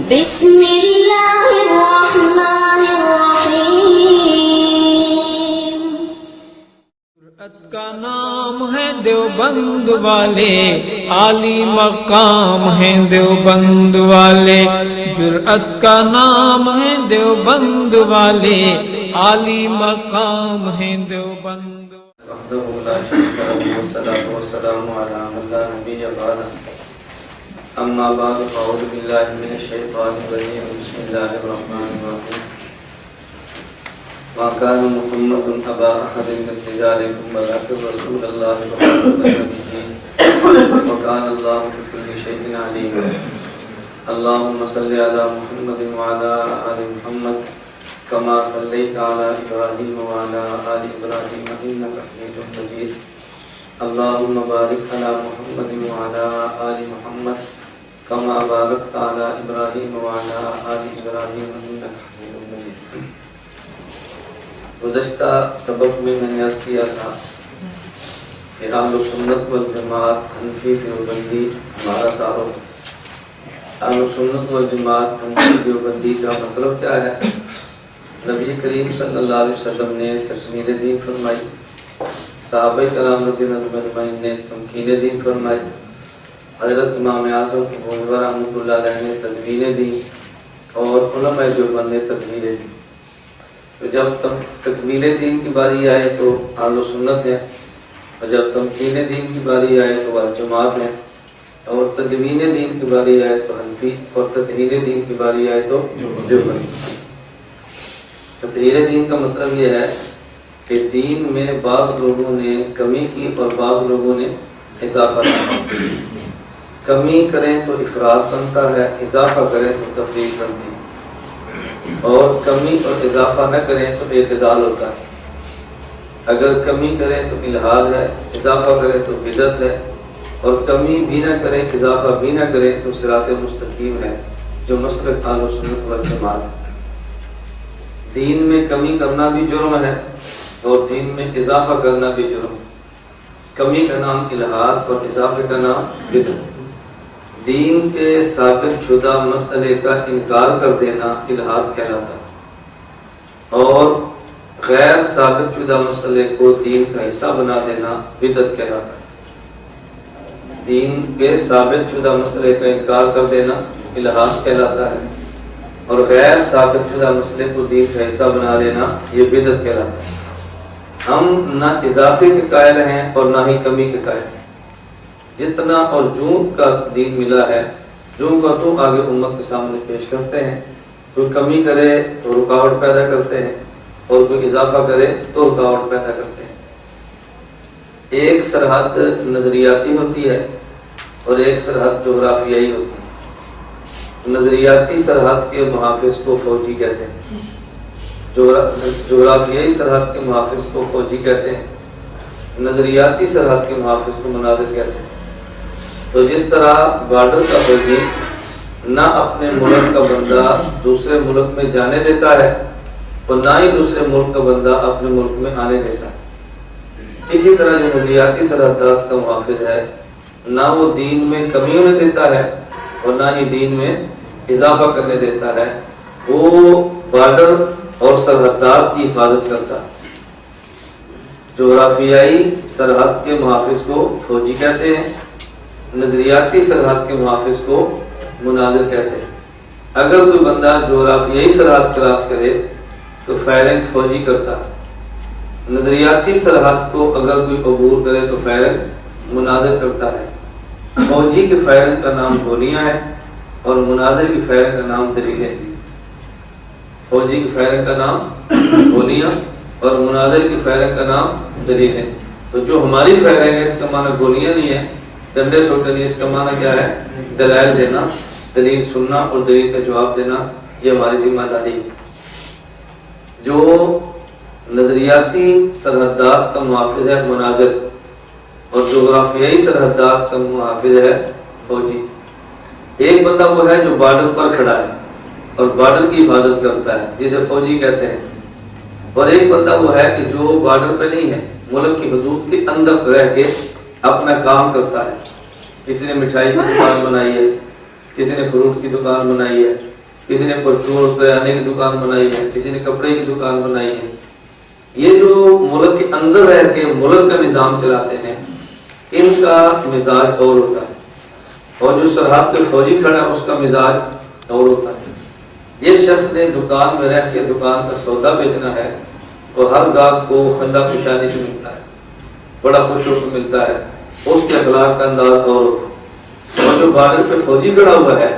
بسم اللہ الرحمن الرحیم۔ جرأت کا نام ہے دیوبند والے، عالی مقام ہیں دیوبند والے۔ جرأت کا نام ہے دیوبند والے، عالی مقام ہیں دیوبند۔ وحدہ لا شریک لہ والصلاۃ والسلام علی من لا نبی بعدہ، اما بعد فاعوذ باللہ من الشیطان الرجیم، بسم اللہ الرحمن الرحیم۔ ما كان محمد ابا احد من رجالکم ولکن رسول اللہ وخاتم النبیین وکان اللہ بکل شیء علیما۔ اللهم صل علی محمد وعلی آل محمد كما صليت على إبراهيم وعلى آل إبراهيم إنك حميد مجيد۔ اللهم بارك على محمد وعلى آل محمد كما باركت على إبراهيم وعلى آل إبراهيم إنك حميد مجيد۔ گزشتہ سبق میں نے عرض کیا تھا کہ اہل سنت والجماعت حنفی دیوبندی ہمارا تعارف۔ اہل سنت والجماعت حنفی دیوبندی کا مطلب کیا ہے؟ نبی کریم صلی اللہ علیہ وسلم نے تکمیل دین فرمائی، صحابہ کرام رضی اللہ عنہم اجمعین نے تمکین دین فرمائی، حضرت امام اعظم ابو حنیفہ رحمۃ اللہ علیہ نے تدوین دی، اور علماء دیوبند نے تکمیل دی۔ تو جب تکمیل دین کی باری آئے تو اہل سنت ہے، اور جب تمکین دین کی باری آئے تو جماعت ہے، اور تدوین دین کی باری آئے تو حنفی، اور تطہیر دین کی باری آئے تو دیوبند۔ تطہیر دین کا مطلب یہ ہے کہ دین میں بعض لوگوں نے کمی کی اور بعض لوگوں نے اضافہ کیا۔ کمی کریں تو افراط بنتا ہے، اضافہ کریں تو تفریق بنتی ہے، اور کمی اور اضافہ نہ کریں تو اعتدال ہوتا ہے۔ اگر کمی کریں تو الحاد ہے، اضافہ کریں تو بدعت ہے، اور کمی بھی نہ کریں اضافہ بھی نہ کریں تو صراط مستقیم ہے، جو مسلک اہل سنت والجماعت ہے۔ دین میں کمی کرنا بھی جرم ہے، اور دین میں اضافہ کرنا بھی جرم ہے۔ کمی کا نام الحاد اور اضافے کا نام بدعت۔ دین کے ثابت شدہ مسئلے کا انکار کر دینا الحاد کہلاتا ہے، اور غیر ثابت شدہ مسئلے کو دین کا حصہ بنا دینا بدعت کہلاتا ہے۔ دین کے ثابت شدہ مسئلے کا انکار کر دینا الحاد کہلاتا ہے، اور غیر ثابت شدہ مسئلے کو دین کا حصہ بنا دینا یہ بدعت کہلاتا ہے۔ ہم نہ اضافے کے قائل ہیں اور نہ ہی کمی کے قائل ہیں۔ جتنا اور جون کا دین ملا ہے، جون کا تو آگے امت کے سامنے پیش کرتے ہیں۔ کوئی کمی کرے تو رکاوٹ پیدا کرتے ہیں، اور کوئی اضافہ کرے تو رکاوٹ پیدا کرتے ہیں۔ ایک سرحد نظریاتی ہوتی ہے اور ایک سرحد جغرافیائی ہوتی ہے۔ نظریاتی سرحد کے محافظ کو فوجی کہتے ہیں، جغرافیائی سرحد کے محافظ کو فوجی کہتے ہیں، نظریاتی سرحد کے محافظ کو مناظر کہتے ہیں۔ تو جس طرح بارڈر کا فوجی نہ اپنے ملک کا بندہ دوسرے ملک میں جانے دیتا ہے، اور نہ ہی دوسرے ملک کا بندہ اپنے ملک میں آنے دیتا ہے، اسی طرح جو نظریاتی سرحدات کا محافظ ہے، نہ وہ دین میں کمی ہونے دیتا ہے اور نہ ہی دین میں اضافہ کرنے دیتا ہے، وہ بارڈر اور سرحدات کی حفاظت کرتا ہے۔ جغرافیائی سرحد کے محافظ کو فوجی کہتے ہیں، نظریاتی سرحد کے محافظ کو مناظر کہتے ہیں۔ اگر کوئی بندہ جغرافیائی سرحد کراس کرے تو فائرنگ فوجی کرتا ہے، نظریاتی سرحد کو اگر کوئی عبور کرے تو فائرنگ مناظر کرتا ہے۔ فوجی کی فائرنگ کا نام گولیاں ہے، اور مناظر کی فائرنگ کا نام دلیلیں ہیں۔ فوجی کی فائرنگ کا نام گولیاں اور مناظر کی فائرنگ کا نام دلیلیں۔ تو جو ہماری فائرنگ ہے اس کا معنی گولیاں نہیں ہے، ڈنڈے سوٹے نہیں، اس کا معنی کیا ہے؟ دلائل دینا، دلیل سننا اور دلیل کا جواب دینا، یہ ہماری ذمہ داری ہے۔ جو نظریاتی سرحدات کا محافظ ہے مناظر، اور جغرافیائی سرحدات کا محافظ ہے فوجی۔ ایک بندہ وہ ہے جو بارڈر پر کھڑا ہے اور بارڈر کی حفاظت کرتا ہے، جسے فوجی کہتے ہیں، اور ایک بندہ وہ ہے کہ جو بارڈر پہ نہیں ہے، ملک کی حدود کے اندر رہ کے اپنا کام کرتا ہے۔ کسی نے مٹھائی کی دکان بنائی ہے، کسی نے فروٹ کی دکان بنائی ہے، کسی نے پرچون کرانے کی دکان بنائی ہے، کسی نے کپڑے کی دکان بنائی ہے. یہ جو ملک کے اندر رہ کے ملک کا نظام چلاتے ہیں ان کا مزاج اور ہوتا ہے، اور جو سرحد پہ فوجی کھڑا ہے اس کا مزاج اور ہوتا ہے. جس شخص نے دکان میں رہ کے دکان کا سودا بیچنا ہے وہ ہر گاہک کو خندہ پیشانی سے ملتا ہے، بڑا خوش ہو کے ملتا ہے، اس کے اخلاق کا انداز اور ہوتا ہے. اور جو بارڈر پہ فوجی کھڑا ہوا ہے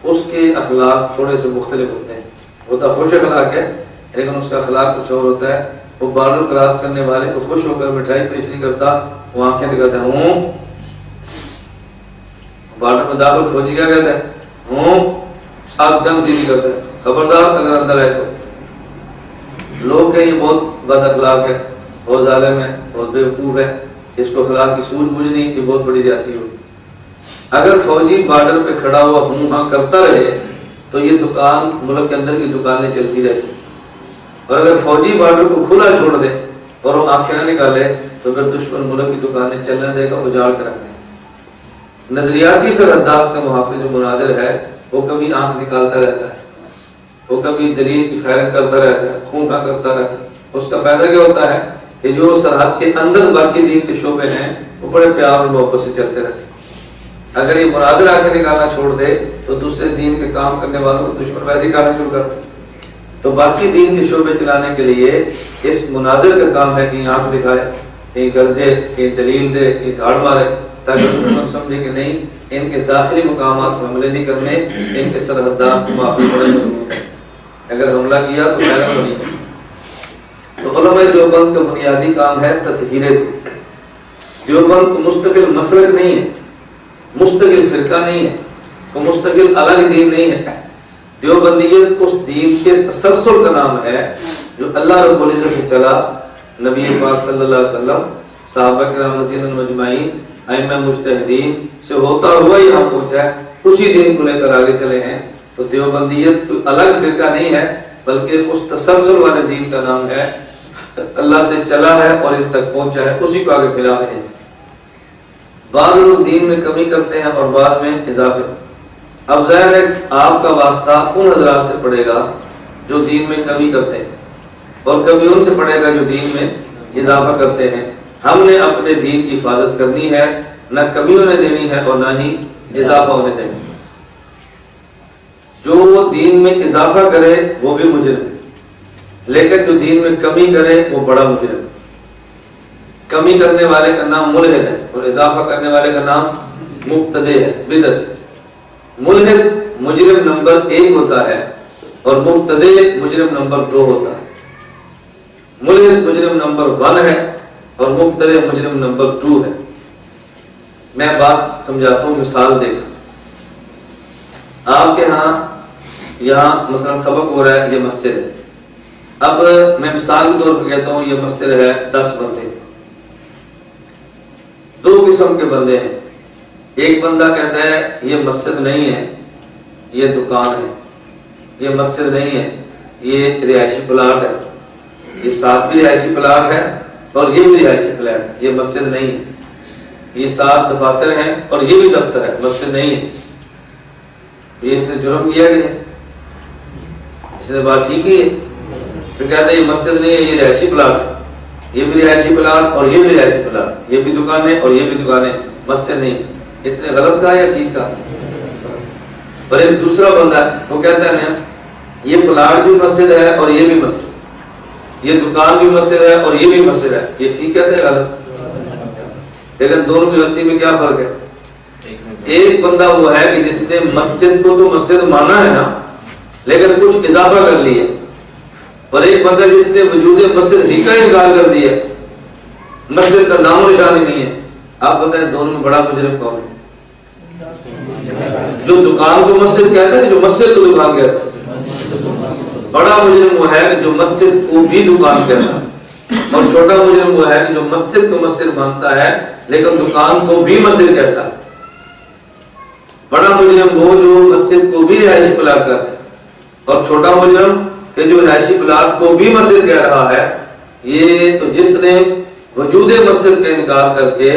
اس کے اخلاق تھوڑے سے مختلف ہوتے ہیں. ہوتا خوش اخلاق ہے لیکن اس کا اخلاق کچھ اور ہوتا ہے. وہ بارڈر کراس کرنے والے کو خوش ہو کر مٹھائی پیش نہیں کرتا، وہ آنکھیں دکھاتا ہے ہوں. بارڈر میں داخل فوجی کیا کہتا ہے؟ ہوں. ساتھ گن سیدھی کرتا ہے، خبردار اگر اندر آئے تو. لوگ کہ یہ بہت بد اخلاق ہے، بہت ظالم ہے، بہت بیوقوف ہے، اس کو اخلاق کی سوجھ بوجھ نہیں، یہ بہت بڑی زیادتی ہوگی. اگر فوجی بارڈر پہ کھڑا ہوا ہوں ہاں کرتا رہے تو یہ دکان ملک کے اندر کی دکانیں چلتی رہتی. اور اگر فوجی بارڈر کو کھلا چھوڑ دے اور وہ آنکھیں نہ نکالے تو پھر دشمن ملک کی دکانیں چلنے دے گا، اجاڑ کر رکھنے. نظریاتی سرحدات کا محافظ جو مناظر ہے وہ کبھی آنکھ نکالتا رہتا ہے، وہ کبھی دلیل کی فائرنگ کرتا رہتا ہے، خون کھا کرتا رہتا ہے. اس کا فائدہ کیا ہوتا ہے کہ جو سرحد کے اندر باقی دین کے شعبے ہیں وہ بڑے پیار اور محبت سے چلتے رہتے ہیں. اگر یہ مناظر آنکھیں نکالنا چھوڑ دے تو دوسرے دین کے کام کرنے والوں کو دشمن ویسے ہی کھانا شروع کر دے. تو باقی دین کے شعبے چلانے کے لیے اس مناظر کا کام ہے کہ آنکھ دکھائے، کہیں گرجے، کہیں دلیل دے، کہیں دھاڑ مارے، تاکہ دشمن سمجھے کہ نہیں ان کے داخلی مقامات پر حملے نہیں کرنے، ان کے سرحدات کو معافی بڑے مضبوط ہیں، اگر حملہ کیا تو فائدہ نہیں. تو علماء دیوبند کا بنیادی کام ہے تطہیر دین. دیوبند کو مستقل مسلک نہیں ہے، مستقل فرقہ نہیں ہے، کوئی مستقل الگ دین نہیں ہے. دیوبندیت اس دین کے تسلسل کا نام ہے جو اللہ رب العزت سے چلا، نبی پاک صلی اللہ علیہ وسلم، صحابہ کرام رضی اللہ عنہم اجمعین، ائمہ مجتہدین سے ہوتا ہوا یہاں پہنچا ہے. اسی دین کو لے کر آگے چلے ہیں. تو دیوبندیت کوئی الگ فرقہ نہیں ہے بلکہ اس تسلسل والے دین کا نام ہے. اللہ سے چلا ہے اور ان تک پہنچا ہے، اسی کو آگے پھیلا رہے ہیں. بعض لوگ دین میں کمی کرتے ہیں اور بعض میں اضافے. اب ظاہر ہے آپ کا واسطہ ان حضرات سے پڑے گا جو دین میں کمی کرتے ہیں اور کبھی ان سے پڑے گا جو دین میں اضافہ کرتے ہیں. ہم نے اپنے دین کی حفاظت کرنی ہے، نہ کمی ہونے دینی ہے اور نہ ہی اضافہ ہونے دینی ہے. جو دین میں اضافہ کرے وہ بھی مجرم ہے، لیکن جو دین میں کمی کرے وہ بڑا مجرم ہے. کمی کرنے والے کا نام ملحد ہے اور اضافہ کرنے والے کا نام مبتدع ہے، بدعت ہے. ملحد مجرم نمبر 1 ہوتا ہے اور مبتدع مجرم نمبر 2 ہوتا ہے. ملحد مجرم نمبر 1 ہے اور مبتدع مجرم نمبر 2 ہے. میں بات سمجھاتا ہوں مثال دے کر. آپ کے ہاں یہاں مثلا سبق ہو رہا ہے، یہ مسجد ہے. اب میں مثال کے طور پر کہتا ہوں یہ مسجد ہے، 10 بندے. 2 قسم کے بندے ہیں. ایک بندہ کہتا ہے یہ مسجد نہیں ہے، یہ دکان ہے. یہ مسجد نہیں ہے، یہ رہائشی پلاٹ ہے. یہ ساتھ بھی رہائشی پلاٹ ہے اور یہ بھی رہائشی پلاٹ ہے. یہ مسجد نہیں ہے. یہ 7 دفاتر ہیں اور یہ بھی دفتر ہے، مسجد نہیں ہے. یہ اس نے جرم کیا کہ اس نے بات ٹھیک کی ہے. پھر کہتا ہے یہ مسجد نہیں ہے، یہ رہائشی پلاٹ ہے. یہ بھی رہائشی پلاٹ اور یہ بھی رہائشی پلاٹ. یہ بھی دکان ہے اور یہ بھی دکان ہے، مسجد نہیں. اس نے غلط کہا یا ٹھیک کہا؟ اور ایک دوسرا بندہ ہے وہ کہتا ہے نا یہ پلاٹ بھی مسجد ہے اور یہ بھی مسجد، یہ دکان بھی مسجد ہے اور یہ بھی مسجد ہے. یہ ٹھیک کہتے ہیں غلط؟ لیکن دونوں کی غلطی میں کیا فرق ہے؟ ایک بندہ وہ ہے کہ جس نے مسجد کو تو مسجد مانا ہے نا لیکن کچھ اضافہ کر لیا، اور ایک بندہ جس نے وجود مسجد ہی کا انکار کر دیا، مسجد کا نام و نشان ہی نہیں ہے. آپ بتائیں دونوں میں بڑا مجرم کون ہے؟ جو دکان کو مسجد کہتا ہے، جو مسجد کو دکان کہتا ہے. بڑا مجرم وہ ہے کہ جو مسجد کو بھی دکان کہتا ہے، اور چھوٹا مجرم وہ ہے کہ جو مسجد کو مسجد مانتا ہے لیکن دکان کو بھی مسجد کہتا ہے. بڑا مجرم وہ جو مسجد کو بھی رہائشی پلاٹ کہتا ہے، اور چھوٹا مجرم کہ جو رہائشی پلاٹ کو بھی مسجد کہہ رہا ہے. یہ تو جس نے وجود مسجد کا انکار کر کے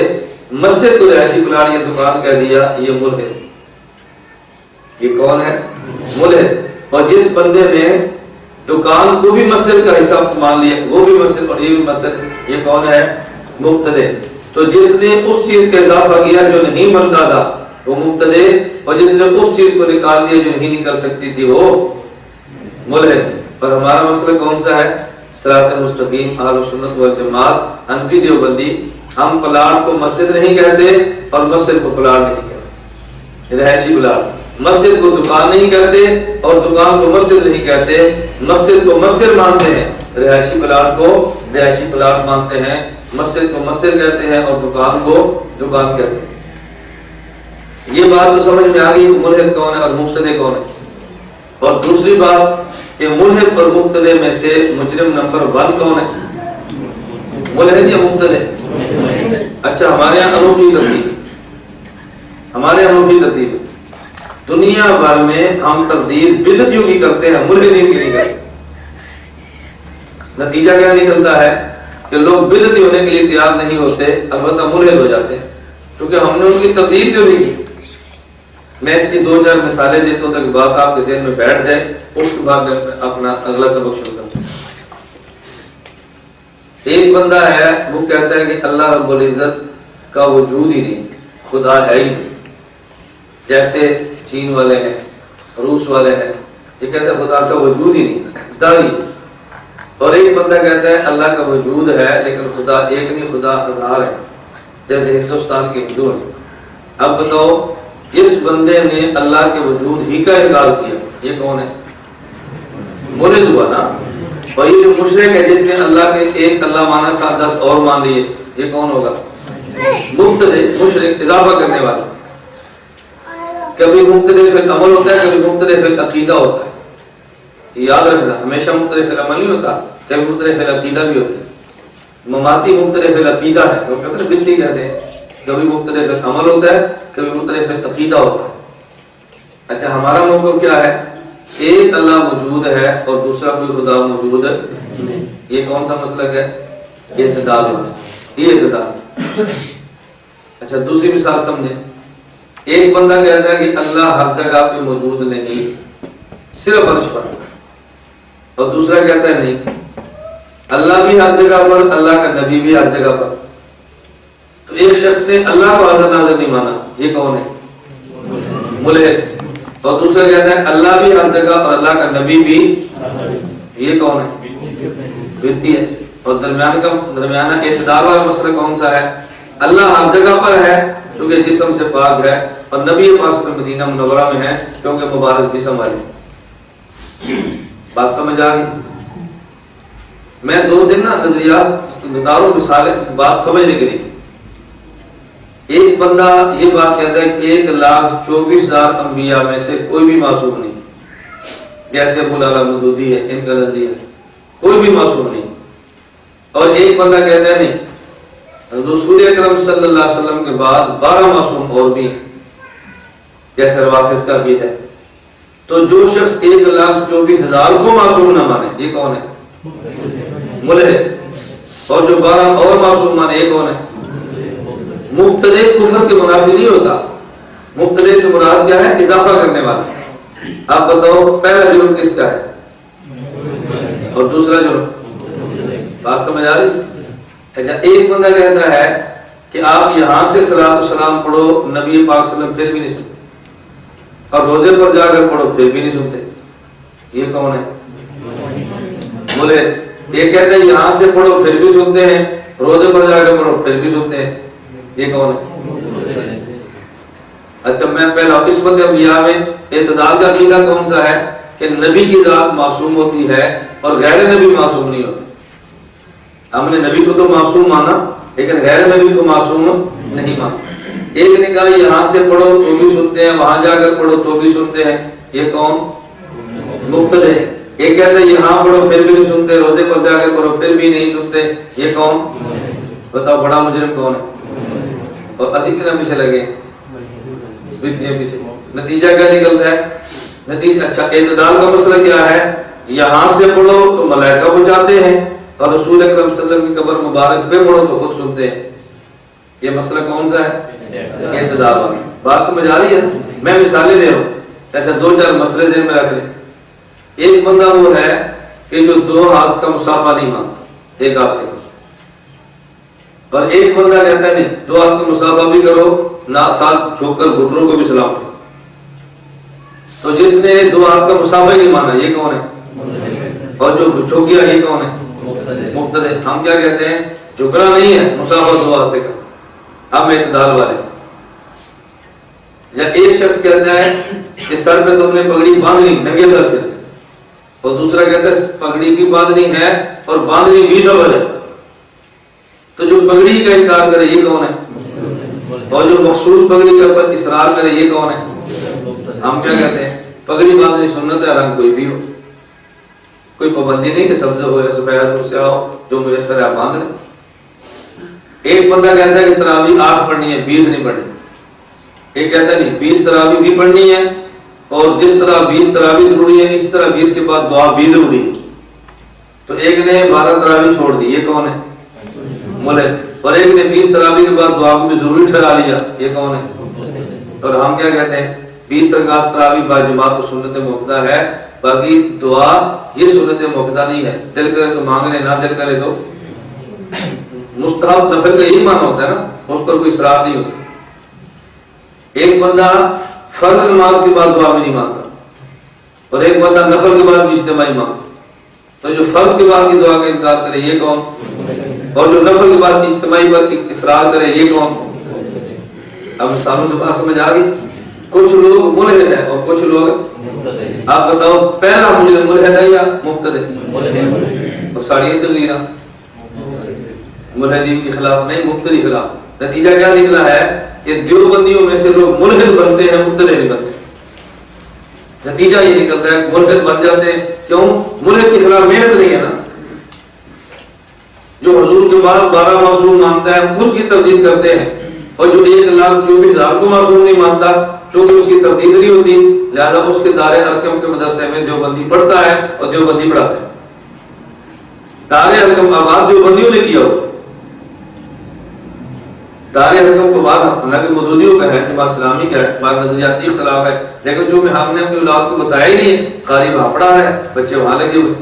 مسجد کو رہائشی پلاٹ یا دکان کہہ دیا، یہ ملحد. یہ کون ہے؟ ملحد. اور جس بندے نے دکان کو بھی مسجد کا حصہ مان لیا، وہ بھی مسجد اور یہ بھی مسجد، یہ کون ہے؟ مبتدع۔ تو جس نے اس چیز کا اضافہ کیا جو نہیں بنتا تھا وہ مبتدع، اور جس نے اس چیز کو نکال دیا جو نہیں نکل سکتی تھی وہ ملحد۔ اور ہمارا مسئلہ کون سا ہے؟ صراط مستقیم، اہل سنت والجماعت، حنفی دیوبندی۔ ہم پلاٹ کو مسجد نہیں کہتے اور مسجد کو پلاٹ نہیں کہتے، رہائشی پلاٹ۔ مسجد کو دکان نہیں کہتے اور دکان کو مسجد نہیں کہتے، مسجد کو مسجد مانتے ہیں، رہائشی پلاٹ کو رہائشی پلاٹ مانتے ہیں، مسجد کو مسجد کہتے ہیں اور دکان کو دکان کہتے ہیں۔ یہ بات تو سمجھ میں آ گئی کہ ملحد کون ہے اور مبتدع کون ہے۔ اور دوسری بات کہ ملحد اور مبتدع میں سے مجرم نمبر 1 کون ہے؟ ملحد یا مبتدع؟ اچھا، ہمارے یہاں انوکھی ترتیب ہے۔ دنیا بھر میں ہم تردید بدعتیوں کی کرتے ہیں، ملحدین کی نہیں کرتے۔ نتیجہ کیا نکلتا ہے کہ لوگ بدعتی ہونے کے لیے تیار نہیں ہوتے، البتہ ملحد ہو جاتے ہیں، چونکہ ہم نے ان کی تردید جو نہیں کی۔ میں اس کی 2-4 مثالیں دیتا ہوں تاکہ بات آپ کے ذہن میں بیٹھ جائے، اس کے بعد میں اپنا اگلا سبق شروع کرتا ہوں۔ ایک بندہ ہے، وہ کہتا ہے کہ اللہ رب العزت کا وجود ہی نہیں، خدا ہے ہی نہیں۔ جیسے چین والے ہیں، روس والے ہیں، یہ کہتے ہیں خدا کا وجود ہی نہیں، داری۔ اور ایک بندہ کہتا ہے اللہ کا وجود ہے لیکن خدا ایک نہیں، خدا ہزار ہے، جیسے ہندوستان کے ہندو ہیں۔ اب بتاؤ، جس بندے نے اللہ کے وجود ہی کا انکار کیا یہ کون ہے؟ ملحد ہوا نا۔ اور یہ جو مشرک ہے جس نے اللہ کے ایک اللہ مانا 7-10 اور مان لیے، یہ کون ہوگا؟ مبتدع، مشرک، اضافہ کرنے والا۔ کبھی مبتدع فی العمل ہوتا ہے، کبھی مبتدع فی العقیدہ ہوتا ہے، یاد رکھنا، ہمیشہ مبتدع فی العمل نہیں ہوتا، کبھی مبتدع فی العقیدہ بھی ہوتا ہے۔ مماتی مبتدع فی العقیدہ ہے، وہ کہتے ہیں بنتی کیسے ہے، کبھی مبتدع فی العمل ہوتا ہے، کبھی مبتدع فی العقیدہ ہوتا ہے۔ اچھا، ہمارا موقف کیا ہے؟ ایک اللہ موجود ہے اور دوسرا کوئی خدا موجود ہے، یہ کون سا مسلک ہے؟ اعتدال ہے، یہ اعتدال۔ اچھا، دوسری مثال سمجھیں۔ ایک بندہ کہتا ہے کہ اللہ ہر جگہ پہ موجود نہیں، صرف عرش پر، اور دوسرا کہتا ہے نہیں، اللہ بھی ہر جگہ پر، اللہ کا نبی بھی ہر جگہ پر۔ تو ایک شخص نے اللہ کو حاضر ناظر نہیں مانا، یہ کون ہے؟ ملحد۔ اور دوسرا کہتا ہے اللہ بھی ہر جگہ اور اللہ کا نبی بھی، یہ کون ہے؟ بدعتی ہے۔ اور درمیانہ اعتدال والا مسئلہ کون سا ہے؟ اللہ ہر جگہ پر ہے چونکہ جسم سے پاک ہے، اور نبی پاک صلی اللہ علیہ وسلم مدینہ منورہ میں ہے کیونکہ مبارک جسم والے۔ بات سمجھ آ گئی؟ میں 2 دن نظریات بتا رہا ہوں، مثالیں، بات سمجھنے کے لیے۔ ایک بندہ یہ بات کہتا ہے کہ 1,24,000 انبیاء میں سے کوئی بھی معصوم نہیں، جیسے ابو العلا مودودی ہے، ان کا نظریہ ہے، کوئی بھی معصوم نہیں۔ اور ایک بندہ کہتا ہے نہیں، رسول اکرم صلی اللہ علیہ وسلم کے بعد 12 معصوم اور بھی، جیسے روافض کا عقیدہ ہے۔ تو جو شخص 1,24,000 کو معصوم نہ مانے، یہ کون ہے؟ ملحد۔ اور جو 12 اور معصوم مانے، یہ کون ہے؟ مبتدع۔ کفر کے منافی نہیں ہوتا، مبتدع سے مراد کیا ہے؟ اضافہ کرنے والا۔ آپ بتاؤ، پہلا جرم کس کا ہے اور دوسرا جرم؟ بات سمجھ آ رہی؟ اچھا، ایک بندہ کہتا ہے کہ آپ یہاں سے صلاۃ و سلام پڑھو، نبی پاک صلی اللہ علیہ وسلم پھر بھی نہیں سنتے، اور روزے پر جا کر پڑھو پھر بھی نہیں سنتے، یہ کون ہے؟ ملحد۔ یہ کہتے ہیں یہاں سے پڑھو پھر بھی سنتے ہیں، روزے پر جا کر پڑھو پھر بھی سنتے ہیں، یہ کون ہے؟ اچھا، میں پہلا اس بندے انبیاء میں اعتدال کا عقیدہ کون سا ہے؟ کہ نبی کی ذات معصوم ہوتی ہے اور غیر نبی معصوم نہیں ہوتے۔ ہم نے نبی کو تو معصوم مانا لیکن غیر نبی کو معصوم نہیں مانا۔ ایک نے کہا یہاں سے پڑھو تو بھی سنتے ہیں، وہاں جا کر پڑھو تو بھی سنتے ہیں، یہ کون؟ مبتدع ہے۔ ایک کہتا ہے یہاں پڑھو پھر بھی نہیں سنتے، روزے پر جا کر پڑھو پھر بھی نہیں سنتے، یہ کون؟ بتاؤ، بڑا مجرم کون ہے؟ اور اسی کتنا پیچھے لگے؟ پیچھے۔ نتیجہ کیا نکلتا ہے؟ نتیجہ اچھا، اعتدال کا مسئلہ کیا ہے؟ یہاں سے پڑھو تو ملائکہ پہنچاتے ہیں، اور رسول اکرم صلی اللہ علیہ وسلم کی قبر مبارک پہ پڑھو تو خود سنتے ہیں، یہ مسئلہ کون سا ہے؟ اعتدال۔ بات سمجھ آ رہی ہے؟ میں مثالیں دے رہا ہوں، اچھا 2-4 مسئلے ذہن میں رکھ لیں۔ ایک بندہ وہ ہے کہ جو 2 ہاتھ کا مسافہ نہیں مانتا، ایک ہاتھ سے، اور ایک بندہ کہتا ہے نہیں 2 ہاتھ کا مسافہ بھی کرو نہ، ساتھ جھک کر گھٹنوں کو بھی سلام کرو۔ تو جس نے 2 ہاتھ کا مسافہ ہی نہیں مانا یہ کون ہے؟ اور جو جھک گیا یہ کون ہے؟ مبتدع۔ ہم کیا کہتے ہیں؟ جھکنا نہیں ہے، مسافہ 2 ہاتھ سے کرنا، ہم اعتدال والے۔ یا ایک شخص کہتا ہے کہ سر پہ تم نے پگڑی باندھنی، ننگے سر پہ، اور دوسرا کہتا ہے پگڑی بھی باندھنی ہے اور باندھنی بھی سبب ہے۔ تو جو پگڑی کا انکار کرے یہ کون ہے؟ اور جو مخصوص پگڑی کے اوپر اصرار کرے یہ کون ہے؟ ہم کیا کہتے ہیں؟ پگڑی باندھنی سنت ہے، رنگ کوئی بھی ہو، کوئی پابندی نہیں کہ سبز ہو یا سفید ہو سیاہ ہو، جو میسر ہے باندھ لیں۔ ایک بندہ کہتا ہے کہ تراویح 8 پڑھنی ہے، 20 نہیں پڑھنی، ایک کہتا ہے نہیں 20 تراویح بھی پڑھنی ہے، اور جس طرح 20 تراویح ضروری ہے اس طرح 20 کے بعد دعا بھی ضروری ہے۔ تو ایک نے 12 تراویح چھوڑ دی، یہ کون ہے؟ ملحد۔ اور ایک نے 20 تراویح کے بعد دعا کو بھی ضروری ٹھہرا لیا، یہ کون ہے؟ اور ہم کیا کہتے ہیں؟ 20 رکعت تراویح با جماعت تو سنت موقدہ ہے، باقی دعا یہ سنت موقدہ نہیں ہے، دل کرے تو مانگ لے، نہ دل کرے تو مستحب نفل کا یہی معنی ہوتا ہے نا، اس پر کوئی اصرار نہیں ہوتا۔ ایک بندہ فرض نماز کے بعد دعا بھی نہیں مانگتا، اور ایک بندہ نفل کے بعد بھی اجتماعی مانگتا۔ تو جو فرض کے بعد کی دعا کا انکار کرے یہ کون؟ اور جو نفل کے بعد اجتماعی پر اصرار کرے یہ کون؟ اب مثالوں سے بات سمجھ آ گئی؟ کچھ لوگ ملحد ہیں اور کچھ لوگ، آپ بتاؤ پہلا مجرم ملحد ہے یا مبتدع؟ اور ساڑھی تقریرا ملحدین کے خلاف نہیں، مبتدی خلاف۔ نتیجہ کیا نکلا ہے کہ دیوبندیوں میں سے لوگ ملحد بنتے ہیں، مبتدع نہیں بنتے۔ نتیجہ یہ نکلتا ہے ملحد بن جاتے ہیں، کیوں؟ ملحد کے خلاف محنت نہیں ہے نا۔ جو حضور کے بعد 12 معصوم مانتا ہے ان کی تردید کرتے ہیں، اور جو 1,24,000 کو معصوم نہیں مانتا چونکہ اس کی تردید نہیں ہوتی، لہذا اس کے دار ارقم کے مدرسے میں دیوبندی پڑھتا ہے اور دیوبندی پڑھاتا ہے۔ دار ارقم آباد دیوبندیوں نے کیا ہو، دار ارقم کو بعد حالانکہ مودودیوں کا ہے، جماعت اسلامی کا ہے، بعد نظریاتی اختلاف ہے، لیکن جو ہم نے اپنی اولاد کو بتایا ہی نہیں ہے، قاری وہاں پڑھا رہا ہے، بچے وہاں لگے ہوئے۔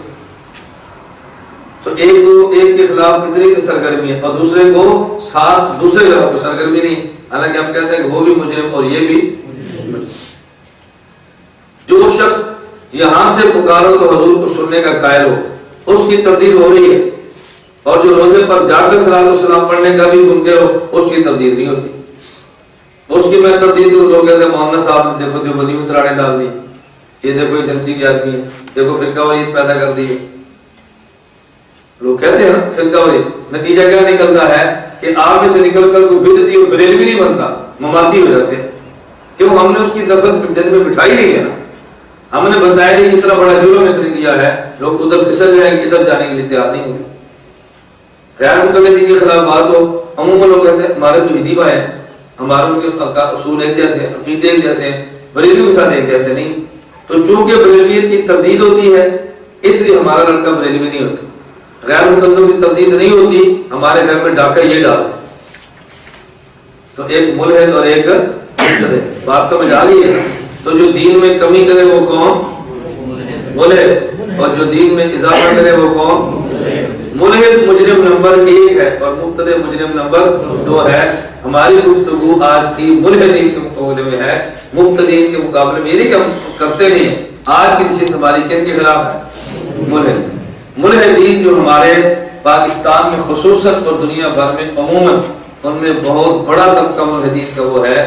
تو ایک کے خلاف کتنی سرگرمی ہے، اور دوسرے کو ساتھ دوسرے کے خلاف سرگرمی نہیں، حالانکہ ہم کہتے ہیں کہ وہ بھی مجرم اور یہ بھی۔ جو شخص یہاں سے پکارو تو حضور کو سننے کا قائل ہو، اس کی تردید ہو رہی ہے، اور جو روزے پر جا کر صلاۃ والسلام پڑھنے کا بھی منکر ہو، اس کی تردید نہیں ہوتی۔ اس کی میں تردید لوگ کہتے ہیں مولانا صاحب نے دیکھو دیوبندی میں تراڑے ڈال دی، یہ دیکھو ایجنسی کی آدمی ہے، دیکھو فرقہ واریت پیدا کر دی ہے، لوگ کہتے ہیں نا فرقہ واریت۔ نتیجہ کیا نکلتا ہے کہ آپ سے نکل کر کوئی بدعتی اور بریلوی نہیں بنتا، ممادی ہو جاتے ہیں، کیوں؟ ہم نے اس کی دفعہ دل میں بٹھائی نہیں ہے نا، ہم نے بتایا نہیں کتنا بڑا جرم اس نے کیا ہے، لوگ ادھر پھسل جائیں گے، ادھر جانے کے لیے تیار نہیں ہوگے۔ غیر مقلدین کے خلاف بات ہو، عموماً لوگ کہتے ہیں ہمارے تو ہدی بھائی ہیں، ہمارے ان کے اصول ایک جیسے ہیں، عقیدے ایک جیسے ہیں، بریلوی کے ساتھ ایک جیسے نہیں۔ تو چونکہ بریلویت کی تردید ہوتی ہے اس لیے ہمارا لڑکا بریلوی نہیں ہوتا، غیر مقلدوں کی تردید نہیں ہوتی، ہمارے گھر میں ڈاکہ یہ ڈال۔ تو ایک ملحد اور ایک مبتدع، بات سمجھ آ گئی ہے؟ تو جو دین میں کمی کرے وہ کون؟ ملحد، اور جو دین میں اضافہ کرے وہ کون؟ ملحد مجرم نمبر 1 ہے اور مبتدع مجرم نمبر 2 ہے۔ ہماری گفتگو آج کی ملحدین کے مقابلے میں ہے، مبتدعین کے مقابلے میں، یہ نہیں کہ ہم کرتے نہیں ہیں۔ آج کی نشست ہماری کن کے خلاف ہے؟ ملحد۔ ملحدین جو ہمارے پاکستان میں خصوصاً اور دنیا بھر میں عموماً، ان میں بہت بڑا طبقہ ملحدین کا وہ ہے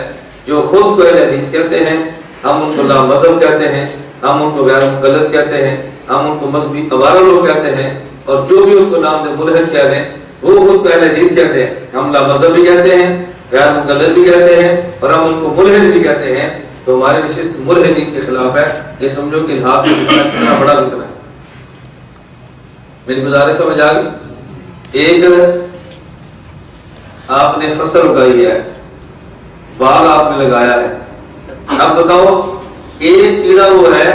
جو خود کو اہل حدیث کہتے ہیں، ہم ان کو لا مذہب کہتے ہیں، ہم ان کو غیر مقلد کہتے ہیں، ہم ان کو مذہبی آوارہ لوگ کہتے ہیں، اور جو بھی ان کو نام دے ملحد کہہ رہے ہیں وہ خود کو اہل حدیث کہتے ہیں، ہم لا مذہب بھی کہتے ہیں، غیر مقلد بھی کہتے ہیں، اور ہم ان کو ملحد بھی کہتے ہیں۔ تو ہماری نشست ملحدین کے خلاف ہے، یہ سمجھو کہ ہاتھ میں کتنا بڑا فتنہ ہے۔ میری گزارش سمجھ آ گئی؟ ایک آپ نے فصل اگائی ہے، باغ آپ نے لگایا ہے، اب بتاؤ ایک کیڑا وہ ہے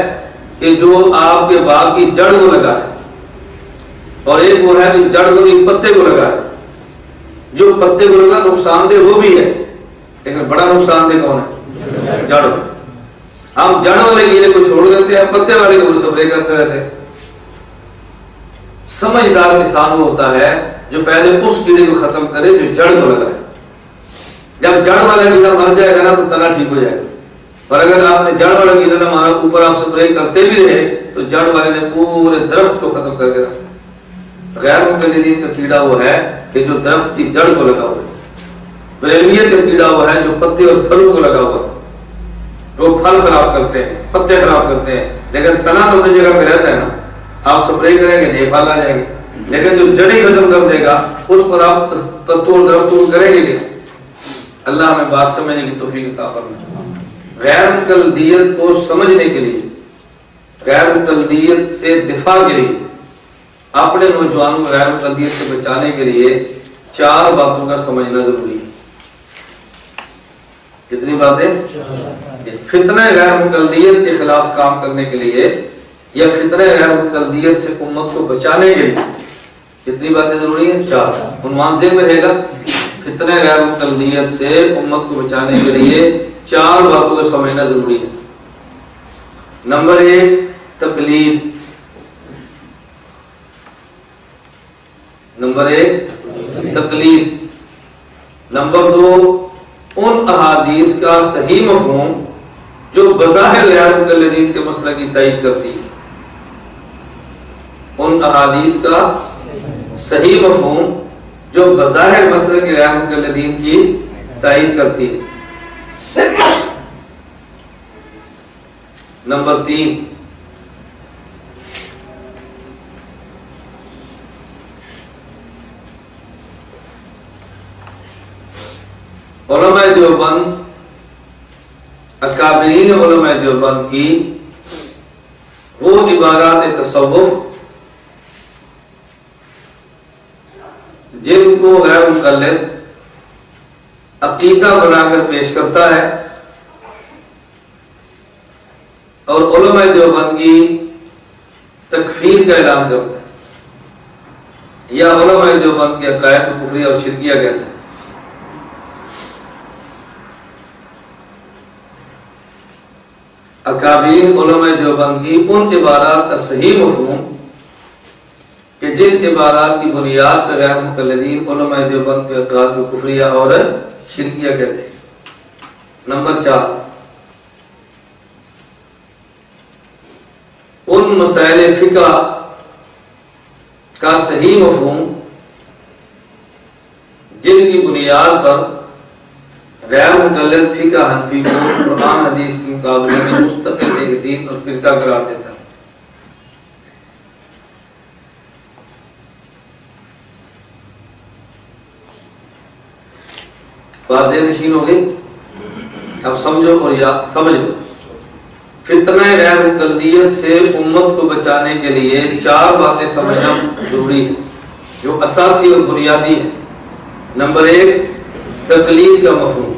کہ جو آپ کے باغ کی جڑ کو لگا ہے، اور ایک وہ ہے کہ جڑ کو نہیں پتے کو لگا ہے۔ جو پتے کو لگا نقصان دہ وہ بھی ہے، لیکن بڑا نقصان دہ کون ہے؟ جڑ۔ ہم جڑ والے کیڑے کو چھوڑ دیتے ہیں, پتے والے کو سپرے کرتے رہتے ہیں. سمجھدار کسان وہ ہوتا ہے جو پہلے اس کیڑے کو ختم کرے جو جڑ کو لگائے. جب جڑ والا کیڑا مر جائے گا نا تو تنا ٹھیک ہو جائے گا. اور اگر آپ نے جڑ والا کیڑا نہ مارا, اوپر آپ سپرے کرتے بھی رہے, تو جڑ والے نے پورے درخت کو ختم کر کے رکھا. غیر مقلدین کا کیڑا وہ ہے کہ جو درخت کی جڑ کو لگا ہوا ہے. بریلویت کا کیڑا وہ ہے جو پتے اور پھلوں کو لگا ہوا ہے. وہ پھل خراب کرتے ہیں, پتے خراب کرتے ہیں, لیکن تنا تو اپنی جگہ پہ رہتا ہے نا. آپ سپرے کریں گے نئے پھل آ جائیں گے, لیکن جو جڑیں ختم کر دے گا اس پر آپ پتوں اور درختوں کو کریں گے. اللہ ہمیں بات سمجھنے کی توفیق عطا فرمائے. غیر مقلدیت کو سمجھنے کے لیے, غیر مقلدیت سے دفاع کے لیے, اپنے نوجوانوں کو غیر مقلدیت سے بچانے کے لیے 4 باتوں کا سمجھنا ضروری ہے. کتنی باتیں؟ فتنہ غیر مقلدیت کے خلاف کام کرنے کے لیے یا فتنہ غیر مقلدیت سے امت کو بچانے کے لیے کتنی باتیں ضروری ہیں؟ 4. عنوان ذہن میں رہے گا, فتنہ غیر مقلدیت سے امت کو بچانے کے لیے 4 باتوں کو سمجھنا ضروری ہے. نمبر 1 تقلید. نمبر 1 تقلید. نمبر 2 ان احادیث کا صحیح مفہوم جو بظاہر غیر مقلدین کے مسئلہ کی تائید کرتی ہے. ان احادیث کا صحیح مفہوم جو بظاہر مسئلہ کے غیر مقلدین کی تائید کرتی ہے. نمبر 3 علماء دیوبند, اکابرین علماء دیوبند کی وہ عبارات تصوف جن کو غیر مقلد عقیدہ بنا کر پیش کرتا ہے, اور علماء دیوبند کی تکفیر کا اعلان کرتا ہے, یا علماء دیوبند کے عقائد کو کفریہ اور شرکیہ کہتا ہے. اکابرین علماء دیوبند کی ان عبارات کا صحیح مفہوم کہ جن عبارات کی بنیاد پر غیر مقلدین علماء دیوبند کے عقائد کو کفریہ اور شرکیہ کہتے ہیں. نمبر 4 ان مسائل فقہ کا صحیح مفہوم جن کی بنیاد پر غیر مقلد فقہ حنفی کو قرآن حدیث کے مقابلے میں مستقل ایک دین اور فرقہ قرار دیتا ہے. باتیں نشین ہو گئی, اب سمجھو اور یا سمجھ لو. فتنہ غیر مقلدیت سے امت کو بچانے کے لیے 4 باتیں سمجھنا ضروری ہے جو اساسی اور بنیادی ہے. نمبر 1 تقلید کا مفہوم.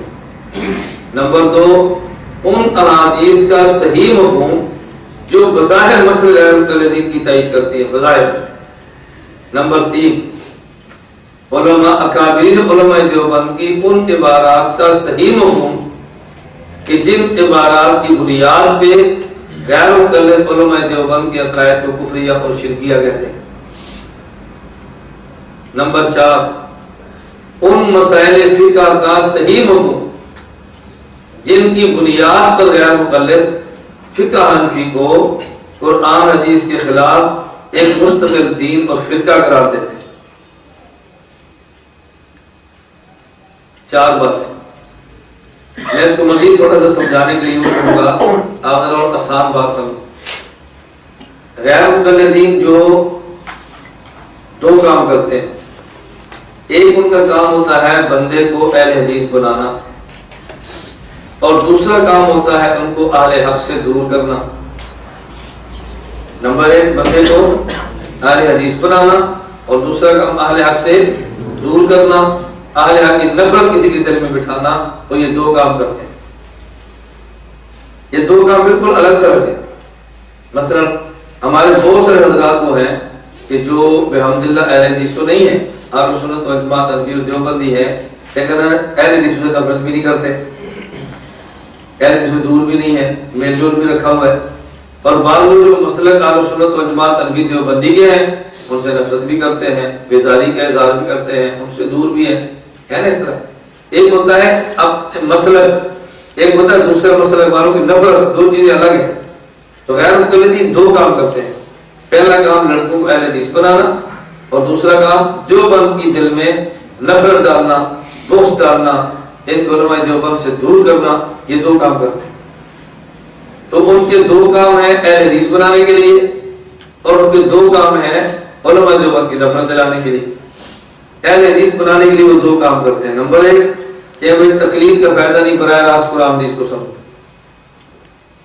نمبر 2 ان احادیث کا صحیح مفہوم جو بظاہر مسئلہ غیر مقلدین کی تائید کرتی ہے بظاہر. نمبر 3 علماء اکابرین علماء دیوبند کی ان عبارات کا صحیح مفہوم کہ جن عبارات کی بنیاد پہ غیر مقلد علماء دیوبند کے عقائد کو کفریہ اور شرکیہ کہتے ہیں. نمبر 4 ان مسائل فقہ کا صحیح مفہوم جن کی بنیاد پر غیر مقلد فقہ حنفی کو قرآن حدیث کے خلاف ایک مستقل دین اور فرقہ قرار دیتے ہیں. 4 باتیں. میں اس کو مزید تھوڑا سا سمجھانے کے لیے یوں کہوں گا, آپ ذرا اور آسان بات سمجھیں. غیر مقلدین جو 2 کام کرتے ہیں, ایک ان کا کام ہوتا ہے بندے کو اہل حدیث بنانا, اور دوسرا کام ہوتا ہے ان کو اہل حق سے دور کرنا. نمبر 1 بندے کو اہل حدیث بنانا, اور دوسرا کام اہل حق سے دور کرنا, اہل حق کی نفرت کسی کے دل میں بٹھانا. تو یہ 2 کام کرتے ہیں. یہ 2 کام بالکل الگ طرح کے. مثلا ہمارے بہت سارے حضرات وہ ہیں کہ جو بحمدللہ اہل حدیث تو نہیں ہے, اہل سنت و جماعت اور دیوبندی ہے, لیکن اہل حدیث سے نفرت بھی نہیں کرتے. اہل حدیث میں دور بھی نہیں ہے، میل جول بھی رکھا ہوا ہے، اور بعض لوگ جو مسلک اہل سنت و جماعت حنفی دیوبندی کے ہیں ان سے نفرت بھی کرتے ہیں، بیزاری کا اظہار بھی کرتے ہیں، ان سے دور بھی ہے نا اس طرح۔ ایک ہوتا ہے اب مسلک، ایک ہوتا ہے دوسرے مسلک والوں کی نفرت، دو چیزیں الگ ہیں۔ تو غیر مقلدین دو کام کرتے ہیں، پہلا کام لڑکوں کو اہل حدیث بنانا، اور دوسرا کام دیوبند کی دل میں نفرت ڈالنا، بغض ڈالنا، ان کو علماء دیوبند سے دور کرنا، یہ دو کام کرتے ہیں۔ تو ان کے دو کام ہیں اہل حدیث بنانے کے لیے، اور ان کے دو کام ہیں علماء دیوبند کی نفرت دلانے کے لیے۔ اہل حدیث بنانے کے لیے وہ دو کام کرتے ہیں، نمبر ایک کہ ہمیں تقلید کا فائدہ نہیں، براہ راست قرآن حدیث کو سمجھو،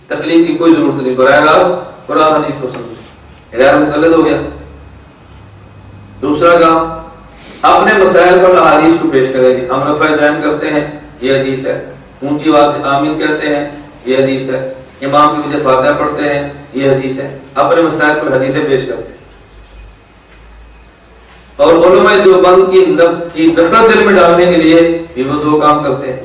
تقلید کی کوئی ضرورت نہیں، براہ راست قرآن حدیث کو سمجھو، غیر مقلد ہو گیا۔ دوسرا کام اپنے مسائل پر احادیث کو پیش کرے گی، ہم رفع دین کرتے ہیں یہ حدیث ہے، اونچی آواز سے آمین کہتے ہیں یہ حدیث ہے، امام کے پیچھے فاتحہ پڑھتے ہیں یہ حدیث ہے، اپنے مسائل پر حدیثیں پیش کرتے ہیں۔ اور علماء دیوبند کی نفرت دل میں ڈالنے کے لیے بھی وہ دو کام کرتے ہیں،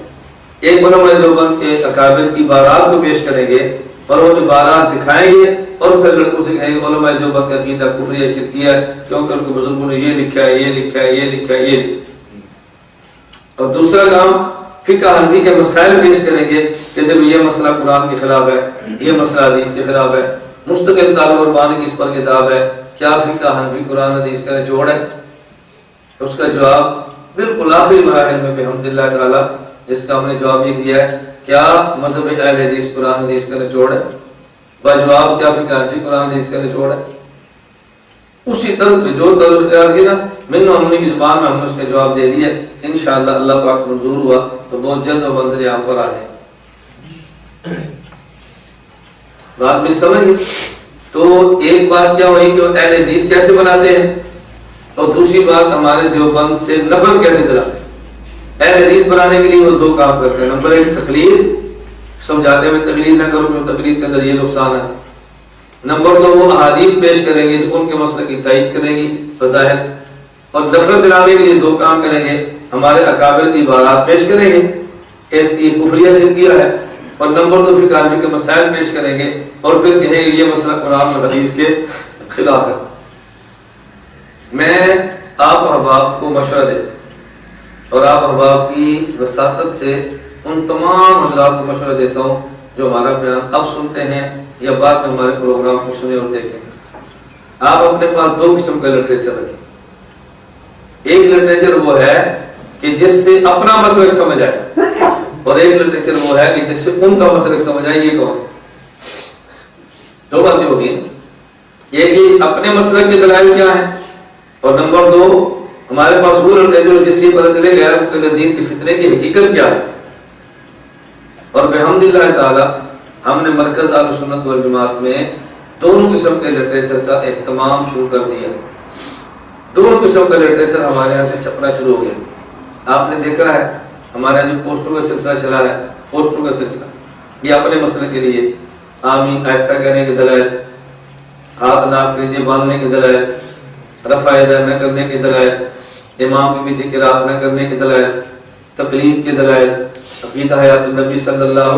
ایک علماء دیوبند کے اکابر کی بارات کو پیش کریں گے اور وہ جو بارات دکھائیں گے اور پھر لڑکوں سے کہیں گے علماء دیوبند کا عقیدہ کفری ہے، شرکی ہے، کیونکہ ان کے بزرگوں نے یہ لکھا ہے، یہ لکھا ہے، یہ لکھا ہے، یہ لکھا ہے۔ اور دوسرا کام فقہ حنفی کے مسائل پیش کریں گے کہ دیکھو یہ مسئلہ قرآن کے خلاف ہے، یہ مسئلہ حدیث کے خلاف ہے، مستقل طالب علماء کی اس پر کتاب ہے، کیا فقہ حنفی قرآن حدیث کا نچوڑ ہے؟ اس کا جواب بالکل آخری مراحل میں بحمد اللہ تعالی جس کا ہم نے جواب یہ دیا ہے، کیا مذہب اہل حدیث قرآن حدیث کا نچوڑ ہے؟ بجواب کیا فقہ حنفی قرآن حدیث کا نچوڑ ہے؟ اسی طرح جو طرز اختیار کی نا منو ہم نے کی زبان میں ہم نے اس کا جواب دے دیا، انشاءاللہ اللہ پاک منظور ہوا تو بہت جلد و منظر یہاں پر آ جائے۔ بات میں سمجھ گئی؟ تو ایک بات کیا ہوئی کہ اہل حدیث کیسے بناتے ہیں، اور دوسری بات ہمارے دیوبند سے نفرت کیسے دلاتے ہیں۔ اہل حدیث بنانے کے لیے وہ دو کام کرتے ہیں، نمبر ایک تقلید، سمجھاتے ہیں تقلید نہ کرو کیونکہ تقلید کے اندر یہ نقصان ہے۔ نمبر دو وہ احادیث پیش کریں گے جو ان کے مسئلے کی تائید کریں گی فضائل، اور نفرت دلانے کے لیے دو کام کریں گے، ہمارے اکابر کی بارات پیش کریں گے کہ اس کی کفریہ شرکیہ ہے، اور نمبر دو فقہ حنفی کے مسائل پیش کریں گے اور پھر کہیں گے یہ مسئلہ قرآن اور حدیث کے خلاف ہے۔ میں آپ احباب کو مشورہ دیتا ہوں اور آپ احباب کی وساطت سے ان تمام حضرات کو مشورہ دیتا ہوں جو ہمارا بیان اب سنتے ہیں یا بعد میں ہمارے پروگرام کو سنے اور دیکھیں۔ آپ اپنے پاس دو قسم کا لٹریچر رکھیں، ایک لٹریچر وہ ہے کہ جس سے اپنا مسلک سمجھ آئے، اور ایک لٹریچر وہ ہے کہ جس سے ان کا مسلک سمجھ آئے یہ کون ہے۔ دو باتیں ہوگی، ایک یہ اپنے مسلک کے دلائل کیا ہیں، اور نمبر دو ہمارے پاس وہ لٹریچر جس کی پتہ چلے غیر مقلدین کی فتنے کی حقیقت کیا ہے۔ اور بحمد اللہ تعالی ہم نے مرکز اہل سنت والجماعت میں دونوں قسم کے لٹریچر کا اہتمام شروع کر دیا، دونوں قسم کا لٹریچر ہمارے یہاں سے چھپنا شروع ہو گیا۔ آپ نے دیکھا ہے ہمارے یہاں جو پوسٹوں کا سلسلہ چلا ہے، پوسٹوں کا سلسلہ یہ اپنے مسئلے کے لیے آمین آہستہ کہنے کے دلائل، ہاتھ ناف کے نیچے باندھنے کے دلائل، رفع یدین نہ کرنے کے دلائل، امام کے پیچھے قرات نہ کرنے کے دلائل، تقلید کے دلائل، عقیدہ حیات النبی صلی اللہ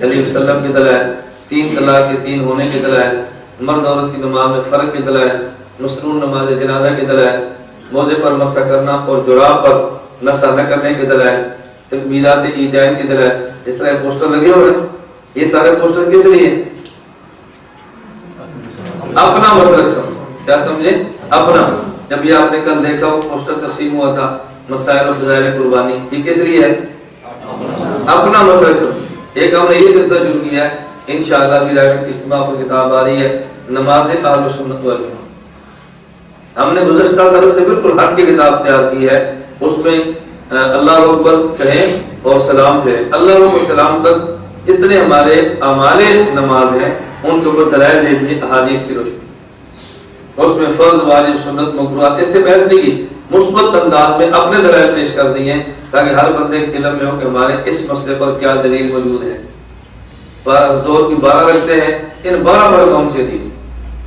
علیہ وسلم کے دلائل، تین طلاق کے تین ہونے کے دلائل، مرد عورت کی نماز میں فرق کے دلائل، مسنون نماز جنازہ کے دلائل، موضع پر مسح کرنا اور جراب پر مسح نہ کرنے کے دلائل، تکبیرات عیدین کے دلائل، اس طرح پوسٹر لگے ہوئے ہیں۔ یہ سارے پوسٹر کس لیے؟ اپنا مسلک سمجھو، کیا سمجھے؟ اپنا۔ جب یہ آپ نے کل دیکھا وہ پوسٹر تقسیم ہوا تھا مسائل و فضائل قربانی، یہ کس لیے ہے؟ اپنا مسلک سمجھو۔ ایک ہم نے یہ سلسلہ شروع کیا ہے، انشاءاللہ بھی رائٹ کی اجتماع پر کتاب آ رہی ہے نماز اہل سنت والجماعت۔ ہم نے گزشتہ درس سے بالکل ہٹ کے کتاب تیار کی ہے، اس میں اللہ اکبر کہیں اور سلام پھیریں، اللہ اکبر سلام تک جتنے ہمارے اعمال نماز ہیں ان کے اوپر دلائل دے دیے احادیث کی روشنی، اس میں فرض واجب سنت مکروہات اس سے بحث نہیں کی، مثبت انداز میں اپنے دلائل پیش کر دیے ہیں تاکہ ہر بندے کے علم میں ہو کہ ہمارے اس مسئلے پر کیا دلیل موجود ہے۔ زور کی 12 رکھتے ہیں، ان 12 پر کون سی حدیث،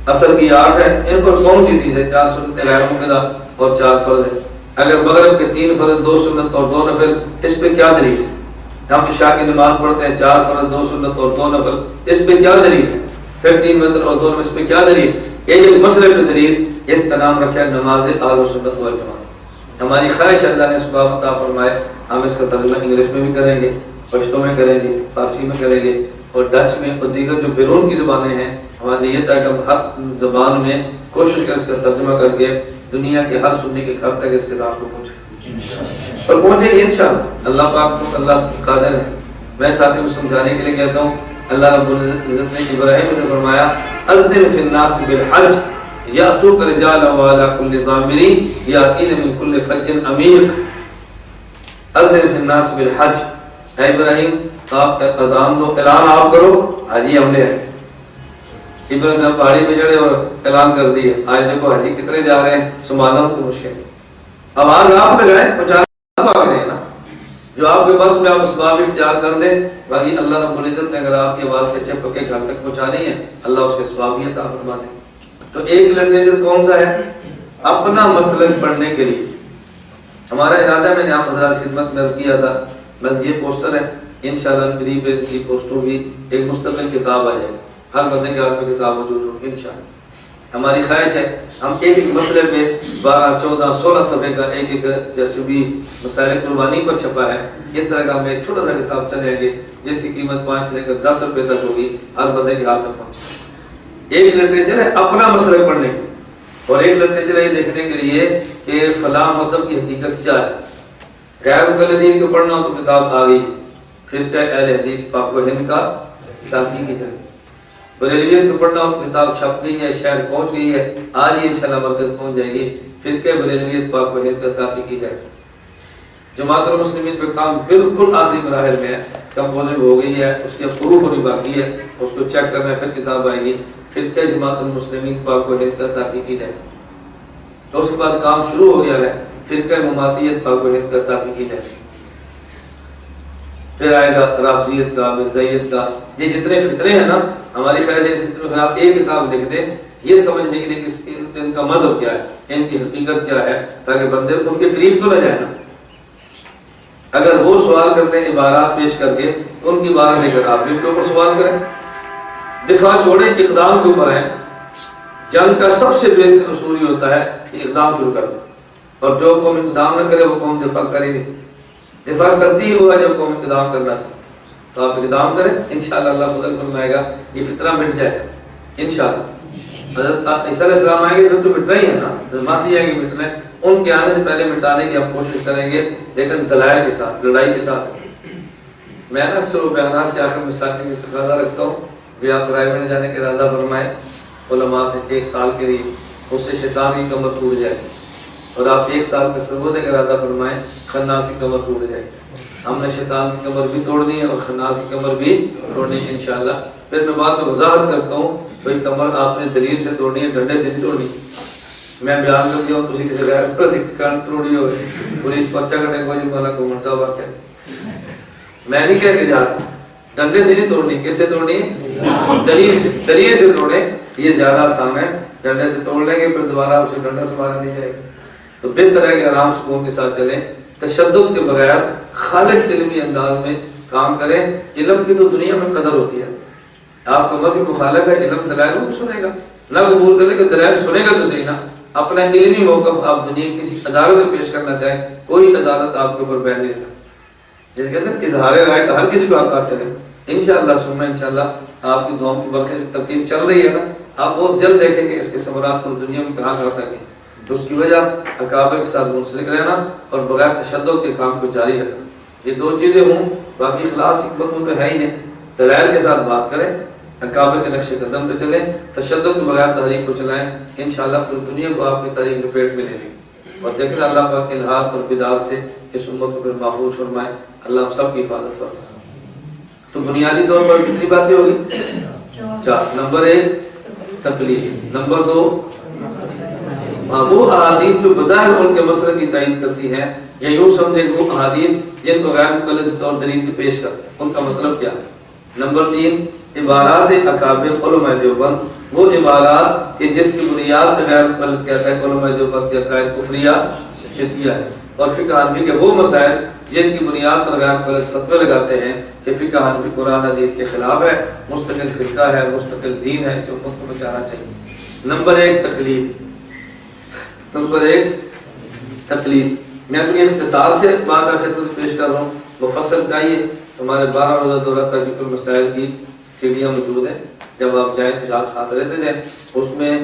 اثر کی 8 ہے، ان پر کون سی حدیث ہے؟ 4 سنت غیر مقدہ اور 4 فرض ہے۔ اگر مغرب کے 3 فرض 2 سنت اور 2 نفل، اس پہ کیا دلیل ہے؟ ہم عشاء کی نماز پڑھتے ہیں 4 فرض 2 سنت اور 2 نفل، اس پہ کیا دلیل ہے؟ پھر 3 وتر اور 2 نفل، اس پہ کیا دلیل؟ یہ جو مسئلے پہ دلیل، اس کا نام رکھا ہے نماز اہل سنت والجماعت۔ ہماری خواہش اللہ نے اسباب عطا فرمائے، ہم اس کا ترجمہ انگلش میں بھی کریں گے، پشتو میں کریں گے، فارسی میں کریں گے اور ڈچ میں اور دیگر جو بیرون کی زبانیں ہیں۔ ہماری نیت ہے کہ ہم ہر زبان میں کوشش کریں اس کا ترجمہ کر کے دنیا کے ہر سنی کے گھر تک اس کتاب کو پہنچے اور پہنچے گی انشاءاللہ۔ اللہ پاک کو اللہ قادر ہے۔ میں ساتھی کو سمجھانے کے لیے کہتا ہوں، اللہ رب العزت نے ابراہیم سے فرمایا اذن فی الناس بالحج یاتوک رجالا وعلی کل ضامر یاتین من کل فج عمیق۔ اذن فی الناس بالحج، اے ابراہیم آپ اذان دو، اعلان آپ کرو، حاجی ہم نے ہے۔ ابراہیم نے پہاڑی پہ چڑھے اور اعلان کر دیا، آج دیکھو حاجی کتنے جا رہے ہیں، سنبھالنا ان کو مشکل ہے۔ آواز آپ لگائیں، پہنچانا آپ نہیں ہے نا، جو آپ کے پاس میں آپ اسباب اختیار کر دیں، باقی اللہ رب العزت نے اگر آپ کی آواز کے اچھے پکے گھر تک پہنچانی ہے، اللہ اس کے اسباب ہی عطا فرما دے۔ تو ایک لٹریچر کون سا ہے؟ اپنا مسلک پڑھنے کے لیے ہمارا ارادہ، میں نے آپ حضرات خدمت میں عرض کیا تھا، بس یہ پوسٹر ہے، انشاءاللہ قریب کی پوسٹوں بھی ایک مستقل کتاب آ جائے، ہر بندے کے ہاتھ میں کتاب موجود ہوگی انشاءاللہ۔ ہماری خواہش ہے ہم ایک ایک مسئلے پہ 12 14 16 صفحے کا ایک ایک، جیسے بھی مسائل قربانی پر چھپا ہے، اس طرح کا ہم ایک چھوٹا سا کتاب چلیں گے جس کی قیمت 5 سے لے کر 10 روپے تک ہوگی، ہر بندے کے ہاتھ میں پہنچے۔ ایک لٹریچر ہے اپنا مسئلہ پڑھنے کے، اور ایک لٹریچر ہے یہ دیکھنے کے لیے کہ فلاں مذہب کی حقیقت کیا ہے۔ غیر مقلدین کو پڑھنا ہو تو کتاب آ گئی، فرقہ اہل حدیث پاک و ہند کا تحقیق کی جائے۔ بریلویت کو پڑھنا ہو تو کتاب چھپ گئی ہے، شہر پہنچ گئی ہے، آج ہی انشاءاللہ مرکز پہنچ جائے گی، فرقہ بریلویت پاک و ہند کا تحقیق کی جائے۔ جماعت المسلمین پہ کام بالکل آخری مراحل میں ہے، کمپوزنگ ہو گئی ہے، اس کی پروف ہونی باقی ہے، اس کو چیک کرنا ہے، پھر کتاب آئے گی، فرقہ جماعت المسلمین پاک و ہند کا تحقیق کی جائے۔ تو اس کے بعد کام شروع ہو گیا ہے، فرقہ مماتیت پاک و ہند کا تحقیق کی جائے۔ پھر آئے گا رافضیت کا، مرزائیت کا، یہ جتنے فطرے ہیں نا، ہماری خواہش ہے ان فطروں میں آپ ایک کتاب لکھ دیں، یہ سمجھنے کے لیے کہ ان کا مذہب کیا ہے، ان کی حقیقت کیا ہے، تاکہ بندے ان کے قریب تو نہ جائے نا۔ اگر وہ سوال کرتے ہیں عبارات پیش کر کے، ان کی بارہ لے کر آپ ان کے اوپر سوال کریں، دفاع چھوڑیں، اقدام کے اوپر ہیں۔ جنگ کا سب سے بہترین اصول یہ ہوتا ہے کہ اقدام شروع کر دیں، اور جو قوم اقدام نہ کرے وہ قوم دفاع کرے گی، دفاع کرتی ہی ہوا جب قوم اقدام کرنا چاہے۔ تو آپ اقدام کریں، انشاءاللہ اللہ فضل فرمائے گا، یہ فطرہ مٹ جائے گا انشاءاللہ۔ حضرت عیسیٰ علیہ السلام آئیں گے، پھر تو مٹ رہی ہے نا، ذماتی ہے کہ مٹ رہے ہیں، ان کے آنے سے پہلے مٹانے کی ہم کوشش کریں گے، لیکن دلائل کے ساتھ، لڑائی کے ساتھ۔ میں نا اکثر و بیانات کے آخر میں ساتھ میں تقاضا رکھتا ہوں بھی آپ رائے میں جانے کے ارادہ فرمائیں علماء سے 1 سال کے لیے، اس سے شیطان کی کمر ٹوٹ جائے، اور آپ 1 سال کا سرودے کا ارادہ فرمائیں، خناس کی کمر ٹوٹ جائے۔ ہم نے شیطان کی کمر بھی توڑنی ہے اور خناس کی کمر بھی توڑنی ہے انشاءاللہ۔ پھر میں بعد میں وضاحت کرتا ہوں، بھئی کمر آپ نے دلیل سے توڑنی ہے، ڈنڈے سے نہیں توڑنی۔ میں بیان کر دیا ہوں، کسی کسی غیر پر کان توڑی ہو، پولیس پرچہ کٹے کوئی جرمانہ کو مرزا واقع ہے۔ میں نہیں کہہ کے جا رہا، ڈنڈے سے نہیں توڑنی، کس سے توڑنی ہے؟ دلیل سے۔ دلیل سے توڑیں، یہ زیادہ آسان ہے، ڈنڈے سے توڑ لیں گے پھر دوبارہ اسے ڈنڈا سے مارا نہیں جائے گا۔ تو بہتر ہے کہ آرام سکون کے ساتھ چلیں، تشدد کے بغیر خالص علمی انداز میں کام کریں۔ علم کی تو دنیا میں قدر ہوتی ہے، آپ کا مذہب مخالف ہے، علم دلائل وہ سنے گا، نہ قبول کرے کہ دلائل سنے گا تو صحیح نا۔ اپنا علمی موقف آپ دنیا کی کسی عدالت میں پیش کرنا چاہیں، کوئی عدالت آپ کے اوپر بیان نہیں کرے گا۔ جس کے اندر اظہار رائے کا ہر کسی کو حق حاصل ہے انشاءاللہ، ثم انشاءاللہ۔ آپ کی دعاؤں کی برکت ترتیب چل رہی ہے نا، آپ بہت جلد دیکھیں گے اس کے ثمرات کو دنیا میں کہاں کہاں تک ہیں۔ تو اس کی وجہ اکابر کے ساتھ منسلک رہنا اور بغیر تشدد کے کام کو جاری رکھنا، یہ 2 چیزیں ہوں، باقی اخلاص حکمت ہو تو ہے ہی نہیں۔ دلائل کے ساتھ بات کریں، اکابر کے نقش قدم پہ چلیں، تشدد کے بغیر تحریک کو چلائیں، انشاءاللہ پوری دنیا کو آپ کی تحریک لپیٹ میں لے لیں۔ اور دیکھیں اللہ پاک الہات اور بدعات سے اس امت کو پھر محفوظ فرمائے، اللہ ہم سب کی حفاظت فرمائے۔ تو بنیادی طور پر کتنی باتیں ہوگی؟ 4۔ نمبر 1 تقلید، نمبر 2 وہ احادیث جو بظاہر ان کے مسئلے کی تائید کرتی ہیں، یا یوں سمجھے وہ احادیث جن کو غیر مقلد اور دلیل کے پیش کرتے ہیں، ان کا مطلب کیا ہے۔ نمبر 3 عبارات اکابر علماء دیوبند، وہ عبارات کہ جس کی بنیاد پہ غیر مقلد کہتا ہے علماء دیوبند کے عقائد کفریہ شرکیہ ہے، اور فقہ حنفی کے وہ مسائل جن کی بنیاد پر غلط فتوے لگاتے ہیں کہ فقہ حنفی قرآن حدیث کے خلاف ہے، مستقل فرقہ ہے، مستقل دین ہے، اسے امت کو بچانا چاہیے۔ نمبر 1 تقلید، نمبر 1 تقلید۔ میں تو یہ اختصار سے بات خدمت پیش کر رہا ہوں، مفصل چاہیے ہمارے 12 روزہ دورہ تحقیق المسائل کی سیڑھیاں موجود ہیں، جب آپ جائیں تو آپ ساتھ رہتے جائیں، اس میں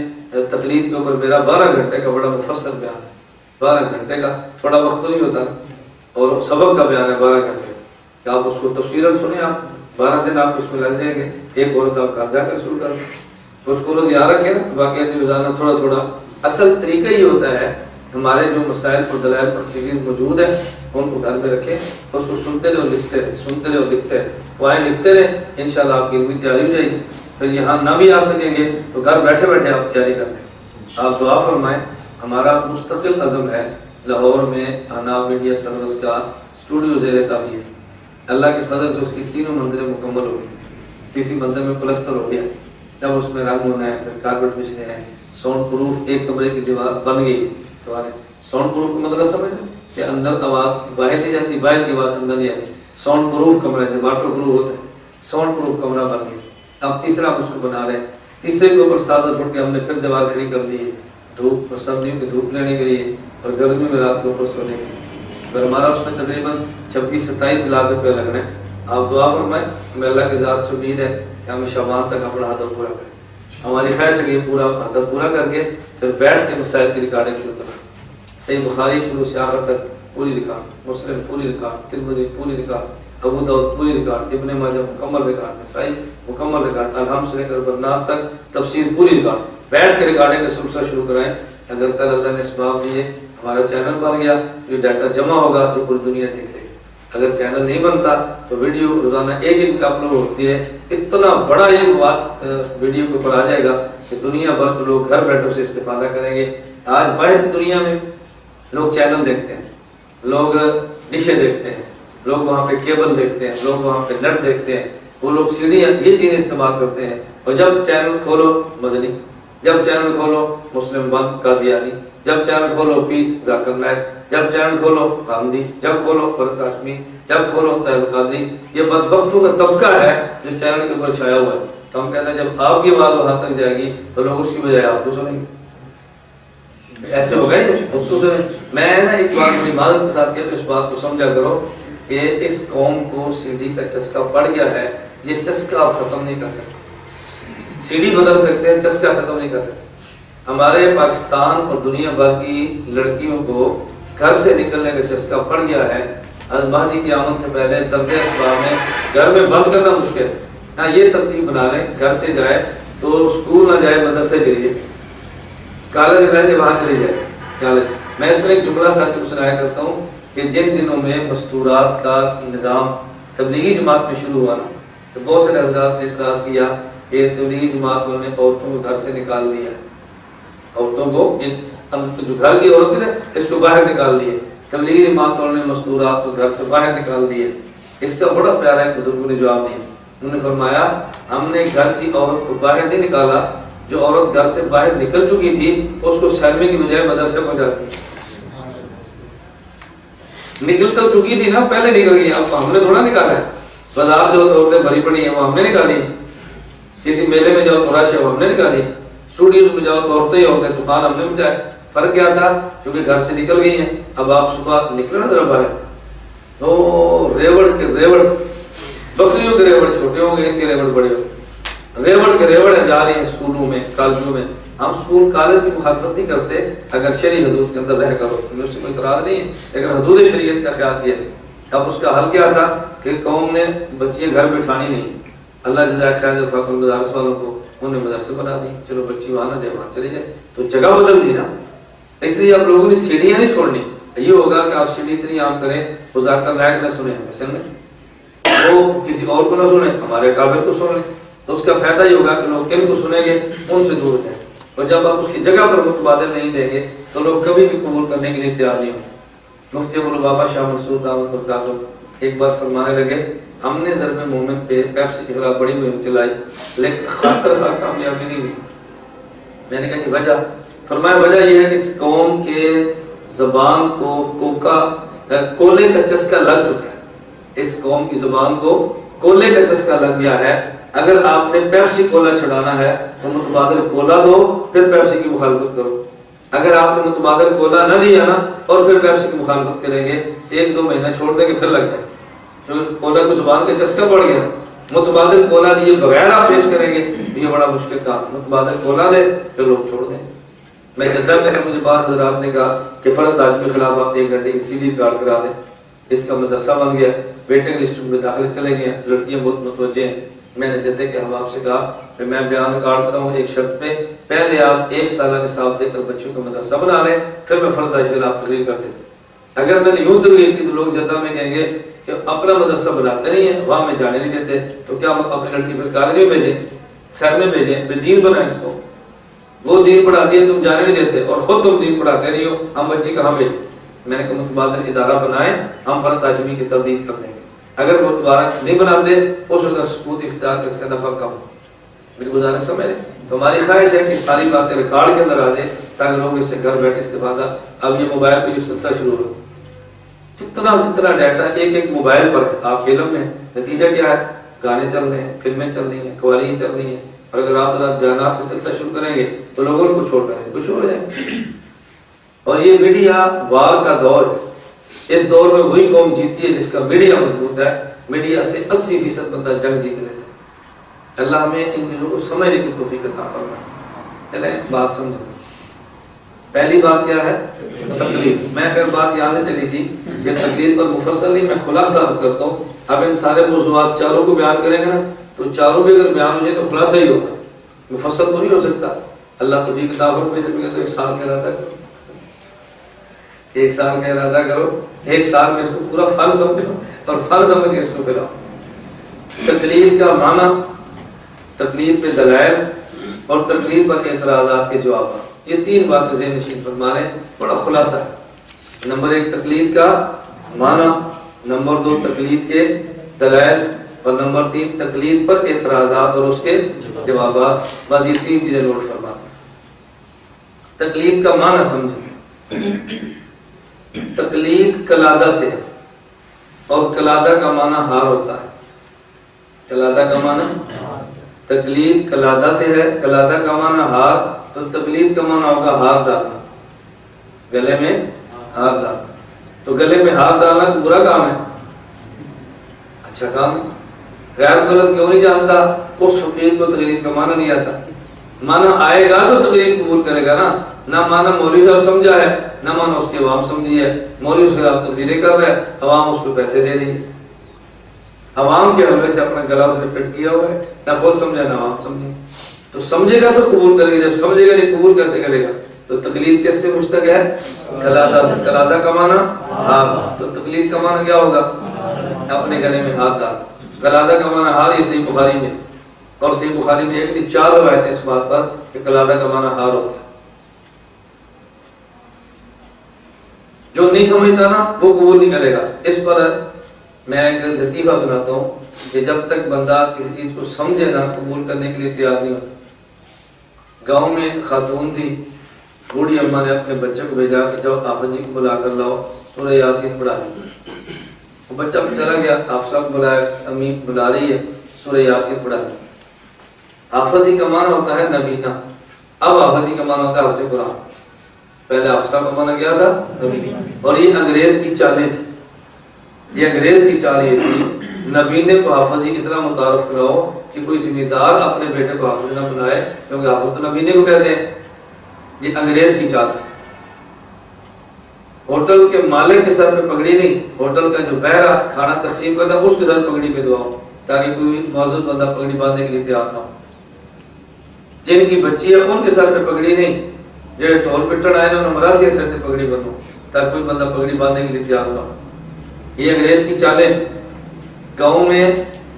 تقلید کے اوپر میرا 12 گھنٹے کا بڑا مفصل بیان ہے، 12 گھنٹے کا، تھوڑا وقت تو نہیں ہوتا اور سبق کا بیان ہے 12 گھنٹے کہ آپ اس کو تفصیلاً سنیں، آپ 12 دن آپ اس میں لگ جائیں گے، ایک کورس آپ گھر جا کر شروع کر دیں، کچھ کورس یاد رکھیں نا، باقی آدمی روزانہ تھوڑا تھوڑا۔ اصل طریقہ یہ ہوتا ہے ہمارے جو مسائل پر دلائل پر سیریز موجود ہیں ان کو گھر میں رکھیں، اس کو سنتے رہے اور لکھتے رہے، سنتے رہے اور لکھتے رہے، وہاں لکھتے رہے، انشاءاللہ آپ کی علمی تیاری ہو جائے گی۔ پھر یہاں نہ بھی آ سکیں گے تو گھر بیٹھے بیٹھے آپ تیاری کر لیں۔ آپ دعا فرمائیں، ہمارا مستقل عزم ہے لاہور میں اناب میڈیا سروس کا اسٹوڈیو زیر تعمیر، اللہ کے فضل سے اس کی 3 منزلیں مکمل ہو گئی، تیسری منزل میں پلستر ہو گیا، اب اس میں رنگ ہونا ہے، پھر کارپیٹ بچھنے ہیں، ساؤنڈ پروف ایک کمرے کی دیوار بن گئی۔ ساؤنڈ پروف کا مطلب سمجھ کہ اندر آواز باہر نہیں جاتی، باہر کی آواز اندر نہیں آتی، ساؤنڈ پروف کمرہ ہے، واٹر پروف ہوتا ہے، ساؤنڈ پروف کمرہ بن گیا۔ اب تیسرا ہم اس کو بنا رہے ہیں، تیسرے کے اوپر سادہ پھٹ کے ہم نے پھر دیوار کھڑی کر دی ہے، دھوپ اور سردیوں کی دھوپ لینے کے لیے اور گرمیوں میں رات کے اوپر سونے کے لیے۔ اگر ہمارا اس میں تقریباً 26-27 لاکھ روپے لگنے، آپ دعا فرمائیں، ہمیں اللہ کی ذات سے امید ہے کہ ہم شعبان تک اپنا ہدف پورا کریں۔ ہماری خیر سے یہ پورا ہدف پورا کر کے پھر بیٹھ کے مسائل کی ریکارڈنگ شروع کریں، صحیح بخاری شروع سے آخر تک پوری ریکارڈ، مسلم پوری ریکارڈ، ترمذی پوری ریکارڈ، ابو داؤد پوری ریکارڈ، ابن ماجہ مکمل ریکارڈ، نسائی مکمل ریکارڈ، الحمد سے لے کر برناس تک تفسیر پوری ریکارڈ، بیٹھ کے ریکارڈنگ کا سلسلہ شروع کرائیں۔ اگر کل اللہ نے اسباب دیے ہمارا چینل بن گیا، یہ ڈیٹا جمع ہوگا جو پوری دنیا دیکھ رہی ہے۔ اگر چینل نہیں بنتا تو ویڈیو روزانہ ایک کا اپلوڈ ہوتی ہے، اتنا بڑا یہ مواد ویڈیو کے اوپر آ جائے گا کہ دنیا بھر کے لوگ گھر بیٹھے سے استفادہ کریں گے۔ آج باہر کی دنیا میں لوگ چینل دیکھتے ہیں، لوگ ڈشیں دیکھتے ہیں، لوگ وہاں پہ کیبل دیکھتے ہیں، لوگ وہاں پہ نیٹ دیکھتے ہیں، وہ لوگ سیڑھیاں یہ چیزیں استعمال کرتے ہیں، اور جب چینل کھولو مدنی، جب چینل کھولو مسلم بند قادیانی، جب چینل کھولو پیس ذاکر نائک، جب چینل کھولو حامدی، جب کھولو فرد ہاشمی، جب کھولو طیب قادری، یہ بدبختوں کا طبقہ ہے جو چینل کے اوپر چھایا ہوا ہے۔ تو ہم کہتے ہیں جب آپ کی آواز وہاں تک جائے گی تو لوگ اس کی بجائے آپ کو سنیں گے، ایسے ہو گئے اس کو سنیں۔ میں نا ایک بات اپنی معذرت کے ساتھ کہتا ہوں، اس بات کو سمجھا کرو کہ اس قوم کو سی ڈی کا چسکا پڑ گیا ہے، یہ چسکا آپ ختم نہیں کر سکتے، سی ڈی بدل سکتے ہیں، چسکا ختم نہیں کر سکتے۔ ہمارے پاکستان اور دنیا بھر کی لڑکیوں کو گھر سے نکلنے کا چسکا پڑ گیا ہے۔ مہدی کی آمد سے پہلے درد اسباب میں گھر میں بند کرنا مشکل ہے، ہاں یہ ترتیب بنا لیں، گھر سے جائے تو اسکول نہ جائے، مدرسے چلی جائے، کالج رہتے وہاں چلی جائے کالج۔ میں اس میں ایک جملہ ساتھی کو سنایا کرتا ہوں کہ جن دنوں میں مستورات کا نظام تبلیغی جماعت میں شروع ہوا نا، تو بہت سے حضرات نے اعتراض کیا کہ تبلیغی جماعت نے عورتوں کو گھر سے نکال دیا، عورتوں کو جو گھر کی عورت ہے اس کو باہر نکال دیے، تبلیغی جماعت نے مستورات کو گھر سے باہر نکال دیے۔ اس کا بڑا پیارا ایک بزرگوں نے جواب دیا، انہوں نے فرمایا ہم نے گھر کی عورت کو باہر نہیں نکالا، جو عورت گھر سے باہر نکل چکی تھی اس کو سیلمی کی بجائے مدرسے پہنچاتی ہے۔ نکل تو چکی تھی نا، پہلے نکل گئی، اب ہم نے تھوڑا نکالا ہے۔ بازار جو عورتیں بھری پڑی ہیں وہ ہم نے نکالی، کسی میلے میں جاؤ تو رش ہے وہ ہم نے نکالی، اسٹوڈیوز میں جاؤ تو عورتیں ہی عورتیں، طوفان ہم نے مچائے۔ فرق کیا تھا؟ کیونکہ گھر سے نکل گئی ہیں۔ اب آپ صبح نکلے نا ذرا باہر تو ریوڑ کے ریوڑ، بکریوں کے ریوڑ چھوٹے ہوں گے، ان کے ریوڑ بڑے ہوں، ریوڑ کے ریوڑ جا رہی ہیں اسکولوں میں کالجوں میں۔ ہم اسکول کالج کی مخالفت نہیں کرتے اگر شرعی حدود کے اندر رہ کرو، ہمیں اس سے کوئی اعتراض نہیں ہے، لیکن حدود شریعت کا خیال کیا ہے۔ اب اس کا حل کیا تھا کہ قوم نے بچیاں گھر بٹھانی نہیں، اللہ جزائے خیر فاقہ مدارس والوں کو انہیں مدرسے بنا دی، چلو بچی وہاں نہ جائے وہاں چلی جائے، تو جگہ بدل دی نا۔ اس لیے اب لوگوں نے سیڑھیاں نہیں چھوڑنی، یہ ہوگا کہ آپ سیڑھی اتنی عام کریں وہ ذاکر نائک نہ سنیں حسن میں، وہ کسی اور کو نہ سنیں، ہمارے قابل کو سن لیں، تو اس کا فائدہ یہ ہوگا کہ لوگ کن کو سنیں گے ان سے دور جائیں، اور جب آپ اس کی جگہ پر متبادل نہیں دیں گے تو لوگ کبھی بھی قبول کرنے کے لیے تیار نہیں ہوں گے۔ مفتی ابوالبابا شاہ منصور دامت برکاتہ ایک بار فرمانے لگے ہم نے ضرب مومن پہ پیپسی کے خلاف بڑی مہم چلائی لیکن خاطر خواہ کامیابی نہیں ہوئی۔ میں نے کہا کہ وجہ، فرمایا وجہ یہ ہے کہ اس قوم کے زبان کو کوکا کولے کا چسکا لگ چکا ہے، اس قوم کی زبان کو کولے کا چسکا لگ گیا ہے۔ اگر آپ نے پیپسی کولا چھڑانا ہے تو متبادل کولا دو، پھر پیپسی کی مخالفت کرو۔ اگر آپ نے متبادل کولا نہ دیا نا اور پھر پیپسی کی مخالفت کریں گے، 1-2 مہینہ چھوڑ دیں گے پھر لگ جائے، جو کولا کو زبان کا چسکا پڑ گیا۔ متبادل کولا دیے بغیر آپ پیش کریں گے یہ بڑا مشکل کام، متبادل کولا دے پھر لوگ چھوڑ دیں۔ میں جدہ میں مجھے بعض حضرات نے کہا کہ فرد آج کے خلاف آپ 1 گھنٹے کی CD ریکارڈ کرا دیں، اس کا مدرسہ بن گیا، ویٹنگ لسٹ میں داخلے چلے گئے، لڑکیاں بہت متوجہ ہیں۔ میں نے جدہ کے احباب سے کہا کہ میں بیان ریکارڈ کراؤں ایک شرط پہ، پہلے آپ 1 سالہ نصاب دے کر بچوں کا مدرسہ بنا لیں، پھر میں فرد آج کے خلاف تقریر کر دیتا۔ اگر میں نے یوں تقریر کی تو لوگ جدہ میں کہیں گے کہ اپنا مدرسہ بناتے نہیں ہیں، وہاں میں جانے نہیں دیتے، تو کیا اپنی لڑکی پھر کالج میں بھیجیں، سر میں بھیجیں، بے دین بنائیں اس کو۔ وہ دین پڑھاتی ہے تم جانے نہیں دیتے اور خود تم دین پڑھاتے نہیں ہو، ہم بچی کہاں بھیجیں؟ میں نے کہا متبادل ادارہ بنائیں، ہم فرد ہاشمی کی تبدیل کر دیں گے۔ اگر وہ دوبارہ نہیں بناتے اس وقت سکوت اختیار کا اس کا نفع کم ہو۔ میری گزارش سمجھ رہے؟ تو ہماری خواہش ہے کہ ساری باتیں ریکارڈ کے اندر آ جائیں تاکہ لوگ اس سے گھر بیٹھے استفادہ۔ اب یہ موبائل پہ جو سلسلہ شروع ہو، جتنا ڈیٹا ایک موبائل پر ہے، آپ فلم میں، نتیجہ کیا ہے؟ گانے چل رہے ہیں، فلمیں چل رہی ہیں، قوالیاں چل رہی ہیں، اور اگر آپ بیانات کا سلسلہ شروع کریں گے تو لوگوں کو چھوڑ کریں کچھ ہو جائے۔ اور یہ میڈیا وار کا دور ہے، اس دور میں وہی قوم جیتی ہے جس کا میڈیا مضبوط ہے۔ میڈیا سے 80% بندہ جنگ جیت لیتا ہے۔ اللہ ہمیں ان چیزوں کو سمجھنے کی توفیق عطا فرمائے۔ چلیں بات سمجھیں۔ پہلی بات کیا ہے؟ تقلید۔ میں پھر بات یہاں سے چلی تھی کہ تقلید پر مفصل نہیں، میں خلاصہ عرض کرتا ہوں۔ اب ان سارے موضوعات چاروں کو بیان کریں گے نا تو چاروں بھی اگر بیان ہو جائے تو خلاصہ ہی ہوگا، مفصل تو نہیں ہو سکتا۔ اللہ توفیق عطا فرمائے۔ تو 1 سال کا ارادہ کرو، 1 سال کا ارادہ کرو، 1 سال میں اس کو پورا فن سمجھو اور فن سمجھ کے اس کو پھیلاؤ۔ تقلید کا معنی، تقلید پہ دلائل اور تقلید پر اعتراضات کے جوابات، یہ 3 باتیں ذہن نشین فرما رہے ہیں، بڑا خلاصہ ہے۔ نمبر 1 تقلید کا معنی، نمبر 2 تقلید کے دلائل، اور نمبر 3 تقلید پر اعتراضات اور اس کے جوابات۔ بس یہ 3 چیزیں نوٹ فرما۔ تقلید کا معنی سمجھیں۔ تقلید کلادہ سے ہے اور کلادہ کا معنی ہار ہوتا ہے۔ کلادہ کا معنی، تقلید کلادہ سے ہے، کلادہ کا معنی ہار، تو تقلید کا معنی ہوگا ہار ڈالنا، گلے میں ہار ڈالنا۔ تو گلے میں ہار ڈالنا برا کام ہے، اچھا کام ہے؟ غیر غلط کیوں نہیں جانتا؟ اس فقیر کو تقلید کا معنی نہیں آتا۔ معنی آئے گا تو تقلید قبول کرے گا نا۔ نہ معنی مولوی صاحب سمجھا ہے، نہ معنی اس کی عوام سمجھی ہے۔ مولوی اس کے خلاف تقریریں کر رہا ہے، عوام اس کو پیسے دے رہی ہے، عوام کے حلوے سے اپنا گلا اس نے فٹ کیا ہوا ہے، نہ خود سمجھا نہ عوام سمجھے۔ تو سمجھے گا تو قبول کرے گا، جب سمجھے گا نہیں قبول کیسے کرے گا؟ تو تقلید کس سے مشتق ہے؟ کلادہ سے۔ کلادہ کا معنی ہاتھ، تو تقلید کا معنی کیا ہوگا؟ اپنے گلے میں ہاتھ ڈال۔ کلادہ کا معنی ہار، یہ صحیح بخاری میں، اور صحیح بخاری میں ایک نہیں 4 روایتیں اس بات پر کہ کلادہ کا معنی ہار ہوتا ہے۔ جو نہیں سمجھتا نا وہ قبول نہیں کرے گا۔ اس پر میں ایک لطیفہ سناتا ہوں کہ جب تک بندہ کسی چیز کو سمجھے نا قبول کرنے کے لیے تیار نہیں ہوتا۔ گاؤں میں خاتون تھی، بوڑھی اماں نے اپنے بچے کو بھیجا کہ جاؤ آفت جی کو بلا کر لاؤ، سورہ یاسین پڑھا لیں۔ وہ بچہ چلا گیا، آپ سب بلایا، امی بلا رہی ہے، سورہ یاسین پڑھا لیں۔ حافظ جی کا معنی ہوتا ہے نبینا، اب حافظ جی کا معنی ہوتا ہے حافظ قرآن۔ پہلے حافظہ کا معنی کیا تھا؟ نبی۔ اور یہ انگریز کی چالیں تھی، یہ انگریز کی چال یہ تھی، نبینے کو حافظ جی اتنا متعارف کراؤ کہ کوئی ذمہ دار اپنے بیٹے کو حافظ نہ بنائے، کیونکہ حافظ تو نبینے کو کہتے ہیں۔ یہ انگریز کی چال تھی۔ ہوٹل کے مالک کے سر پہ پگڑی نہیں، ہوٹل کا جو بہرا کھانا تقسیم کرتا اس کے سر پگڑی پہ دعاؤ، تاکہ کوئی معذور بندہ پگڑی باندھنے کے لیے تیار نہ ہو۔ جن کی بچی ہے ان کے سر پہ پگڑی نہیں، جو ٹول پٹن آئے نا انہوں مراسی سر پہ پگڑی بندھو، تاکہ کوئی بندہ پگڑی باندھنے کے لیے تیار نہ ہو۔ یہ انگریز کی چالیں تھی۔ گاؤں میں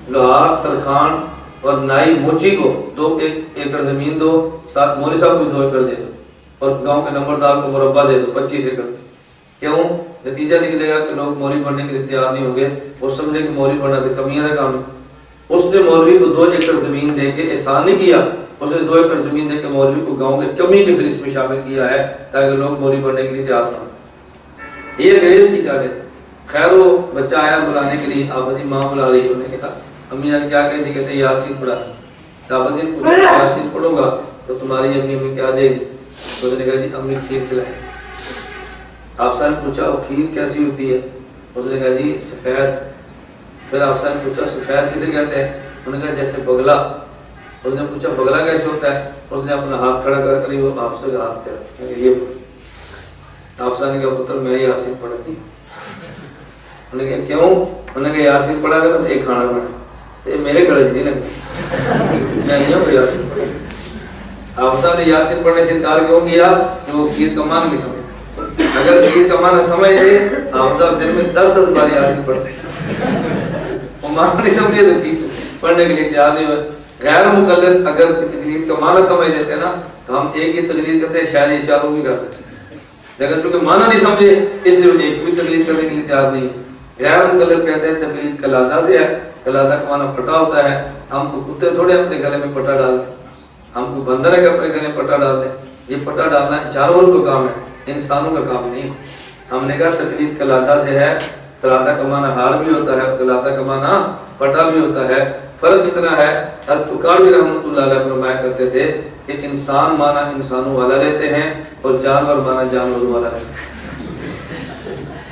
لوہار، ترخان اور نائی موچی کو 2 ایکڑ زمین دو، ساتھ مولوی صاحب کو 2 ایکڑ دے دو، اور گاؤں کے نمبردار کو مربع دے دو 25 ایکڑ۔ کیوں؟ نتیجہ نکلے گا کہ لوگ مولوی بننے کے لیے تیار نہیں ہوں گے، وہ سمجھے کہ مولوی بننا تو کمیاں کا کام ہے۔ اس نے مولوی کو 2 ایکڑ زمین دے کے احسان نہیں کیا، اس نے 2 ایکڑ زمین دے کے مولوی کو گاؤں کے کمی کی فہرست میں شامل کیا ہے تاکہ لوگ مولوی بننے کے لیے تیار نہ ہوں۔ یہ انگریز کی چالیں تھی۔ خیر وہ بچہ آیا بلانے کے لیے، آبا جی ماں بلا رہی ہے، انہوں نے کہا امی جان کیا کہتی؟ کہتے یاسین پڑھا۔ آبا جی نے پوچھا یاسین پڑھوں گا تو تمہاری امی ہمیں کیا دے گی؟ تو اس نے کہا جی امی کھیر کھلائے۔ آپ صاحب نے پوچھا وہ کھیر کیسی ہوتی ہے؟ اس نے کہا جی سفید۔ پھر آپ صاحب نے پوچھا سفید کسے کہتے ہیں؟ انہوں نے کہا جیسے بگلا۔ اس نے پوچھا بگلا کیسے ہوتا ہے؟ اس نے اپنا ہاتھ کھڑا کر کر وہ آپ سے ہاتھ کر یہ آپ صاحب نے کہا پتر میں یاسین پڑھتی۔ انہوں نے کہا کیوں؟ انہوں نے کہا یاسین پڑھا کر تو ایک کھانا بنا تو یہ میرے گلے نہیں لگتا، میں نہیں ہوں یاسین پڑھا۔ آپ صاحب نے یاسین پڑھنے سے انکار کیوں کیا؟ کہ وہ کھیر کا معنی نہیں سمجھتے۔ اگر کھیر کا معنی سمجھتے آپ صاحب دن میں 10 بار یاسین پڑھتے، وہ معنی نہیں سمجھے تو کھیر پڑھنے کے لیے تیار نہیں ہوئے۔ غیر مقلد اگر تقلید کا معنی سمجھ لیتے نا تو ہم ایک ہی تقلید کرتے ہیں، شاید یہ چاروں بھی کرتے ہیں، لیکن چونکہ معنی نہیں سمجھے اس لیے ایک بھی تقلید کرنے کے لیے تیار نہیں۔ غیر مقلد کہتے ہیں تقلید قلادہ سے ہے، قلادہ کا معنی پٹا ہوتا ہے۔ ہم کو کتے تھوڑے اپنے گلے میں پٹا ڈال دیں، ہم کو بندر ہے کہ اپنے گلے میں پٹا ڈال دیں، یہ پٹا ڈالنا جانور کا کام ہے، انسانوں کا کام نہیں۔ ہم نے کہا تقلید قلادہ سے ہے، قلادہ کا معنی ہار بھی ہوتا ہے، قلادہ کا معنی پٹا بھی ہوتا ہے۔ فرق کتنا ہے؟ حضرت قاضی رحمۃ اللہ علیہ فرمایا کرتے تھے کہ انسان معنی انسانوں والا لیتے ہیں اور جانور معنی جانوروں والا لیتے ہیں۔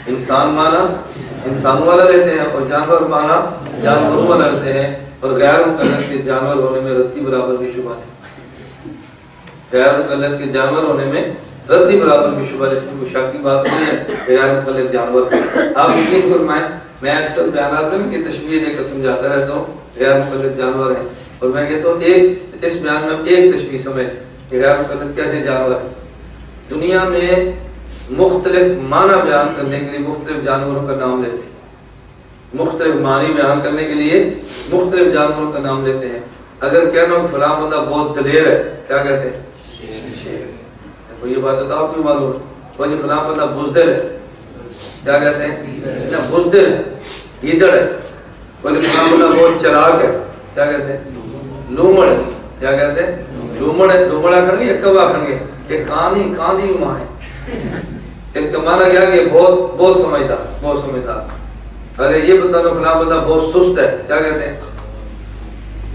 انسان معنی انسانوں والا لیتے ہیں اور جانور معنی جانوروں والا لیتے ہیں، اور غیر مقلد کے جانور ہونے میں رتی برابر بھی شبہ نہیں۔ غیر مقلد کے جانور ہونے میں رتی برابر بھی شبہ، اس میں کوئی شک کی بات نہیں ہے۔ غیر مقلد جانور آپ یقین فرمائیں، میں اکثر بیانات میں کی تشبیہ دے کر سمجھاتا رہتا ہوں غیر مقلد جانور ہیں، اور میں کہتا ہوں ایک اس بیان میں ایک تشبیہ سمجھ کہ غیر مقلد کیسے جانور ہیں۔ دنیا میں مختلف معنی بیان کرنے کے لیے مختلف جانوروں کا نام لیتے ہیں، مختلف معنی بیان کرنے کے لیے مختلف جانوروں کا نام لیتے ہیں۔ اگر کہنا ہو فلاں بندہ بہت دلیر ہے، کیا کہتے ہیں؟ شیر۔ تو یہ بات تو آپ کو معلوم ہے۔ وہ جو فلاں بندہ بزدل ہے، کیا کہتے ہیں؟ بزدل ہے، گیدڑ ہے۔ وہ جو فلاں بندہ بہت چلاک ہے، کیا کہتے ہیں؟ لومڑ ہے۔ کیا کہتے ہیں؟ لومڑ ہے۔ لومڑ آکھن گے یا کب آکھن گے؟ کہ کان دی ماں ہے۔ اس کا معنی کیا کہ بہت سمجھدار، بہت سمجھدار۔ ارے یہ بتانا فلاں بندہ بہت سست ہے، کیا کہتے ہیں؟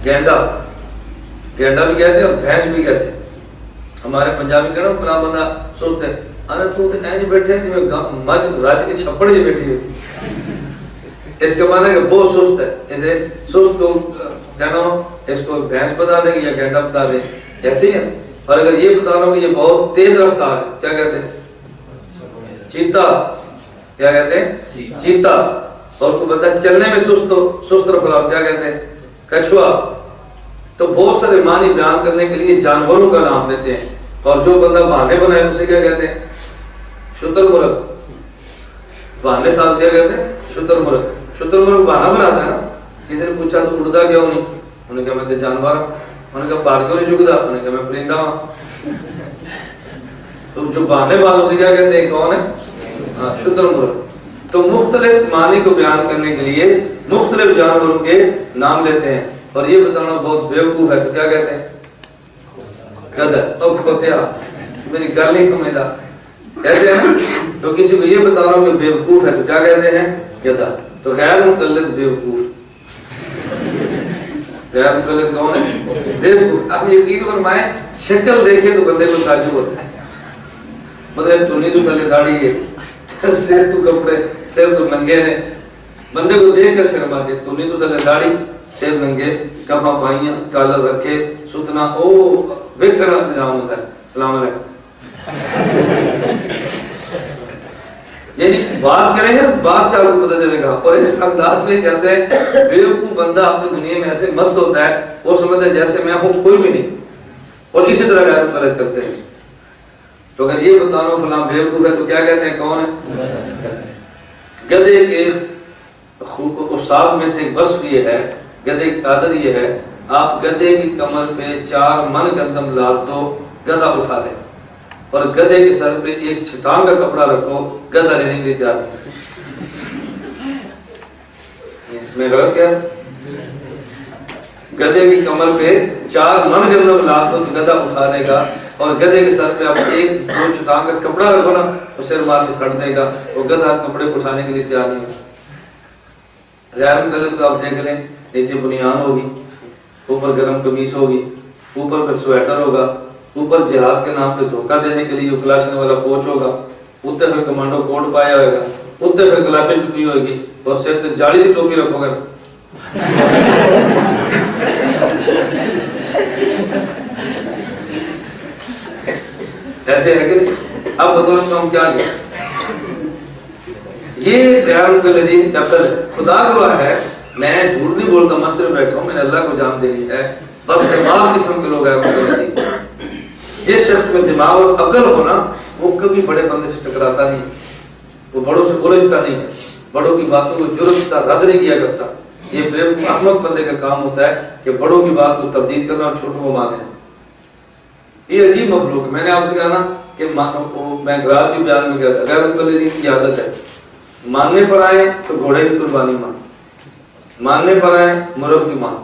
گینڈا۔ گینڈا بھی کہتے ہیں اور بھینس بھی کہتے ہیں۔ ہمارے پنجابی کہنا فلاں بندہ سست ہے، ارے تو اینج بیٹھے ہیں جی مجھ راج کے چھپڑ جی بیٹھی ہوئی۔ اس کا معنی کہ بہت سست ہے، اسے سست کو کہنا ہو اس کو بھینس بتا دیں یا گینڈا بتا دیں، ایسے ہی ہے۔ اور اگر یہ بتانا ہو کہ یہ بہت تیز رفتار ہے، کیا کہتے ہیں؟ چیتا۔ کیا کہتے ہیں؟ چیتا۔ اور کو بندہ چلنے میں سست رفتار، کیا کہتے ہیں؟ کچھوا۔ تو بہت سارے معنی بیان کرنے کے لیے جانوروں کا نام لیتے ہیں، اور جو بندہ بہانے بنائے اسے کیا کہتے ہیں؟ شتر مرغ۔ بہانے ساتھ کیا کہتے ہیں؟ شتر مرغ۔ شتر مرغ بہانا بناتا ہے نا۔ کسی نے پوچھا تو اڑتا کیوں نہیں؟ انہوں نے کہا میں تو جانور ہوں۔ انہوں نے کہا پار کیوں نہیں چکتا؟ انہوں نے کہا میں پرندہ ہوں۔ تو جو بہانے باز اسے کیا کہتے ہیں؟ کون ہے؟ ہاں، شتر مرغ۔ تو مختلف معنی کو بیان کرنے کے لیے مختلف جانوروں کے نام لیتے ہیں، اور یہ بتانا بہت بیوقوف ہے تو کیا کہتے ہیں؟ گدھا۔ اور کھوتیا، میری گل نہیں سمجھتا کہتے ہیں۔ تو کسی کو یہ بتانا ہو کہ بیوقوف ہے تو کیا کہتے ہیں؟ گدھا۔ تو غیر مقلد بیوقوف۔ غیر مقلد کون ہے؟ بیوقوف۔ اب یقین فرمائیں شکل دیکھے تو بندے کو تعجب ہوتا ہے، مطلب تونی تو پہلے داڑھی ہے، سر تو کپڑے، سر تو ننگے نے، بندے کو دیکھ کر شرم آتی ہے۔ تونی تو پہلے داڑھی، سر ننگے، کفاں پائیاں، کالر رکھے، ستنا، او وکھرا نظام ہوتا ہے۔ السلام علیکم۔ یعنی بات کریں گے بات سے آپ کو پتہ چلے گا، اور اس انداز میں چلتے ہیں بیوقوف بندہ اپنی دنیا میں ایسے مست ہوتا ہے، وہ سمجھتا ہے جیسے میں ہوں کوئی بھی نہیں، اور اسی طرح غیر مقلد چلتے ہیں۔ تو اگر یہ بتانا فلاں بیوقوف ہے تو کیا کہتے ہیں؟ کون ہے؟ گدھے کے اوصاف میں سے ایک وصف یہ ہے، گدھے کی عادت یہ ہے، آپ گدھے کی کمر پہ 4 من گندم لاد دو، گدھا اٹھا لے، اور گدھے کے سر پہ ایک چھٹان کا کپڑا رکھو، گدھا لینے کے لیے تیار نہیں۔ میں غلط کیا؟ گدھے کی کمر پہ 4 من گندم لاد دو تو گدھا اٹھا لے گا، اور گدھے کے سر پہ آپ ایک دو چٹان کا کپڑا رکھو نا تو سر مار کے سڑ دے گا، وہ گدھا کپڑے کو اٹھانے کے لیے تیار نہیں ہے۔ غیر مقلد کو آپ دیکھ لیں، نیچے بنیان ہوگی، اوپر گرم قمیص ہوگی، اوپر پہ سویٹر ہوگا، اوپر جہاد کے نام پہ دھوکہ دینے کے لیے جو کلاشن والا کوچ ہوگا، اتنے پھر کمانڈو کوٹ پایا ہوئے گا، اتنے پھر گلافی چکی ہوئے گی، اور سر پہ جاڑی کی ٹوپی رکھو گا۔ ایسے ہے کہ اب بطور ہم کیا گئے، یہ غیر مقلدین دفتر ہے۔ خدا گواہ ہے، میں جھوٹ نہیں بولتا، مسجد میں بیٹھا ہوں، میں نے اللہ کو جان دے لی ہے، بس دماغ قسم کے لوگ ہیں مقلدین۔ جس شخص میں دماغ اور عقل ہو نا، وہ کبھی بڑے بندے سے ٹکراتا نہیں، وہ بڑوں سے بولجتا نہیں ہے، بڑوں کی باتوں کو جرأت سے رد نہیں کیا کرتا۔ یہ بیوقوف احمق بندے کا کام ہوتا ہے کہ بڑوں کی بات کو تبدیل کرنا اور چھوٹوں کو مانے۔ یہ عجیب مخلوق ہے۔ میں نے آپ سے کہا نا کہ میں گراج بھی بیان میں کہا تھا، غیر مقلدین کی عادت ہے ماننے پر آئے تو گھوڑے کی قربانی مان، ماننے پر آئے مرغ کی مان،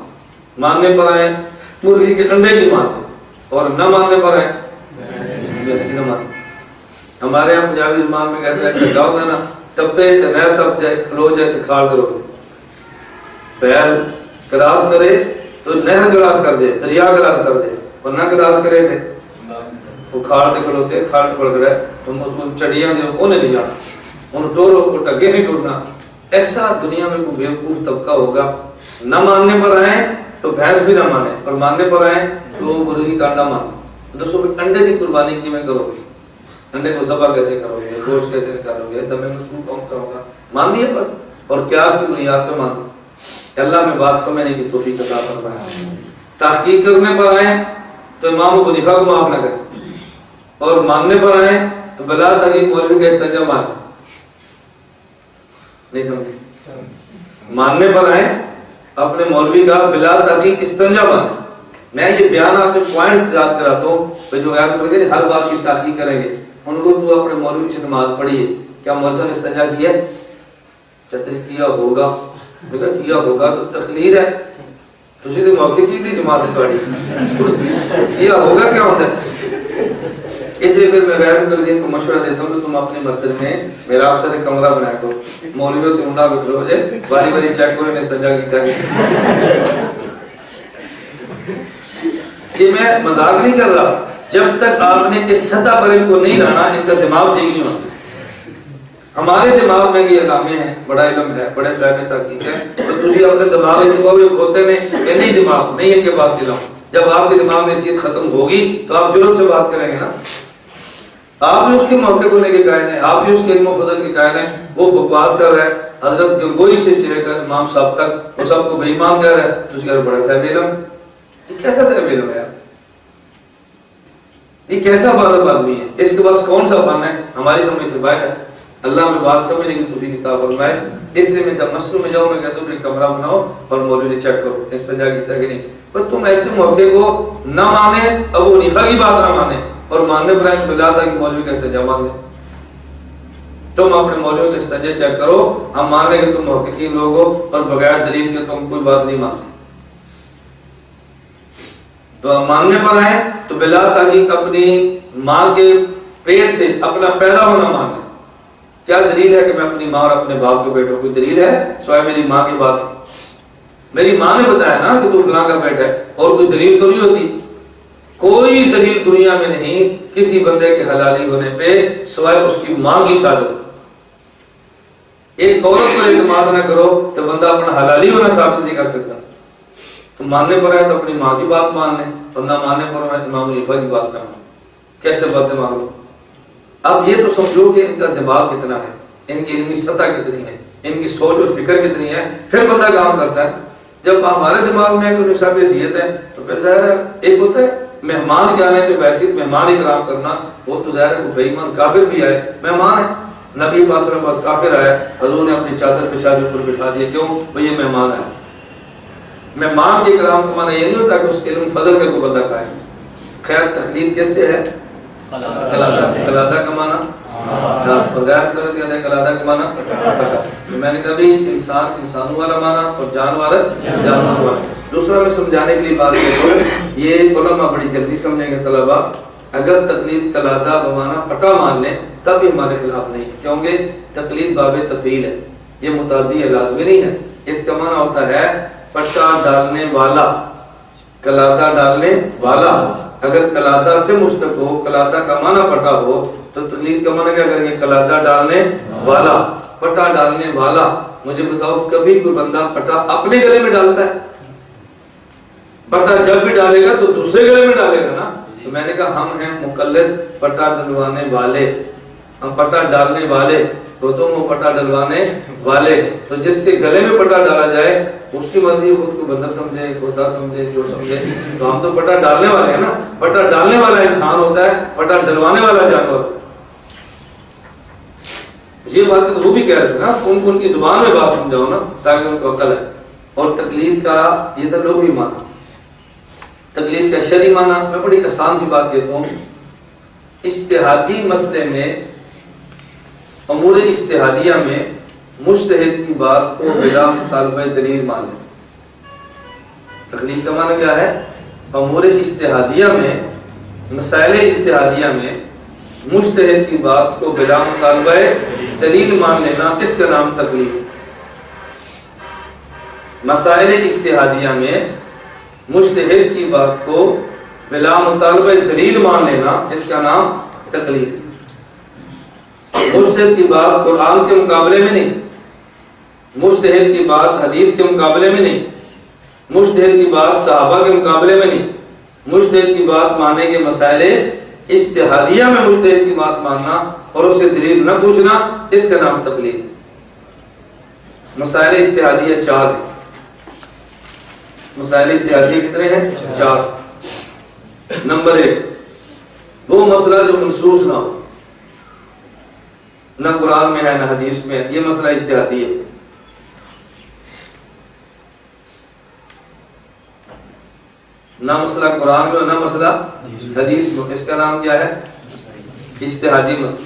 ماننے پر آئے مرغی کے انڈے کی مان، اور نہ ماننے پر آئے بھینس کی نہ مان۔ ہمارے یہاں پنجابی زبان میں کہتے ہیں کہ گاؤں میں نا ٹپے تو نہر ٹپ جائے، کھلو جائے تو کھاڑ کرو گے، بیل کراس کرے تو نہر کراس کر دے، دریا کراس کر دے، اور نہ کراس کرے تھے وہ کھاڑ سے کھلوتے، کھاڑ پڑ گئے، تم اس کو چڑیاں دے انہیں نہیں جانا، انہوں ٹورو کو ٹگے نہیں ٹوٹنا۔ ایسا دنیا میں کوئی بیوقوف طبقہ ہوگا، نہ ماننے پر آئے تو بھینس بھی نہ مانے، اور ماننے پر آئے تو مرغی کا انڈا مانے۔ دوستوں انڈے کی قربانی کی میں کرو گے، انڈے کو ذبح کیسے کرو گے، گوشت کیسے نکالو گے، دمے میں کون کرو گا، مان لیے بس، اور قیاس کی بنیاد پہ مان۔ اللہ میں بات سمجھنے کی توفیق عطا فرمائے۔ تحقیق کرنے پر آئے تو امام ابو حنیفہ کو معاف نہ کریں، اور ماننے پر آئے تو بلا تحقیق مولوی کا استنجا مانے۔ نہیں سمجھے؟ ماننے پر آئے اپنے مولوی کا بلا تحقیق استنجا مانے۔ میں یہ بیانات میں پوائنٹ یاد کراتا ہوں کہ جو یاد کر کے ہر بات کی تحقیق کریں گے، ان کو تو اپنے مولوی سے نماز پڑھی ہے، کیا مولوی نے استنجا کیا ہے؟ چتری کیا ہوگا، دیکھا کیا ہوگا تو تقلید ہے، تو سیدھے موقع کی تھی جماعت توڑی، کیا ہوگا کیا ہوتا ہے؟ اس لیے پھر میں غیر مقلدین کو مشورہ دیتا ہوں کہ تم اپنے مسجد میں میرا آپ سے کمرہ بنایا کرو، مولویوں کے منڈا کو کھلو جائے، باری باری چیک کرو نے استنجا کیتا ہے۔ یہ میں مذاق نہیں کر رہا، جب تک آپ نے اس سطح پر ان کو نہیں لانا، ان کا دماغ ٹھیک نہیں ہوتا۔ ہمارے دماغ میں یہ علامے ہیں، بڑا علم ہے، بڑے صاحب تحقیق ہے، تو تجھے اپنے دماغ ان کو بھی کھوتے نے کہ نہیں دماغ نہیں ان کے پاس علم۔ جب آپ کے دماغ میں حیثیت ختم ہوگی تو آپ جرأت سے بات کریں گے نا۔ آپ بھی اس کے موقع کو لے کے قائل ہیں، آپ بھی اس کے علم و فضل کے قائل ہیں، وہ بکواس کر رہا ہے حضرت گنگوئی سے چلے کر امام صاحب تک، وہ سب کو بے ایمان کہہ رہا ہے، تو اس کا بڑا صاحب علم، یہ کیسا صاحب علم ہے یار، یہ کیسا بالغ آدمی ہے، اس کے پاس کون سا فن ہے، ہماری سمجھ سے باہر ہے۔ اللہ میں بات سمجھنے کی توفیق عطا فرمائے۔ اس لیے میں جب مسجد میں جاؤں میں کہتا ہوں کہ کمرہ بناؤ اور مولوی نے چیک کرو استنجا کیتا ہے کہ نہیں، پر تم ایسے موقع کو نہ مانے، ابو حنیفہ کی بات نہ مانے، اور ماننے پر آئے بلا تھا کہ مولوی کا استنجا مان لے۔ تم اپنے مولوی کا استنجا چیک کرو، ہم مان لیں کہ تم محققین لوگ ہو اور بغیر دلیل کے تم کوئی بات نہیں مانتے۔ تو ماننے پر آئے تو بلا تحقیق اپنی ماں کے پیٹ سے اپنا پیدا ہونا مان لیں۔ کیا دلیل ہے کہ میں اپنی ماں اور اپنے باپ کے بیٹوں، کوئی دلیل ہے سوائے میری ماں کی بات؟ میری ماں نے بتایا نا کہ تو فلاں کا بیٹا ہے، اور کوئی دلیل تو نہیں ہوتی؟ کوئی دلیل دنیا میں نہیں کسی بندے کے حلالی ہونے پہ سوائے اس کی ماں کی شہادت۔ ایک عورت پر اعتماد نہ کرو تو بندہ اپنا حلالی ہونا ثابت نہیں کر سکتا۔ تو ماننے پر آئے تو اپنی ماں کی بات مان لیں، اور نہ ماننے پر آئے امام حنیفہ کی بات نہ مانیں۔ کیسے بد دماغ لو؟ اب یہ تو سمجھو کہ ان کا دماغ کتنا ہے، ان کی علمی سطح کتنی ہے، ان کی سوچ اور فکر کتنی ہے، پھر بندہ کام کرتا ہے۔ جب ہمارے دماغ میں کوئی نصاب حیثیت ہے تو پھر ظاہر ہے ایک ہوتا ہے مہمان کے آنے پہ ویسے مہمان اکرام کرنا، وہ تو ظاہر ہے بے ایمان کافر بھی آئے مہمان ہے، نبی پاک صلی اللہ علیہ وسلم کافر آیا، حضور نے اپنی چادر پیشانی اوپر بٹھا دیا، کیوں؟ وہ یہ مہمان ہے۔ مہمان کے اکرام کا معنی یہ نہیں ہوتا کہ اس کے علم فضل کا کوئی بندہ کھائے۔ خیر تقلید کس سے ہے؟ قلادہ کا معنی اور غیر مقلد قلادہ کا معنی پٹا۔ میں نے کہا بھی انسان انسانوں والا معنی اور جانور جانور والا۔ دوسرا میں سمجھانے کے لیے بات کرتا ہوں، یہ علماء بڑی جلدی سمجھیں گے طلبہ، اگر تقلید کلادہ بمانا پٹا مان لیں تب بھی ہمارے خلاف نہیں، کیونکہ تقلید باب تفعیل ہے، یہ متعدی ہے، لازمی نہیں ہے۔ اس کا معنی ہوتا ہے پٹا ڈالنے والا، کلادہ ڈالنے والا۔ اگر کلادہ سے مشتق ہو، کلادہ کا معنی پٹا ہو، تو تقلید کا معنی کیا کریں گے؟ کلادہ ڈالنے والا، پٹا ڈالنے والا۔ مجھے بتاؤ کبھی کوئی بندہ پٹا اپنے گلے میں ڈالتا ہے؟ پٹا جب بھی ڈالے گا تو دوسرے گلے میں ڈالے گا نا۔ تو میں نے کہا ہم ہیں مقلد پٹا ڈلوانے والے، ہم پٹا ڈالنے والے، تو تم وہ پٹا ڈلوانے والے۔ تو جس کے گلے میں پٹا ڈالا جائے اس کی مرضی، خود کو بندر سمجھے، خدا سمجھے، جو سمجھے، تو ہم تو پٹا ڈالنے والے ہیں نا۔ پٹا ڈالنے والا انسان ہوتا ہے، پٹا ڈلوانے والا جانور ہوتا ہے۔ یہ بات تو وہ بھی کہہ رہے تھے نا، ان کی زبان میں بات سمجھاؤ نا تاکہ ان کو عقل ہے۔ اور تقلید کا یہ تو لوگ بھی مانا، تقلید کا شرعی مانا میں بڑی آسان سی بات کہتا ہوں، اجتہادی مسئلے میں، امور اجتہادیہ میں مجتہد کی بات کو بلا مطالبہ دلیل مان لیں۔ تقلید کا معنی کیا ہے؟ امور اجتہادیہ میں، مسائل اجتہادیہ میں مجتہد کی بات کو بلا مطالبہ دلیل مان لینا، اس کا نام تقلید۔ مسائل اجتہادیہ میں مجتہد کی بات کو بلا مطالبہ دلیل مان لینا، اس کا نام تقلید۔ مجتہد کی بات قرآن کے مقابلے میں نہیں، مجتہد کی بات حدیث کے مقابلے میں نہیں، مجتہد کی بات صحابہ کے مقابلے میں نہیں، مجتہد کی بات ماننے کے مسائل اجتہادیہ میں مجتہد کی بات ماننا اور اسے دلیل نہ پوچھنا، اس کا نام تقلید۔ مسائل اجتہادیہ 4 ہیں۔ مسائل اجتہادیہ کتنے ہیں؟ 4۔ نمبر 1، وہ مسئلہ جو منصوص نہ ہو، نہ قرآن میں ہے نہ حدیث میں ہے، یہ مسئلہ اجتہادی ہے۔ نہ مسئلہ قرآن میں نہ مسئلہ حدیث میں، اس کا نام کیا ہے؟ اجتہادی مسئلہ۔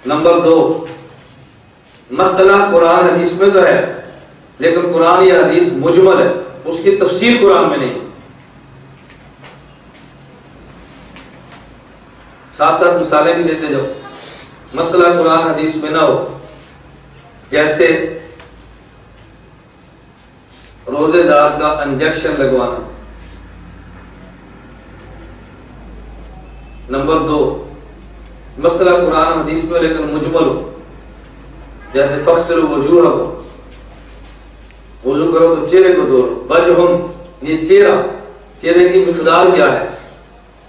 نمبر 2، مسئلہ قرآن حدیث میں تو ہے لیکن قرآن یا حدیث مجمل ہے، اس کی تفصیل قرآن میں نہیں۔ ساتھ ساتھ مثالیں بھی دیتے جاؤ۔ مسئلہ قرآن حدیث میں نہ ہو، جیسے روزے دار کا انجیکشن لگوانا۔ نمبر 2، مسئلہ قرآن حدیث میں لیکن مجمل ہو، جیسے فغسلوا وجوہکم، وضو کرو تو چہرے کو دھو لو۔ وجہم، یہ چہرے کی مقدار کیا ہے،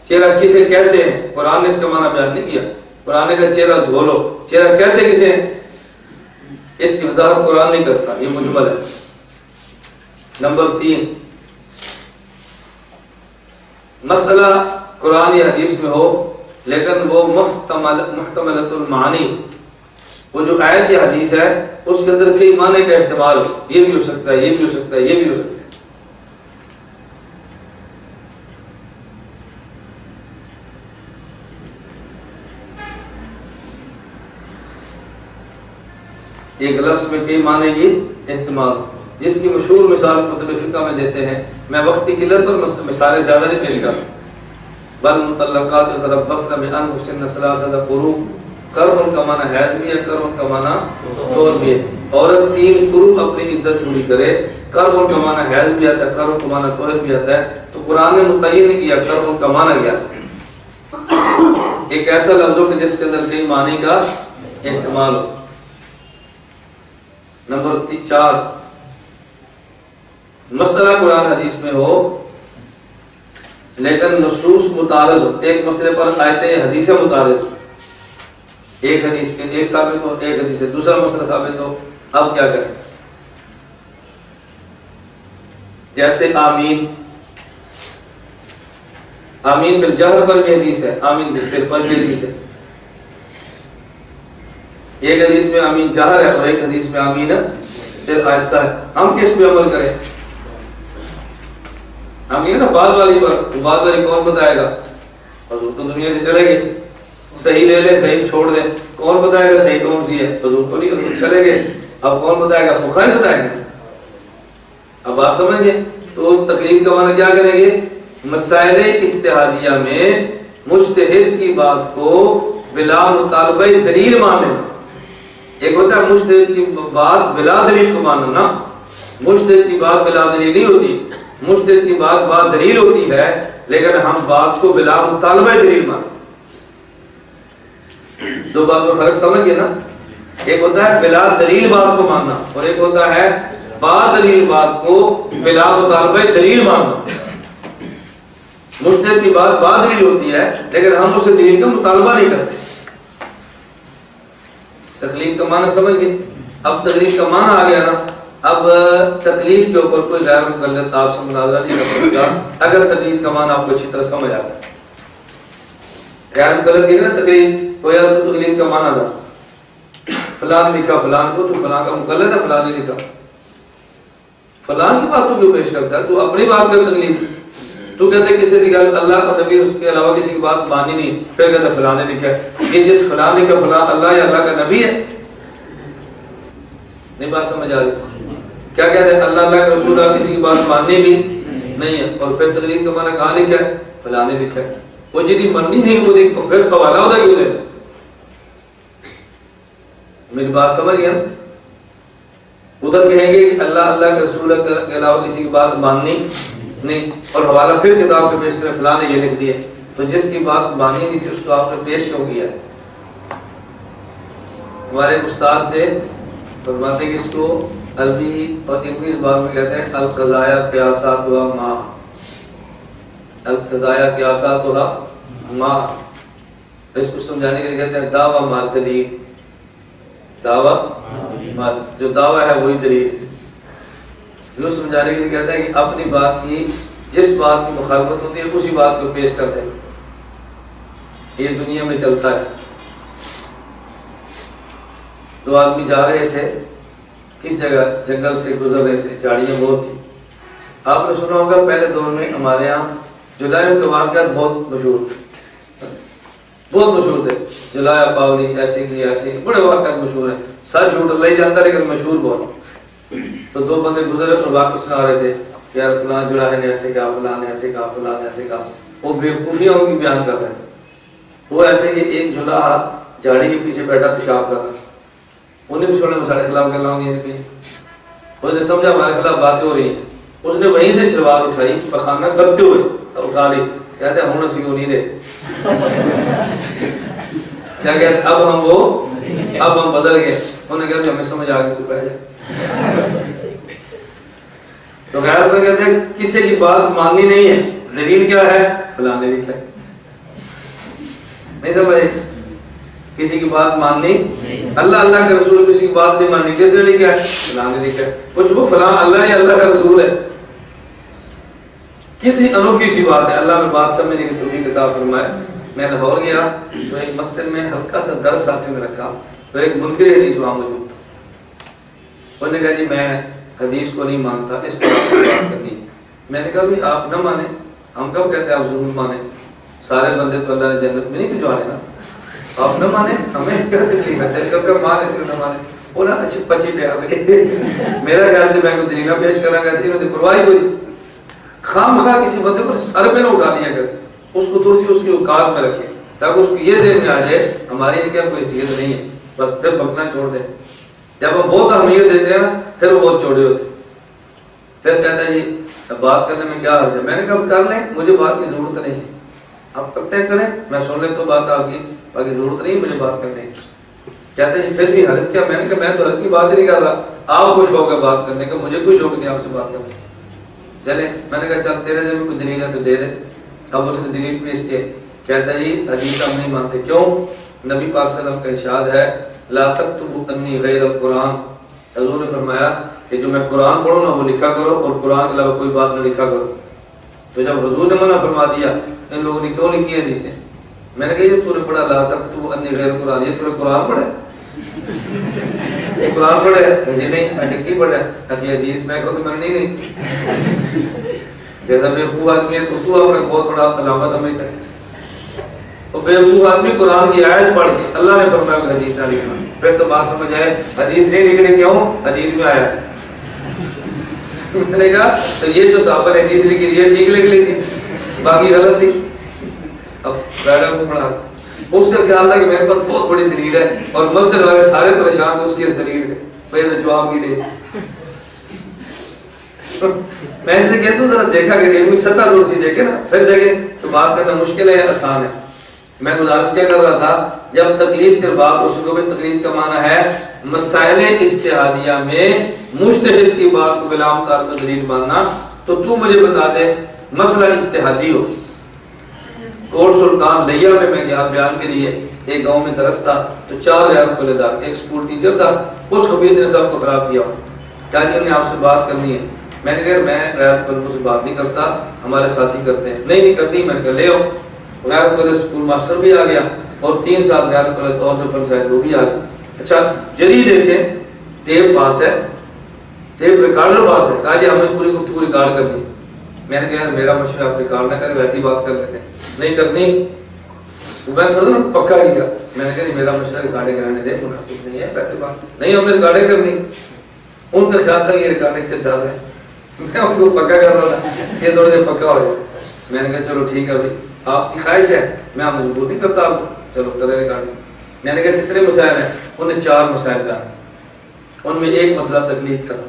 چہرہ کسے کہتے ہیں؟ قرآن نے اس کا معنی بیان نہیں کیا۔ قرآن نے کہا چہرہ دھو لو، چہرہ کہتے کسے ہیں؟ اس کی وضاحت قرآن نہیں کرتا، یہ مجمل ہے۔ نمبر 3، مسئلہ قرآن یا حدیث میں ہو لیکن وہ محتملۃ المعانی، وہ جو آیت یا حدیث ہے اس کے اندر کئی معنی کا احتمال ہو، یہ بھی ہو سکتا ہے، یہ بھی ہو سکتا ہے، یہ بھی ہو سکتا ہے۔ ایک لفظ میں کئی معنی کی احتمال، جس کی مشہور مثال کتب فقہ میں دیتے ہیں۔ میں وقت کی قلت پر مثالیں زیادہ نہیں پیش کرتا۔ بل مطلقات یتربصن بانفسهن ثلاثة قروء، قرء کا معنی حیض بھی ہے، قرء کا معنی طہور بھی ہے۔ عورت 3 قروء اپنی عدت پوری کرے، قرء کا معنی حیض بھی آتا ہے، قرء کا معنی طہور بھی آتا ہے۔ تو قرآن نے متعین نہیں کیا قرء کا معنی کیا، ایک ایسا لفظ ہو کہ جس کے اندر کئی معنی کا احتمال ہو۔ نمبر 4، مسئلہ قرآن حدیث میں ہو لیکن نصوص متعارض ہو، ایک مسئلے پر آیتیں حدیثیں متعارض ہو، ایک حدیث کے ایک ثابت ہو، ایک حدیث سے دوسرا مسئلہ ثابت ہو۔ اب کیا کریں؟ جیسے آمین، آمین بالجہر پر بھی حدیث ہے، آمین بالسر پر بھی حدیث ہے۔ ایک حدیث میں آمین جہر ہے اور ایک حدیث میں آمین سر آہستہ ہے۔ ہم کس پہ عمل کریں؟ ہم یہ نا بعد والی پر، بعد والی کون بتائے گا؟ حضور تو دنیا سے چلے گئے، صحیح لے لے صحیح چھوڑ دے، کون بتائے گا صحیح کون سی ہے؟ حضور تو نہیں، چلے گئے، اب کون بتائے گا؟ فقہاء بتائیں گے۔ اب آپ سمجھ گئے؟ تو تقلید کا معنی کیا کریں گے؟ مسائل اجتہادیہ میں مجتہد کی بات کو بلا مطالبہ دلیل مان لینا. ایک ہوتا ہے مجتہد کی بات بلا دلیل کو ماننا نا. مجتہد کی بات بلا دلیل نہیں ہوتی. مجتہد کی بات دلیل ہوتی ہے، لیکن ہم بات کو بلا مطالبہ دلیل مانیں. دو بات میں فرق سمجھ گئے نا. ایک ہوتا ہے بلا دلیل بات کو ماننا، اور ایک ہوتا ہے با دلیل بات کو بلا مطالبہ دلیل ماننا. مجتہد کی بات با دلیل ہوتی ہے، لیکن ہم اسے دلیل کا مطالبہ نہیں کرتے. تقلید کا معنی سمجھ گئے. اب تقلید کا معنی آ گیا نا. اب تقلید کے اوپر کوئی غیر مقلد آپ سے مناظرہ نہیں کر سکتا اگر تقلید کا معنی آپ کو اچھی طرح سمجھ آتا ہے. غیر مقلد کی نا تقلید کوئی تو تقلید کا معنی دس فلان لکھا فلان کو، تو فلان کا مقلد ہے، فلان نہیں لکھا. فلان کی بات تو کیوں پیش کرتا ہے؟ تو اپنی بات کر تقلید. تو کہتے کسی کی گل اللہ اور نبی اس کے علاوہ کسی کی بات مانی نہیں، پھر کہتا فلان نے لکھا ہے. یہ جس فلان لکھا فلان اللہ یا اللہ کا نبی ہے؟ نہیں بات سمجھ آ رہی. کیا کہتے ہیں اللہ اللہ کے رسول اللہ کسی کی بات ماننی بھی نہیں ہے، اور پھر تقلید کا معنی کہاں لکھا ہے؟ فلان نے لکھا ہے. وہ جی مننی نہیں وہ دیکھ پھر حوالہ ہوتا کیوں دینا؟ میری بات سمجھ گیا. ادھر کہیں گے کہ اللہ اللہ کے رسول کے علاوہ کسی کی بات ماننی نہیں، اور حوالہ پھر کتاب کے پیش کرے فلاں نے یہ لکھ دیا. تو جس کی بات مانی نہیں تھی اس کو آپ نے پیش کیوں کیا؟ ہمارے استاد سے فرماتے کہ اس کو عربی اور انگلش زبان میں کہتے ہیں القضایا قیاسات و ما. القضایا قیاسات و ما. اس کو سمجھانے کے لیے کہتے ہیں دعویٰ ما دلیل. دعویٰ جو دعویٰ ہے وہی دلیل. یوں سمجھانے کے لیے کہتا ہے کہ اپنی بات کی جس بات کی مخالفت ہوتی ہے اسی بات کو پیش کر دیں. یہ دنیا میں چلتا ہے. دو آدمی جا رہے تھے کس جگہ، جنگل سے گزر رہے تھے، جھاڑیاں بہت تھی. آپ نے سنا ہوگا پہلے دور میں ہمارے یہاں جلایوں کے واقعات بہت مشہور تھے، بہت مشہور تھے. جلایا پاولی ایسے کی ایسے بڑے واقعات مشہور ہیں. سچ جھوٹ اللہ ہی جانتا لیکن مشہور بہت. تو دو بندے گزرے اور واقعہ سنا رہے تھے کہ یار فلاں جلایا نے ایسے کہا، فلاں نے ایسے کہا، فلاں نے ایسے کہا. وہ بیوقوفیاں ان کی بیان کر رہے تھے. وہ ایسے کہ ایک جلاح جھاڑی کے پیچھے بیٹھا پیشاب کر رہا. انہیں بھی چھوڑنے میں سارے خلاف کر رہا ہوں. اس نے سمجھا ہمارے خلاف باتیں ہو رہی ہیں. اس نے وہیں سے شلوار اٹھائی پخانہ کرتے ہوئے اٹھا لی. کہتے ہیں ہوں اسی کو نہیں رہے. کیا کہتے ہیں اب ہم بدل گئے. انہوں نے کہا ہمیں سمجھ آ گئی تو بیٹھ جائے. تو غیر میں کہتے ہیں کسی کی بات ماننی نہیں ہے. دلیل کیا ہے؟ فلاں نے لکھا ہے. نہیں سمجھے؟ کسی کی بات ماننی اللہ اللہ کے رسول کسی کی بات نہیں ماننی. کس نے لکھا ہے؟ فلاں نے لکھا ہے. کچھ وہ فلاں اللہ یا اللہ کا رسول ہے. کتنی انوکھی سی بات ہے. اللہ نے بات سمجھنے کی توفیق عطا فرمائے. میں لاہور گیا تو ایک مسجد میں ہلکا سا درس ساتھی نے رکھا تو ایک منکر حدیث وہاں موجود تھا. انہوں نے کہا جی میں حدیث کو نہیں مانتا، اس پر آپ کو بات کرنی ہے. میں نے کہا بھی آپ نہ مانیں، ہم کب کہتے ہیں آپ ضرور مانیں. سارے بندے تو اللہ نے جنت میں نہیں بھجوانے نا. آپ نہ مانیں ہمیں کیا تکلیف ہے؟ دل کر مانے دل نہ مانے. وہ نا اچھی پچی پہ آپ میرا خیال سے میں کو دلیلہ پیش کرا گیا تھی. انہوں نے پرواہی کوئی خام خواہ کسی بندے کو سر پہ نہ اٹھا لیا کرے. اس کو تھوڑی سی اس کی اوقات میں رکھے تاکہ اس کو یہ ذہن میں آ جائے ہماری ان کیا کوئی حیثیت نہیں ہے، بس پھر بکنا چھوڑ دیں. جب ہم بہت اہمیت دیتے ہیں نا پھر وہ بہت چھوڑے ہوتے. پھر کہتا ہے جی بات کرنے میں کیا حرج ہے. میں نے کہا کر لیں، مجھے بات کی ضرورت نہیں ہے. آپ کب طے کریں، میں سن لیں تو بات آپ کی، باقی ضرورت نہیں مجھے بات کرنے کی. کہتے ہیں پھر بھی حرج کیا؟ میں نے کہا میں تو حرج کی بات ہی نہیں کر رہا. آپ کو شوق ہے بات کرنے کا، مجھے کوئی شوق نہیں آپ سے بات کرنے. چلے میں نے کہا چل تیرے سے بھی کوئی دلیل ہے تو دے دے. اب اس نے دلیل پیش کی. کہتا ہے جی حدیث ہم نہیں مانتے. کیوں؟ نبی پاک صلی اللہ علیہ وسلم کا ارشاد ہے لا تکتبوا انی غیر القرآن. حضور نے فرمایا کہ جو میں قرآن پڑھوں نا وہ لکھا کرو اور قرآن کے علاوہ کوئی بات نہ لکھا کرو. تو جب حضور نے منع فرما دیا ان لوگوں نے کیوں لکھی حدیثیں؟ میں نے کہا یہ تو نے پڑھا لا تکتبوا انی غیر القرآن، یہ تو نے قرآن پڑھا ہے؟ قرآن پڑھا ہے؟ جی نہیں. اٹکی پڑھا ہے؟ اٹکی حدیث میں کہو تو میں نے نہیں. جیسا بیوقوف آدمی ہے تو تو اپنے بہت بڑا علامہ سمجھتا ہے. تو بیوقوف آدمی قرآن کی آیت پڑھ کے اللہ نے فرمایا کہ حدیث نہ لکھنا. پھر تو بات سمجھ آئے حدیث نہیں لکھنی کیوں؟ حدیث میں آیا. میں نے کہا تو یہ جو صحابہ نے حدیث لکھی یہ ٹھیک لکھ لی تھی باقی غلط تھی. اب بیٹھا کو پڑھا. اس کا خیال تھا کہ میرے پاس بہت بڑی دلیل ہے اور مسجد والے سارے پریشان تھے اس کی اس دلیل سے. بھائی تو جواب کی دے. میں اس لیے کہتا ہوں ذرا دیکھا کہ علمی سطح تھوڑی سی دیکھے نا, پھر دیکھیں تو بات کرنا مشکل ہے یا آسان ہے. میں گزارش کیا کر رہا تھا, جب تقلید کی بات ہو سکے, تقلید کا معنی ہے مسائل اجتہادیہ میں مجتہد کی بات کو بلا مقال پر دلیل ماننا. تو تو مجھے بتا دے مسئلہ اجتہادی ہو. کوٹ سلطان لیا میں گیا بیان کے لیے, ایک گاؤں میں درس تھا تو 4000 روپے لے دار, ایک سکول ٹیچر تھا, اس خبیث نے سب کو خراب کیا. کہا جی ہم نے آپ سے بات کرنی ہے. میں نے کہا میں غیر مقلدوں سے بات نہیں کرتا, ہمارے ساتھی کرتے ہیں. نہیں کرنی. میں نے کہا لے آؤ. غیر مقلد سکول ماسٹر بھی آ گیا اور 3 سال غیر مقلد اور جو پنچایت وہ بھی آ گیا. اچھا جری دیکھیں ٹیپ پاس ہے, ٹیپ ریکارڈر پاس ہے. کہا جی ہم نے پوری گفتگو ریکارڈ کرنی. میں نے کہا میرا مشورہ آپ ریکارڈ نہ کریں, ویسی بات کر لیتے ہیں. نہیں کرنی. میں تھوڑا سا پکا کیا. میں نے کہا میرا مشورہ ریکارڈنگ کرانے دے, مناسب نہیں ہے ویسی بات نہیں, ہم نے ریکارڈنگ کرنی. ان کا خیال تھا کہ یہ ریکارڈنگ سے چل رہا ہے. میں ان کو پکا کر رہا تھا, یہ تھوڑے دیر پکا ہو جائے. میں نے کہا چلو ٹھیک ہے بھائی آپ کی خواہش ہے, میں آپ مجبور نہیں کرتا آپ کو, چلو کریں ریکارڈنگ. میں نے کہا کتنے مسائل ہیں؟ انہیں 4 مسائل بیان. ان میں ایک مسئلہ تقلید کا تھا.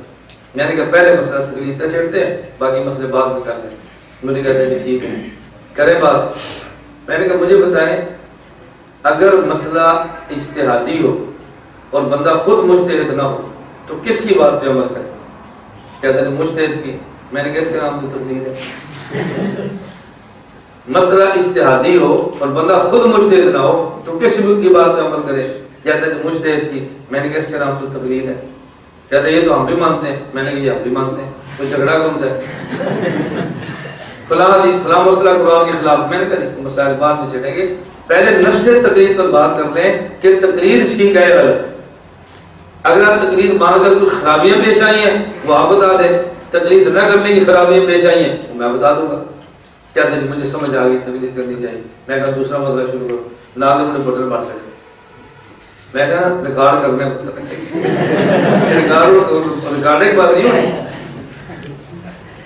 میں نے کہا پہلے مسئلہ تقلید کا چھیڑتے ہیں, باقی مسئلے بعد میں کر لیں. مجھے کہتے ہیں ٹھیک ہے کریں بات. میں نے کہا مجھے بتائیں اگر مسئلہ اجتہادی ہو اور بندہ خود مجتہد نہ ہو تو کس کی بات پہ عمل کرے؟ کہتے ہیں مجتہد کی. میں نے کہا اس کا نام تو تقلید ہے. مسئلہ اجتہادی ہو اور بندہ خود مجتہد نہ ہو تو کس کی بات پہ عمل کرے؟ کہتے ہیں مجتہد کی. میں نے کہا اس کا نام تو تقلید ہے. کہتے ہیں یہ تو ہم بھی مانتے ہیں. میں نے کہا یہ ہم بھی مانتے ہیں, تو جھگڑا کون سا ہے؟ فلاں مسئلہ قرآن کے خلاف. میں نے کہا اس کو مسائل بعد میں چڑھیں گے, پہلے نفس تقلید پر بات کر لیں کہ تقلید ٹھیک ہے غلط ہے. اگر آپ تقلید مان کر کچھ خرابیاں پیش آئی ہیں وہ آپ بتا دیں, تقلید نہ کرنے کی خرابیاں پیش آئی ہیں وہ میں بتا دوں گا. کیا دل مجھے سمجھ آ گئی تقلید کرنی چاہیے. میں کہا دوسرا مسئلہ شروع کرو. نال نے بٹن مار چڑھے. میں کہا ریکارڈ کرنے ریکارڈ کی بات نہیں ہونی.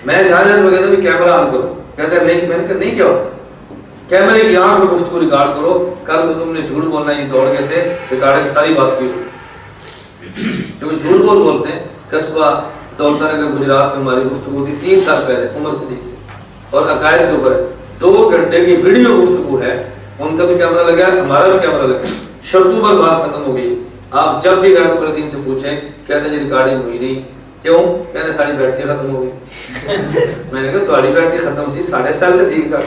میں جہاں جاتا میں کہتا ہوں کیمرہ آن کرو. کہتا ہے نہیں. میں نے کہا نہیں کیا ہوتا, کیمرے کی آنکھ میں گفتگو ریکارڈ کرو. کل کو تم نے جھوٹ بولنا, یہ دوڑ گئے تھے ریکارڈنگ ساری بات کی. کیونکہ جھوٹ بولتے ہیں. قصبہ دولت نگر گجرات میں ہماری گفتگو تھی 3 سال پہلے عمر صدیق سے, اور عقائد کے اوپر 2 گھنٹے کی ویڈیو گفتگو ہے. ان کا بھی کیمرہ لگا ہے, ہمارا بھی کیمرہ لگا ہے. شرطوں پر بات ختم ہو گئی. آپ جب بھی غیر مقلدین سے پوچھیں کہتے ہیں جی ریکارڈنگ ہوئی نہیں. کیوں؟ کہتے ساری بیٹری ختم ہو گئی. میں نے کہا تھوڑی بیٹری ختم سی 7.5 تو ٹھیک سر,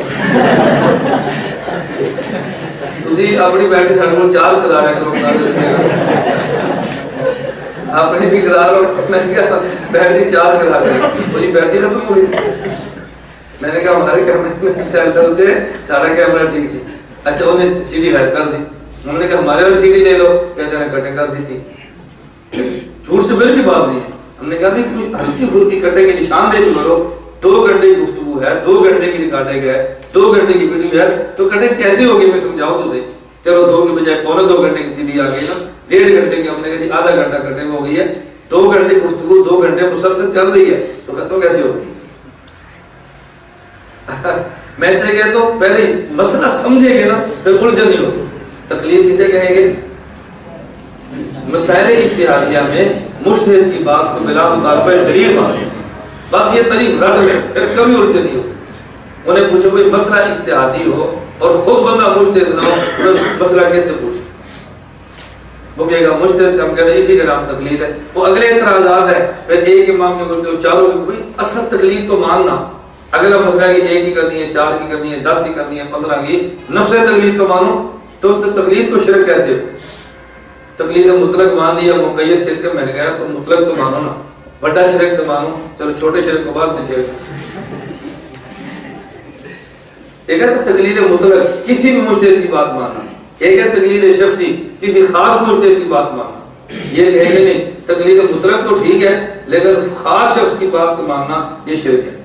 تھی اپنی بیٹری سارے کو چارج کرا رہا کرو, اپنی بھی کرا لو. میں نے کہا بیٹری چارج کرا رہا, وہی بیٹری ختم ہو گئی. میں نے کہا ہمارے کیمرے سینٹر ہوتے سارا کیمرہ ٹھیک سی. اچھا انہیں سی ڈی غائب کر دی. ہم نے کہا ہمارے والی سی ڈی لے لو. کہتے ہیں کٹے کر دی تھی. جھوٹ سے بالکل بات نہیں ہے. ہم نے کہا بھی کچھ ہلکی پھلکی کٹے کے نشان دے کرو. 2 گھنٹے کی گفتگو ہے, 2 گھنٹے کی ریکارڈنگ ہے, 2 گھنٹے کی ویڈیو ہے, تو کٹے کیسے ہوگی میں سمجھاؤ تو صحیح. چلو 2 کی بجائے 2.25 گھنٹے کی سی ڈی آ گئی نا, 1.5 گھنٹے کی. ہم نے کہا جی آدھا گھنٹہ کٹے ہو گئی ہے. 2 گھنٹے گفتگو 2 گھنٹے مسلسل چل رہی ہے تو ختم کیسے ہوگی؟ میں اس لیے کہتا ہوں پہلے مسئلہ سمجھے گے نا پھر الجھن نہیں ہوگی. تقلید کسے کہیں گے؟ مسائل اجتہادیہ میں مجتہد کی بات کو بلا مطالبہ دلیل مانیں. بس یہ طریق رٹ لیں, پھر کبھی الجھن نہیں ہوگی. انہیں پوچھو کوئی مسئلہ اجتہادی ہو اور خود بندہ مجتہد نہ ہو تو مسئلہ کیسے پوچھے؟ وہ کہے گا مجتہد, ہم کہتے ہیں اسی کا نام تقلید ہے. وہ اگلے اعتراضات ہے. پھر ایک امام کے گفتگو چاروں کی اصل تقلید کو ماننا. اگلا مسئلہ ہے کہ 1 کی کرنی ہے, 4 کی کرنی ہے, 10 کی کرنی ہے, 15 کی. نفس تقلید کو مانو تو تقلید کو شرک کہتے ہو. تقلید مطلق مان لیا, مقید شرک. میں نے کہا تو مطلق تو مانو نا, بڑا شرک تو مانو. چلو چھوٹے شرک کو بعد میں چھیڑ. ایک ہے تقلید مطلق کسی بھی مجتہد کی بات ماننا, ایک ہے تقلید شخصی کسی خاص مجتہد کی بات ماننا. یہ کہیں گے نہیں تقلید مطلق تو ٹھیک ہے لیکن خاص شخص کی بات کو ماننا یہ شرک ہے.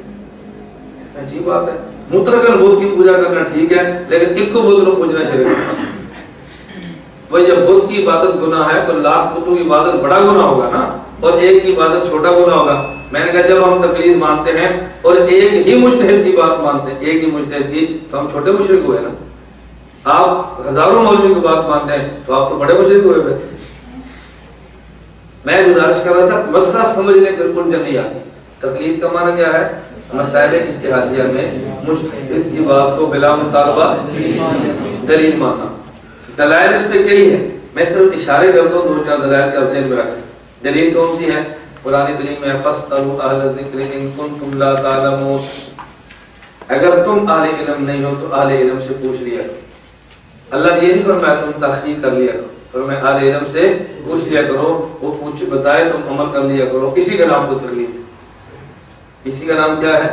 عجیب بات ہے. مطلقاً بت کی پوجا کرنا ٹھیک ہے لیکن ایک کو بت کو پوجنا شرک ہے. وہ جب بت کی عبادت گناہ ہے تو لاکھ بتوں کی عبادت بڑا گناہ ہوگا نا, اور ایک کی عبادت چھوٹا گناہ ہوگا. میں نے کہا جب ہم تقلید مانتے ہیں اور ایک ہی مجتہد کی بات مانتے ہیں, ایک ہی مجتہد کی, تو ہم چھوٹے مشرک ہوئے نا. آپ ہزاروں مولوی کی بات مانتے ہیں تو آپ تو بڑے مشرک ہوئے پھر۔ میں گزارش کر رہا تھا مسئلہ سمجھنے بالکل جب نہیں آتی۔ تقلید کا معنی کیا ہے؟ مسائل اجتہادیہ میں مجتہد کی بات کو بلا مطالبہ دلیل ماننا۔ دلائل اس پہ کئی ہیں، میں صرف اشارے کرتا ہوں، 2-4 دلائل کے آپ ذہن میں رکھیں۔ دلیل کون سی ہے؟ قرآن کریم میں فَاسْأَلُوا أَهْلَ الذِّكْرِ إِن كُنتُمْ لَا تَعْلَمُونَ، اگر تم اہل علم نہیں ہو تو اہل علم سے پوچھ لیا کرو۔ اللہ نے یہ نہیں فرمایا تم تحقیق کر لیا کرو، فرمایا اہل علم سے پوچھ لیا کرو، وہ پوچھ بتائے تم عمل کر لیا کرو۔ اسی کا نام تو تقلید ہے، اسی کا نام کیا ہے؟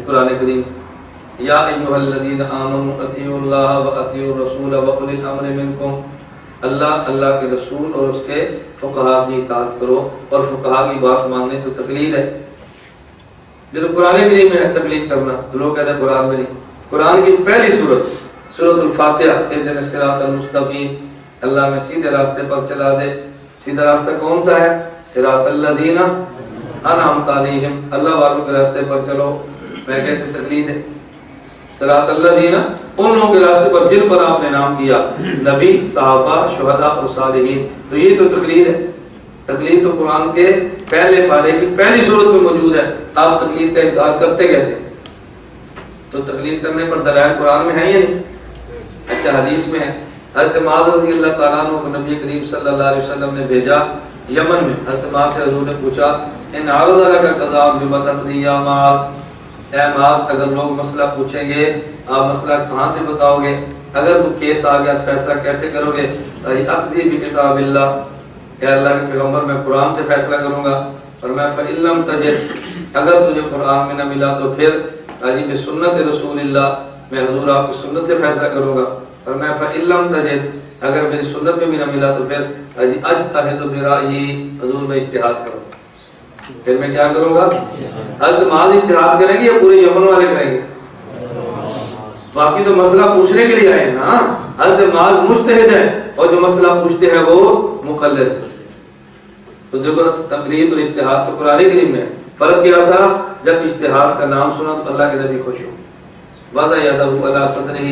قرآن کریم یا ایھا الذین آمنوا اطیعوا اللہ واطیعوا الرسول واولی الامر منکم، اللہ کے رسول اور اس کے فقہا کی اطاعت کرو، اور فقہا کی بات ماننے تو تقلید ہے۔ جو قرآن کریم میں ہے تقلید کرنا، تو لوگ کہتے ہیں قرآن میں نہیں۔ قرآن کی پہلی سورت الفاتحہ، اہدنا الصراط المستقیم، اللہ میں سیدھے راستے پر چلا دے۔ سیدھا راستہ کون سا ہے؟ صراط الذین انعمت علیہم، اللہ والوں کے راستے پر چلو۔ میں کہتے تقلید ہے۔ صراط الذین، ان لوگوں کے راستے پر جن پر آپ نے نام کیا، نبی، صحابہ، شہداء اور صالحین، تو یہ تو تقلید ہے۔ تقلید تو قرآن کے پہلے پارے کی پہلی صورت میں موجود ہے، آپ تقلید کا انکار کرتے کیسے؟ تو تقلید کرنے پر دلائل قرآن میں ہے یا نہیں؟ اچھا حدیث میں ہے، حضرت معاذ رضی اللہ تعالیٰ عنہ کو نبی کریم صلی اللہ علیہ وسلم نے بھیجا یمن میں۔ حضرت معاذ سے حضور نے پوچھا ان عرض لک قضاء بما تقضی یا معاذ، اے معاذ اگر لوگ مسئلہ پوچھیں گے آپ مسئلہ کہاں سے بتاؤ گے؟ اگر تو کیس آ گیا تو فیصلہ کیسے کرو گے؟ اقضی بکتاب اللہ، کہ اللہ کے پیغمبر میں قرآن سے فیصلہ کروں گا۔ فرمایا فَإِن لَّمْ تَجِدْ، اگر تجھے قرآن میں نہ ملا تو پھر بسنت رسول اللہ، میں حضور آپ کی سنت سے فیصلہ کروں گا۔ فرمایا فَإِن لَّمْ تَجِدْ، اگر میری سنت میں بھی نہ ملا تو پھر اجتہد برأیی، حضور میں اجتہاد کروں گا۔ پھر میں کیا کروں گا؟ حضرت معاذ اجتہاد کریں گے یا پورے یمن والے کریں گے؟ باقی تو مسئلہ پوچھنے کے لیے آئے ہیں نا۔ حضرت معاذ مجتہد ہے اور جو مسئلہ پوچھتے ہیں وہ مقلد۔ تو دیکھو تقلید اور اجتہاد تو قرآن کریم میں ہے۔ فرق کیا تھا؟ جب اجتہاد کا نام سنا تو اللہ کے نبی خوش ہو۔ وضع یدہ علی صدرہ،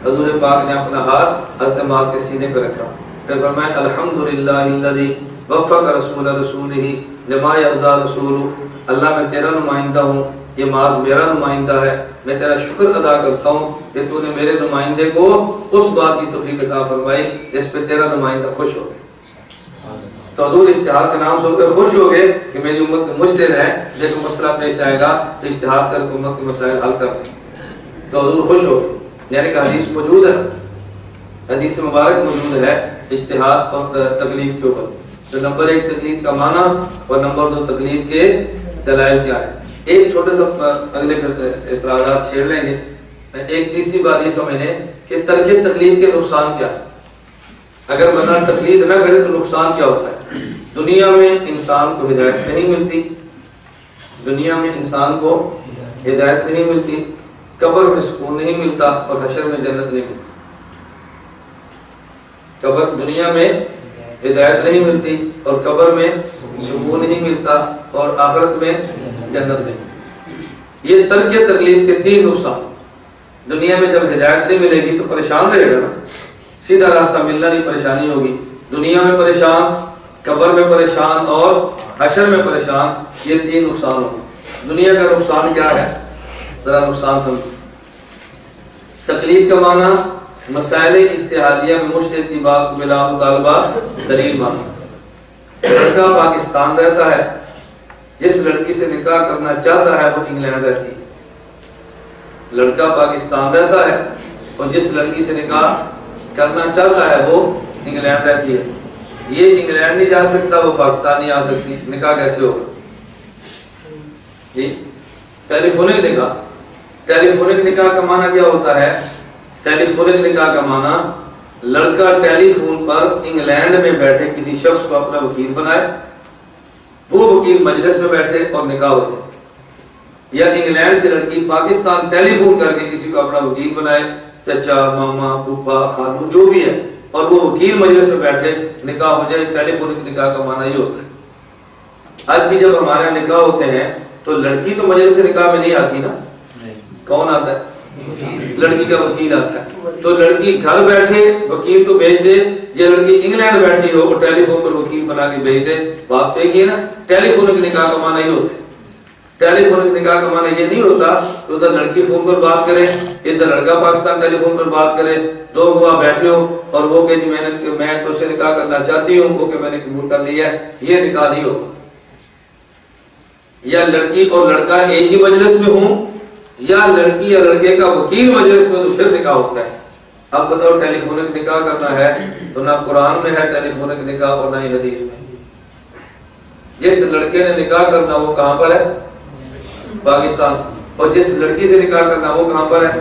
حضور پاک نے اپنا ہاتھ حضرت معاذ کے سینے پر رکھا، پھر فرمایا الحمدللہ الذی وفق رسول رسولہ لما یرضی رسولہ، اللہ میں تیرا نمائندہ ہوں، یہ معاذ میرا نمائندہ ہے، میں تیرا شکر ادا کرتا ہوں کہ تو نے میرے نمائندے کو اس بات کی توفیق عطا فرمائی جس پہ تیرا نمائندہ خوش ہو گئے۔ تو حضور اجتہاد کا نام سن کر خوش ہو گئے کہ میری امت مجتہد ہے، دیکھو مسئلہ پیش آئے گا تو اجتہاد کر کے امت کے مسائل حل کر دیں، تو حضور خوش ہو گئے۔ یعنی کہ حدیث موجود ہے، حدیث مبارک موجود ہے اجتہاد اور تقلید کے اوپر۔ تو نمبر 1 تقلید کا معنی اور نمبر 2 تقلید کے دلائل کیا ہے۔ ایک چھوٹے سا اگلے اعتراضات چھیڑ لیں گے۔ ایک تیسری بات یہ سمجھیں کہ ترک تقلید کے نقصان کیا ہے۔ اگر بندہ تقلید نہ کرے تو نقصان کیا ہوتا ہے؟ دنیا میں انسان کو ہدایت نہیں ملتی، دنیا میں انسان کو ہدایت نہیں ملتی، قبر میں سکون نہیں ملتا اور حشر میں جنت نہیں ملتی۔ قبر دنیا میں ہدایت نہیں ملتی اور قبر میں سکون نہیں ملتا اور آخرت میں جنت نہیں ملتی۔ یہ ترک تقلید کے 3 نقصان۔ دنیا میں جب ہدایت نہیں ملے گی تو پریشان رہے گا نا، سیدھا راستہ ملنا نہیں، پریشانی ہوگی، دنیا میں پریشان، قبر میں پریشان اور حشر میں پریشان۔ یہ 3 نقصان ہوگی۔ دنیا کا نقصان کیا ہے؟ ذرا نقصان سمجھو۔ تقلید کا معنی مسائل اجتہادیہ میں مجتہد کی بات کو بلا مطالبہ دلیل ماننا۔ لڑکا پاکستان رہتا ہے، جس لڑکی سے نکاح کرنا چاہتا ہے وہ انگلینڈ رہتی ہے۔ لڑکا پاکستان رہتا ہے اور جس لڑکی سے نکاح کرنا چاہتا ہے وہ انگلینڈ رہتی ہے۔ یہ انگلینڈ نہیں جا سکتا، وہ پاکستان نہیں آ سکتی، نکاح کیسے ہوگا؟ جی ٹیلی فونک نکاح۔ ٹیلی فونک نکاح کا معنی کیا ہوتا ہے؟ ٹیلی فونک نکاح کا معنی لڑکا ٹیلی فون پر انگلینڈ میں بیٹھے کسی شخص کو اپنا وکیل بنائے، وہ وکیل مجلس میں بیٹھے اور نکاح ہو جائے، یا انگلینڈ سے لڑکی پاکستان ٹیلی فون کر کے کسی کو اپنا وکیل بنائے، چچا، ماما، پھوپھا، خالو جو بھی ہے، اور وہ وکیل مجلس میں بیٹھے نکاح ہو جائے۔ ٹیلی فونک نکاح کا معنی یہ ہوتا ہے۔ آج بھی جب ہمارے یہاں نکاح ہوتے ہیں تو لڑکی تو مجلس سے نکاح میں نہیں آتی نا، کون آتا ہے؟ لڑکی کا وکیل آتا ہے۔ تو لڑکی گھر بیٹھے وکیل کو بھیج دے، یا لڑکی انگلینڈ بیٹھی ہو وہ ٹیلی فون پر وکیل بنا کے بھیج دے، بات تو ایک ہی ہے نا۔ ٹیلی فون کے نکاح کا معنی یہ ہوتا ہے، ٹیلی فون کے نکاح کا معنی یہ نہیں ہوتا کہ ادھر لڑکی فون پر بات کرے، ادھر لڑکا پاکستان ٹیلی فون پر بات کرے، دو گواہ بیٹھے ہو اور وہ کہ جی میں تو سے نکاح کرنا چاہتی ہوں، وہ کہ میں نے قبول کر لیا ہے، یہ نکاح نہیں ہوگا۔ یا لڑکی اور لڑکا ایک ہی مجلس میں ہوں، یا لڑکی یا لڑکے کا وکیل مجلس میں، تو پھر نکاح ہوتا ہے۔ اب بتاؤ ٹیلی فونک نکاح کرنا ہے تو نہ قرآن میں ہے ٹیلی فونک نکاح اور نہ ہی حدیث میں۔ جس لڑکے نے نکاح کرنا وہ کہاں پر ہے؟ پاکستان۔ اور جس لڑکی سے نکاح کرنا وہ کہاں پر ہے؟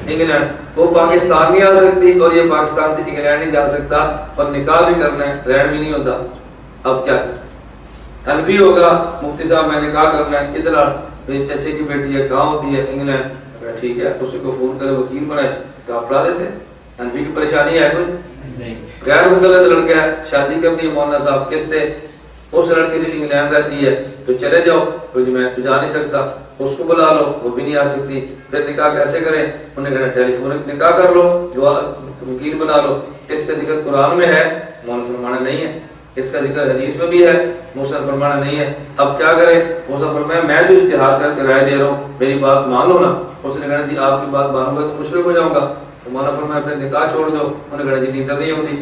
انگلینڈ۔ وہ پاکستان نہیں آ سکتی اور یہ پاکستان سے انگلینڈ نہیں جا سکتا، اور نکاح بھی کرنا ہے، رہن بھی نہیں ہوتا۔ اب کیا کریں؟ حنفی ہوگا، مفتی صاحب میں نکاح کرنا ہے، کدھر میری چچے کی بیٹی ہے، کہاں ہوتی ہے؟ انگلینڈ۔ ٹھیک ہے، اسی کو فون کرے وکیل بنائے تو آپ لا دیتے ہیں۔ حنفی کی پریشانی ہے کوئی؟ غیر مقلد لڑکا ہے، شادی کرنی ہے مولانا صاحب، کس سے؟ اس لڑکی سے انگلینڈ رہتی ہے، تو چلے جاؤ، تو میں تو جا نہیں سکتا، اس کو بلا لو، وہ بھی نہیں آ سکتی، پھر نکاح کیسے کریں؟ انہوں نے کہا ٹیلی فون نکاح کر لو، جو وکیل بنا لو۔ اس کا ذکر قرآن میں ہے، مولانا فرمانا نہیں ہے، اس کا ذکر حدیث میں بھی ہے، موسیٰ فرمانا نہیں ہے۔ اب کیا کریں؟ موسیٰ فرمایا میں جو اجتہاد کر کے رائے دے رہا ہوں میری بات مان لو نا۔ اس نے کہا جی آپ کی بات مانوں گا تو مشرک ہو جاؤں گا۔ تو مولانا فرمایا پھر نکاح چھوڑ دو۔ انہوں نے کہا جی نیندر نہیں ہوتی۔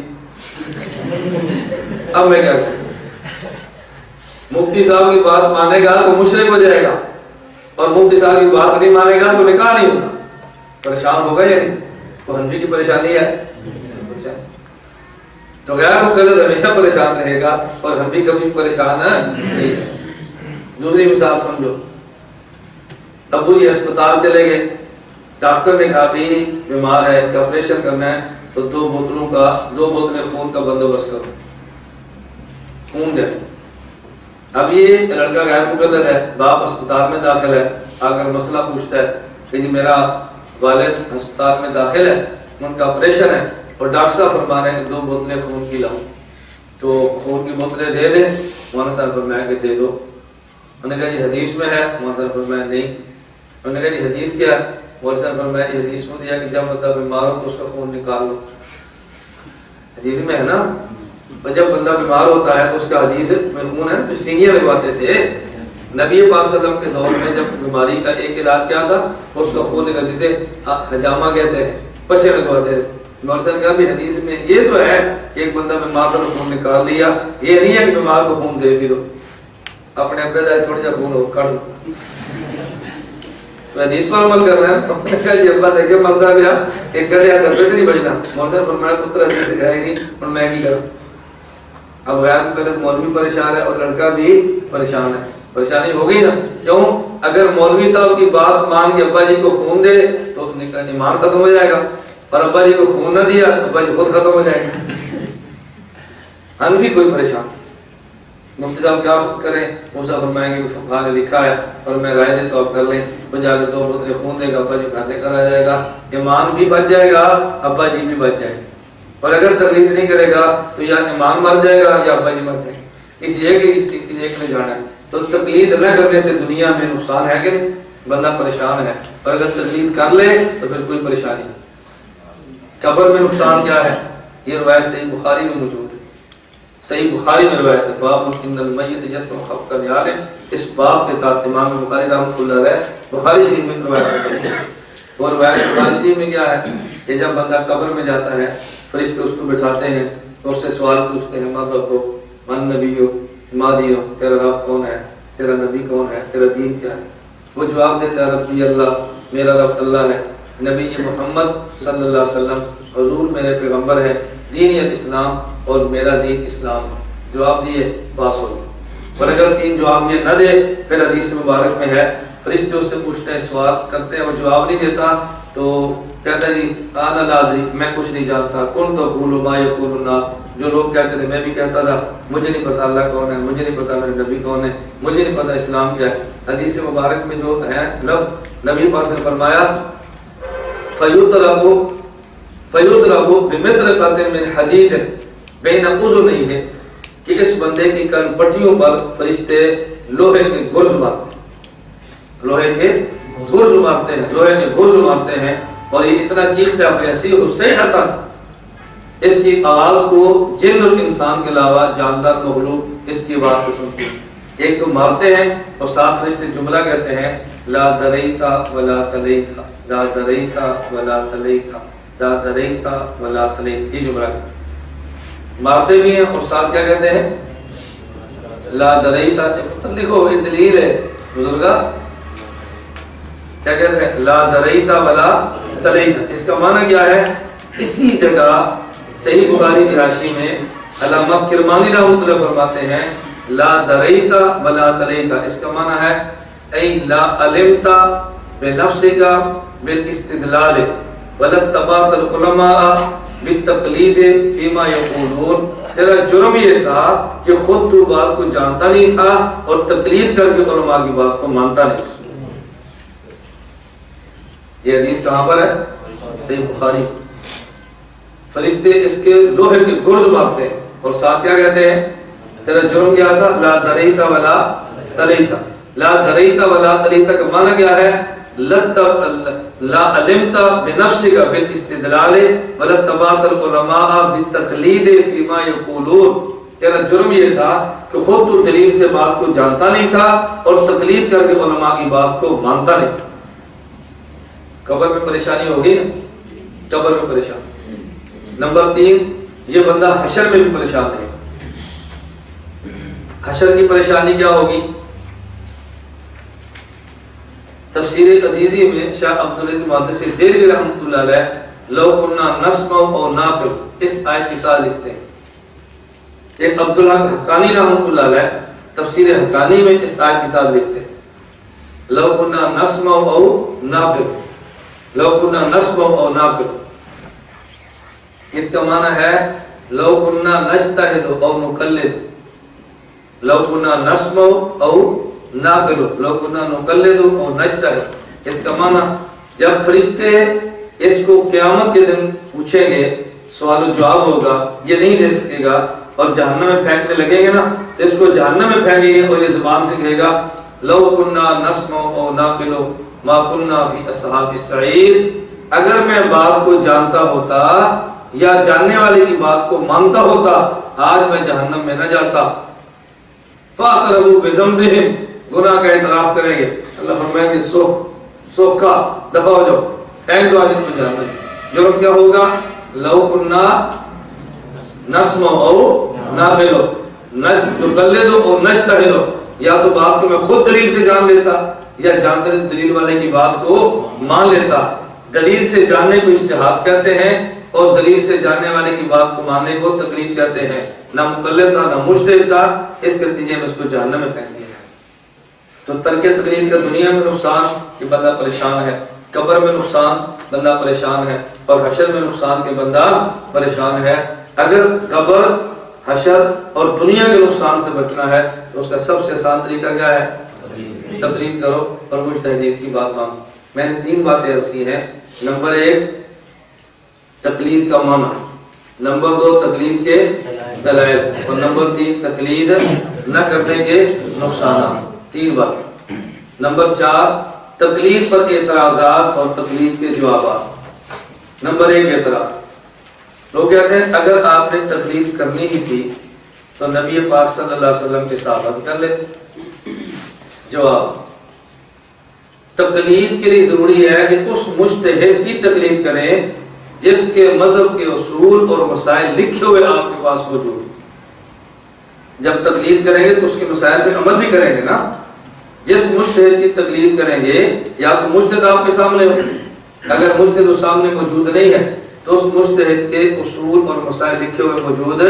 اب میں کیا کروں؟ مفتی صاحب کی بات مانے گا تو مشرک ہو جائے گا، اور مفتی صاحب کی بات نہیں مانے گا تو نکاح نہیں ہوگا۔ پریشان ہوگا یا نہیں؟ تو حنفی کی پریشانی ہے، تو غیر مقلد ہمیشہ پریشان رہے گا، اور حنفی کبھی پریشان نہیں ہے۔ دوسری مثال سمجھو، ابو جی ہسپتال چلے گئے، ڈاکٹر نے کہا بھی بیمار ہے، آپریشن کرنا ہے، تو دو بوتلیں خون کا بندوبست کرو، خون دے۔ اب یہ لڑکا غیر مقلد ہے، باپ ہسپتال میں داخل ہے، اگر مسئلہ پوچھتا ہے کہ جی میرا والد ہسپتال میں داخل ہے، ان کا آپریشن ہے، اور ڈاکٹر صاحب فرما رہے ہیں کہ 2 بوتلیں خون کی لاؤ، تو خون کی بوتلیں دے دیں۔ مولانا صاحب فرمایا کہ دے دو۔ انہوں نے کہا جی حدیث میں ہے، مولانا صاحب فرمایا نہیں۔ انہوں نے کہا جی حدیث کیا ہے؟ مولانا صاحب فرمایا جی حدیث میں دیا کہ جب بندہ بیمار ہو تو اس کا خون نکال لو، حدیث میں ہے نا، اور جب بندہ بیمار ہوتا ہے تو اس کا حدیث میں خون ہے، جو سینئر لگواتے تھے نبی پاک صلی اللہ علیہ وسلم کے دور میں، جب بیماری کا ایک علاج کیا تھا، اس کا خون نکال، جسے حجامہ کہتے ہیں، پسے لگواتے تھے۔ مولانا صاحب نے کہا بھی حدیث میں یہ تو ہے کہ ایک بندہ بیمار کا خون نکال لیا، یہ نہیں ہے کہ بیمار کو خون دے بھی دو، اپنے ابے دائے تھوڑی جا خون ہو کڑ دو، تو حدیث پر عمل کر رہے ہیں۔ انہوں نے کہا جی ابا دیکھے مردہ بیا ایک گڑیا دبے سے نہیں بجنا۔ مولانا صاحب فرمایا پتر حدیث سے گئے نہیں، اور میں کی کروں؟ اب غیر مقلد مولوی پریشان ہے اور لڑکا بھی پریشان ہے، پریشانی ہو گئی نا۔ کیوں؟ اگر مولوی صاحب کی بات مان کے ابا جی کو خون دے تو ایمان ختم ہو جائے گا، اور ابا جی کو خون نہ دیا ابا جی خود ختم ہو جائے گا۔ حنفی کوئی پریشان، مفتی صاحب کیا کریں؟ موسیٰ فرمائیں گے فقہ نے لکھا ہے اور میں رائے دے تو آپ کر لیں، وہ جا کے 2 بوتلیں خون دے گا، ابا جی گھر لے کر آ جائے گا، ایمان بھی بچ جائے گا، ابا جی بھی بچ جائے گا۔ اور اگر تقلید نہیں کرے گا تو یا ایمان مر جائے گا یا ابا جی مر جائے گا، کسی ایک نے جانا ہے۔ تو تقلید نہ کرنے سے دنیا میں نقصان ہے کہ نہیں؟ بندہ پریشان ہے، اور اگر تقلید کر لے تو پھر کوئی پریشانی نہیں۔ قبر میں نقصان کیا ہے؟ یہ روایت صحیح بخاری میں موجود ہے، صحیح بخاری میں روایت ہے، باب ان المیت یسمع خفق النعال، اس باب کے تحت امام بخاری رحمۃ اللہ علیہ بخاری شریف میں روایت ہے۔ اور روایت بخاری شریف میں کیا ہے کہ جب بندہ قبر میں جاتا ہے، فرشتے اس کو بٹھاتے ہیں اور اس سے سوال پوچھتے ہیں، من ربک من نبیک ما دینک، تیرا رب کون ہے، تیرا نبی کون ہے، تیرا دین کیا ہے؟ وہ جواب دیتا ہے ربی اللہ، میرا رب اللہ ہے، نبی محمد صلی اللہ علیہ وسلم حضور میرے پیغمبر ہے، دین الاسلام اور میرا دین اسلام ہے۔ جواب دیے پاس ہو گئے۔ اور اگر 3 جواب یہ نہ دے، پھر حدیث مبارک میں ہے فرشتے اس سے پوچھتے ہیں، سوال کرتے ہیں، وہ جواب نہیں دیتا تو کہتا ہے جی انا لا ادری، میں کچھ نہیں جانتا، کن تو قولوا ما یقول الناس، جو لوگ کہتے تھے میں بھی کہتا تھا، مجھے نہیں پتا اللہ کون ہے، مجھے نہیں پتا میرے نبی کون ہے، مجھے نہیں پتا اسلام کیا ہے۔ حدیث مبارک میں جو ہے لفظ نبی پاک نے فرمایا فَيُضْرَبُ بِمِطْرَقَةٍ مِّنْ حَدِيدٍ بَيْنَ أُذُنَيْهِ، کہ اس بندے کی کن پٹیوں پر فرشتے لوہے کے گرز مارتے ہیں، لوہے کے گرز مارتے ہیں، لوہے کے گرز مارتے ہیں، اور یہ اتنا چیختا ہے فیصیح صیحۃ، اس کی آواز کو جن اور انسان کے علاوہ جاندار مخلوق اس کی آواز کو سنتے ہیں۔ ایک تو مارتے ہیں اور ساتھ فرشتے جملہ کہتے ہیں لا دریتا ولا تلیتا، لا دریتا ولا تلیتا، لا دریتا ولا تلیتا، یہ جملہ کہتے ہیں، مارتے بھی ہیں اور ساتھ کیا کہتے ہیں لا دریتا۔ لکھو یہ دلیل ہے بزرگا، کیا کہتے ہیں لا دریتا ولا تلیتا، اس کا معنی کیا ہے؟ اسی جگہ صحیح بخاری کی حاشی میں علامہ کرمانی رحمۃ اللہ فرماتے ہیں لا دریتا ولا تلیتا، اس کا معنی ہے ای لا علمتا بنفسک بالاستدلال ولا اتبعت العلماء بالتقلید فيما يقولون، تیرا جرم یہ تھا کہ خود تو بات کو جانتا نہیں تھا اور تقلید کر کے علماء کی بات کو مانتا نہیں۔ یہ حدیث کہاں پر ہے؟ صحیح بخاری۔ فرشتے اس کے لوہے کے گرز مارتے ہیں اور ساتھ کیا کہتے ہیں؟ تیرا جرم کیا تھا؟ لا دریتا ولا تلیتا۔ لا دریتا ولا تلیتا کا معنی کیا ہے؟ لا علمتا بنفسک بالاستدلال ولا اتبعت العلماء بالتقلید فيما يقولون، تیرا جرم یہ تھا کہ خود تو دلیل سے بات کو جانتا نہیں تھا اور تقلید کر کے علماء کی بات کو مانتا نہیں تھا۔ قبر میں پریشانی ہوگی نا، قبر میں پریشانی۔ نمبر 3، یہ بندہ حشر میں بھی پریشان ہے۔ حشر کی پریشانی کیا ہوگی؟ تفسیر عزیزی میں شاہ عبدالعزیز محدث دہلوی رحمۃ اللہ علیہ لو کنا نسمع او نعقل اس آیت کی تعریف لکھتے ہیں۔ ایک عبدالحق حقانی رحمۃ اللہ علیہ تفسیر حقانی میں اس آیت کی تعریف لکھتے ہیں لو کنا نسمع او نعقل، لو کنا نسمع او نعقل، اس کا معنی ہے لو کنا نجتہد او نقلد، لو کنا نسمع او نعقل، لو کنا نقلد او نجتہد، اس کا معنی جب فرشتے اس کو قیامت کے دن پوچھیں گے، سوال و جواب ہوگا، یہ نہیں دے سکے گا اور جہنم میں پھینکنے لگیں گے نا، تو اس کو جہنم میں پھینکیں گے اور یہ زبان سے کہے گا لو کنا نسمع او نعقل ما کنا فی اصحاب السعیر، اگر میں بات کو جانتا ہوتا یا جاننے والے کی بات کو مانتا ہوتا آج میں جہنم میں نہ جاتا۔ فَاقْرَبُوا بِذَنبِهِمْ، گناہ کا اعتراف کریں گے، اللہ فرمائیں گے سوکھا دفع ہو جاؤ، پھینک دو آج ان کو جہنم۔ جرم کیا ہوگا؟ لو کنا نسمع او نعقل، نقلد او نجتہد، یا تو بات کو میں خود دلیل سے جان لیتا یا جانتے دلیل والے کی بات کو مان لیتا۔ دلیل سے جاننے کو اجتہاد کہتے ہیں اور دلیل سے جاننے والے کی بات کو ماننے کو تقلید کہتے ہیں۔ نہ مقلد تھا نہ مجتہد تھا، اس کے نتیجے میں اس کو جہنم میں پھینک دیا۔ تو ترک تقلید کا دنیا میں نقصان کہ بندہ پریشان ہے، قبر میں نقصان بندہ پریشان ہے، اور حشر میں نقصان کہ بندہ پریشان ہے۔ اگر قبر، حشر اور دنیا کے نقصان سے بچنا ہے تو اس کا سب سے آسان طریقہ کیا ہے؟ تقلید کرو اور مجتہدین کی بات مانو۔ میں نے 3 باتیں عرض کی ہیں۔ نمبر 1 تقلید کا معنی، نمبر 2 تقلید کے دلائل، اور نمبر 3 تقلید نہ کرنے کے نقصانات۔ 3 باتیں۔ نمبر 4 تقلید پر اعتراضات اور تقلید کے جوابات۔ نمبر 1 اعتراض، لوگ کہتے ہیں اگر آپ نے تقلید کرنی ہی تھی تو نبی پاک صلی اللہ علیہ وسلم کے صحابہ کر لیتے۔ جواب، تقلید کے لیے ضروری ہے کہ اس مجتہد کی تقلید کریں جس کے مذہب کے اصول اور مسائل لکھے ہوئے آپ کے پاس موجود ہیں۔ جب تقلید کریں گے تو اس کے مسائل پہ عمل بھی کریں گے نا۔ جس مجتہد کی تقلید کریں گے یا تو مجتہد آپ کے سامنے ہو، اگر مجتہد اس سامنے موجود نہیں ہے تو اس مجتہد کے اصول اور مسائل لکھے ہوئے موجود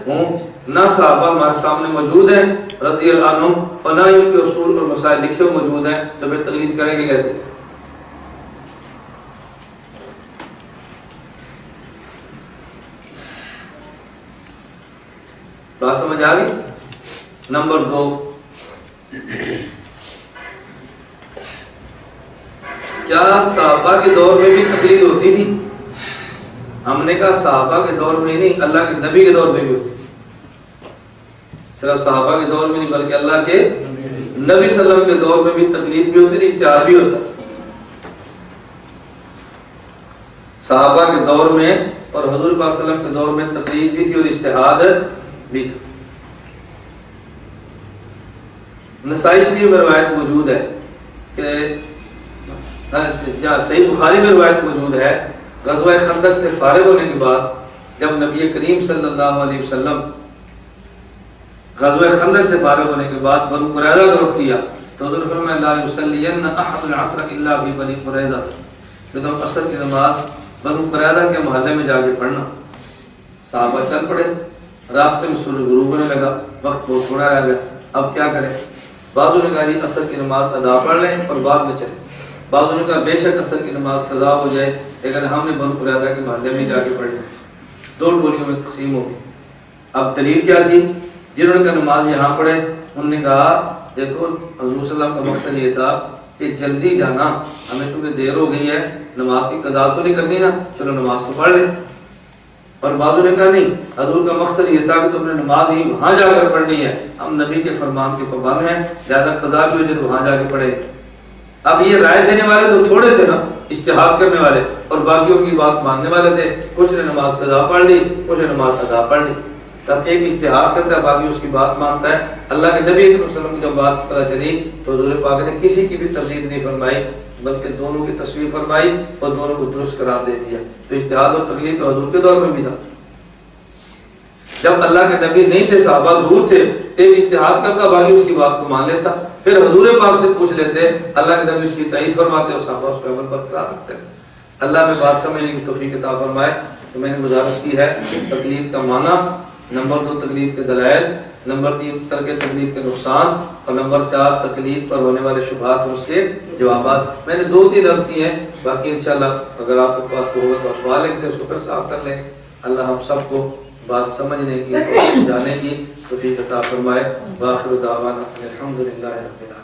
ہوں۔ نہ صحابہ ہمارے سامنے موجود ہیں رضی اللہ عنہم اور نہ ان کے اصول اور مسائل لکھے ہوئے موجود ہیں، تو پھر تقلید کریں گے کیسے؟ بات سمجھ آ گئی؟ نمبر 2 کیا صحابہ کے دور میں بھی تقلید ہوتی تھی؟ ہم نے کہا صحابہ کے دور میں نہیں، اللہ کے نبی کے دور میں بھی ہوتی، صرف صحابہ کے دور میں نہیں بلکہ اللہ کے نبی صلی اللہ علیہ وسلم کے دور میں بھی تقلید بھی ہوتی تھی، اجتہاد بھی ہوتا۔ صحابہ کے دور میں اور حضور پاک صلی اللہ علیہ وسلم کے دور میں تقلید بھی تھی اور اجتہاد بھی تھا۔ نسائی شریف میں روایت موجود ہے کہ جہاں صحیح بخاری میں روایت موجود ہے، غزوہ خندق سے فارغ ہونے کے بعد جب نبی کریم صلی اللہ علیہ وسلم غزوہ خندق سے فارغ ہونے کے بعد بنو قریظہ کا رخ کیا تو حضور فرمایا لا یصلین احد العصر الا فی بنی قریظہ، کہ تم عصر کی نماز بنو قریظہ کے محلے میں جا کے پڑھنا۔ صحابہ چل پڑے، راستے میں سورج غروب ہونے لگا، وقت بہت تھوڑا رہ گیا، اب کیا کریں؟ بعضوں نے کہا جی عصر کی نماز ادا پڑھ لیں اور بعد میں چلیں، بعضوں نے کہا بے شک عصر کی نماز قضا ہو جائے لیکن ہم نے بنو قریظہ کے محلے میں جا کے پڑھ لیں۔ دو ٹولیوں میں تقسیم ہو گئی۔ اب دلیل کیا تھی؟ جنہوں نے کہا نماز یہاں پڑھے، انہوں نے کہا دیکھو حضور صلی اللہ علیہ وسلم کا مقصد یہ تھا کہ جلدی جانا، ہمیں کیونکہ دیر ہو گئی ہے، نماز کی قضا تو نہیں کرنی نا، چلو نماز تو پڑھ لیں۔ اور بعضوں نے کہا نہیں، حضور کا مقصد یہ تھا کہ تم نے نماز ہی وہاں جا کر پڑھنی ہے، ہم نبی کے فرمان کے پابند ہیں، لہٰذا قضا بھی ہو جائے تو وہاں جا کے پڑھیں۔ اب یہ رائے دینے والے تو تھوڑے تھے نا، اجتہاد کرنے والے، اور باقیوں کی بات ماننے والے تھے، کچھ نے نماز قضا پڑھ لی، کچھ نے نماز ادا پڑھ لی۔ تب ایک اجتہاد کرتا ہے، باقی اس کی بات مانتا ہے۔ اللہ کے نبی صلی اللہ علیہ وسلم کی جب بات پتہ چلی تو حضور پاک نے کسی کی بھی تردید نہیں فرمائی بلکہ دونوں کی تصویر فرمائی اور دونوں کو درست قرار دے دیا۔ تو اجتہاد اور تقلید تو حضور کے دور میں بھی تھا، جب اللہ کے نبی نہیں تھے، صحابہ دور تھے، ایک اجتہاد کرتا، باقی اس کی بات کو مان لیتا، پھر حضور پاک سے پوچھ لیتے، اللہ کے نبی اس کی تائید فرماتے اور صحابہ اس پہ عمل برقرار رکھتے تھے۔ اللہ میں بات سمجھنے کی توفیق عطا فرمائے۔ تو میں نے گزارش کی ہے تقلید کا معنی، نمبر 2 تقلید کے دلائل، نمبر 3 ترک تقلید کے نقصان، اور نمبر 4 تقلید پر ہونے والے شبہات اور اس کے جوابات۔ میں نے 2-3 عرض کیے ہیں، باقی انشاءاللہ اگر آپ کے پاس ہوگا تو سوال لکھتے ہیں، اس کو پھر صاف کر لیں۔ اللہ ہم سب کو بات سمجھنے کی، جانے کی توفیق عطا فرمائے۔ وآخر دعوانا الحمدللہ رب العالمین۔